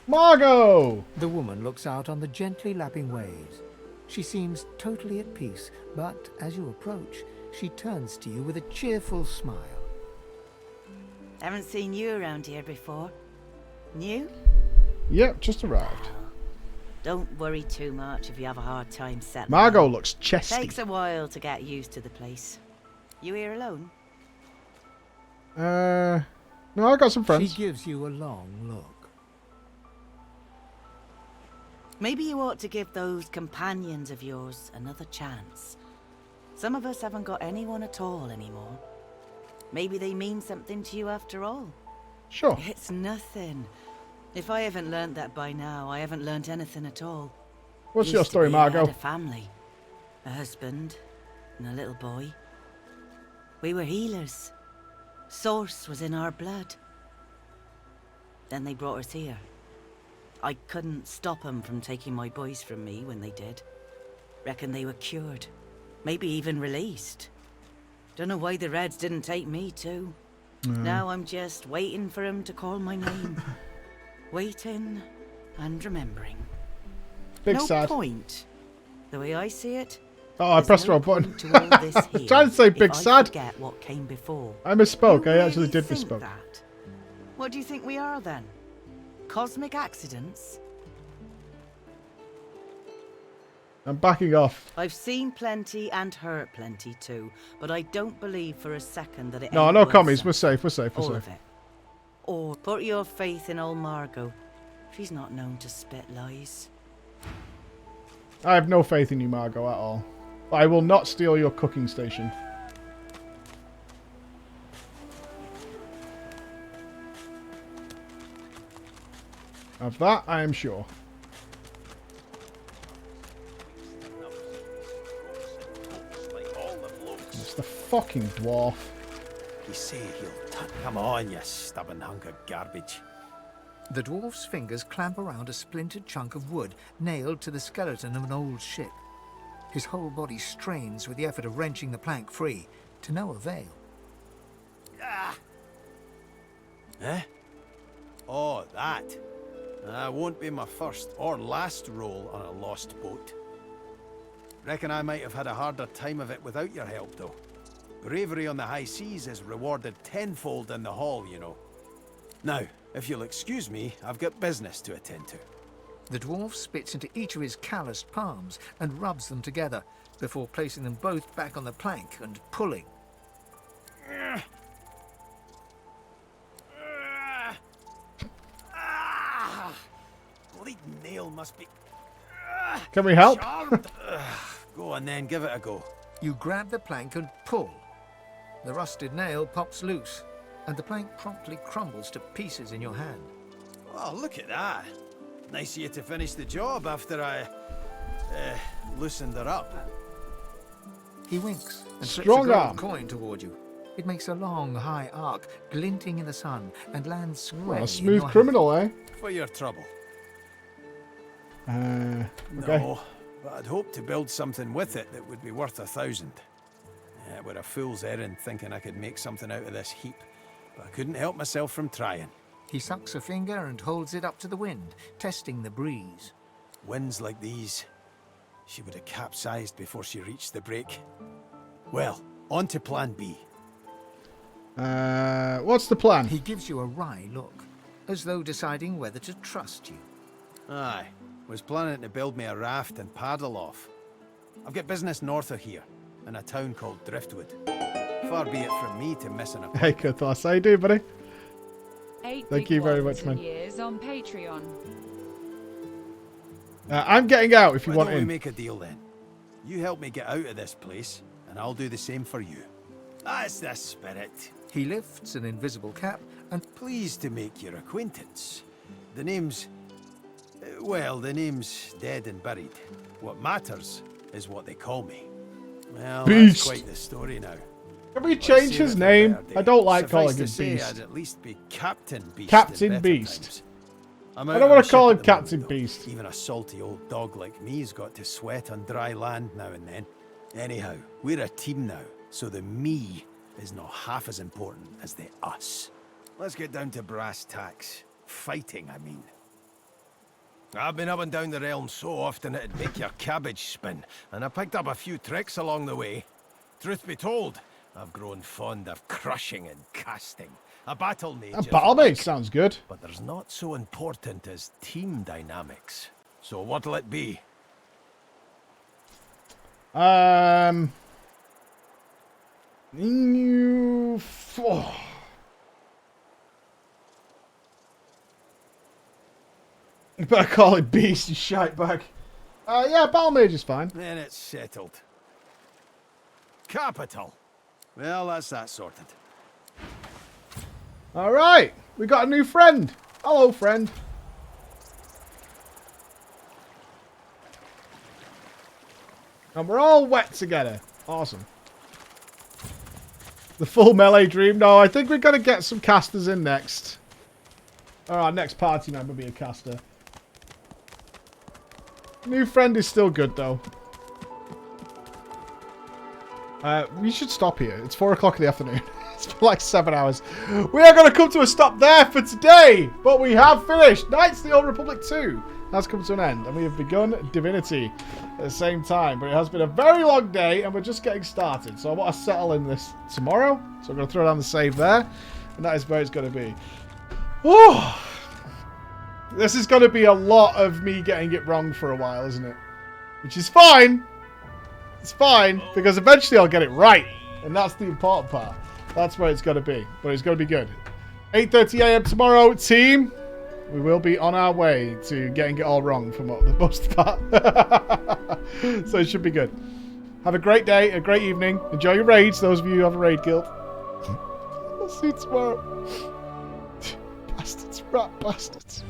Margot! The woman looks out on the gently lapping waves. She seems totally at peace, but as you approach, she turns to you with a cheerful smile. Haven't seen you around here before. New? Yep, just arrived. Don't worry too much if you have a hard time settling. Margot looks chesty. Takes a while to get used to the place. You here alone? No, I got some friends. She gives you a long look. Maybe you ought to give those companions of yours another chance. Some of us haven't got anyone at all anymore. Maybe they mean something to you after all. Sure. It's nothing. If I haven't learned that by now, I haven't learned anything at all. What's your story, Margot? I had a family, a husband, and a little boy. We were healers. Source was in our blood. Then they brought us here. I couldn't stop them from taking my boys from me when they did. Reckon they were cured. Maybe even released. Don't know why the Reds didn't take me too. Now I'm just waiting for him to call my name. Waiting and remembering. Big no sad. Point. The way I see it. Oh, I pressed the wrong button. Trying to say big sad. What came before. I misspoke. You I actually really did think misspoke. that? What do you think we are then? Cosmic accidents? I'm backing off. I've seen plenty and heard plenty too, but I don't believe for a second that it No, ain't no worth commies. We're something. safe. We're safe. We're All safe. of it. Or put your faith in old Margot. She's not known to spit lies. I have no faith in you, Margot, at all. But I will not steal your cooking station. Of that, I am sure. It's the fucking dwarf. You say he'll come on, you stubborn hunk of garbage. The dwarf's fingers clamp around a splintered chunk of wood nailed to the skeleton of an old ship. His whole body strains with the effort of wrenching the plank free, to no avail. Ah! Eh? Oh, that. Won't be my first or last roll on a lost boat. Reckon I might have had a harder time of it without your help, though. Bravery on the high seas is rewarded tenfold in the hall, you know. Now, if you'll excuse me, I've got business to attend to. The dwarf spits into each of his calloused palms and rubs them together before placing them both back on the plank and pulling. Bleeding nail must be... Can we help? Go on then, give it a go. You grab the plank and pull. The rusted nail pops loose, and the plank promptly crumbles to pieces in your hand. Oh, look at that. Nice of you to finish the job after I... loosened her up. He winks and slips Strong a gold arm. coin toward you. It makes a long, high arc, glinting in the sun, and lands square Well, a in smooth your criminal, eh? For your trouble. Okay. No, but I'd hoped to build something with it that would be worth 1,000. Yeah, it were a fool's errand thinking I could make something out of this heap, but I couldn't help myself from trying. He sucks a finger and holds it up to the wind, testing the breeze. Winds like these, she would have capsized before she reached the break. Well, on to plan B. What's the plan? He gives you a wry look, as though deciding whether to trust you. Aye, was planning to build me a raft and paddle off. I've got business north of here, in a town called Driftwood. Far be it from me to miss an Hey, Kuthos, how you doing, buddy? 8 Thank big you very ones much, man. and years on Patreon. I'm getting out if you Why want don't we in. make a deal then? You help me get out of this place, and I'll do the same for you. That's the spirit. He lifts an invisible cap and... Pleased to make your acquaintance. The name's... well, the name's dead and buried. What matters is what they call me. Well, Beast. that's quite the story now. Can we change his name? I don't like calling him Suffice to say, Beast. I'd at least be Captain Beast. Captain in better Beast. times. I'm I out don't on want a to call ship him at the moment, Captain though. Beast. Even a salty old dog like me's got to sweat on dry land now and then. Anyhow, we're a team now, so the me is not half as important as the us. Let's get down to brass tacks. Fighting, I mean. I've been up and down the realm so often it'd make your cabbage spin, and I picked up a few tricks along the way. Truth be told, I've grown fond of crushing and casting. A battle mage. A battle mage sounds good. But there's not so important as team dynamics. So what'll it be? You... You better call it Beast, you shite bag. Yeah, Battle Mage is fine. Then it's settled. Capital. Well, that's that sorted. Alright, we got a new friend. Hello, friend. And we're all wet together. Awesome. The full melee dream. No, I think we're going to get some casters in next. Our next party member will be a caster. New friend is still good, though. We should stop here. It's 4 o'clock in the afternoon. It's for like 7 hours. We are going to come to a stop there for today. But we have finished. Knights of the Old Republic 2 has come to an end. And we have begun Divinity at the same time. But it has been a very long day. And we're just getting started. So I want to settle in this tomorrow. So I'm going to throw down the save there. And that is where it's going to be. Oh, this is going to be a lot of me getting it wrong for a while, isn't it? Which is fine. It's fine, because eventually I'll get it right. And that's the important part. That's where it's going to be. But it's going to be good. 8:30 a.m. tomorrow, team. We will be on our way to getting it all wrong for the most part. So it should be good. Have a great day, a great evening. Enjoy your raids, those of you who have a raid guild. I'll see you tomorrow. Bastards, rat bastards.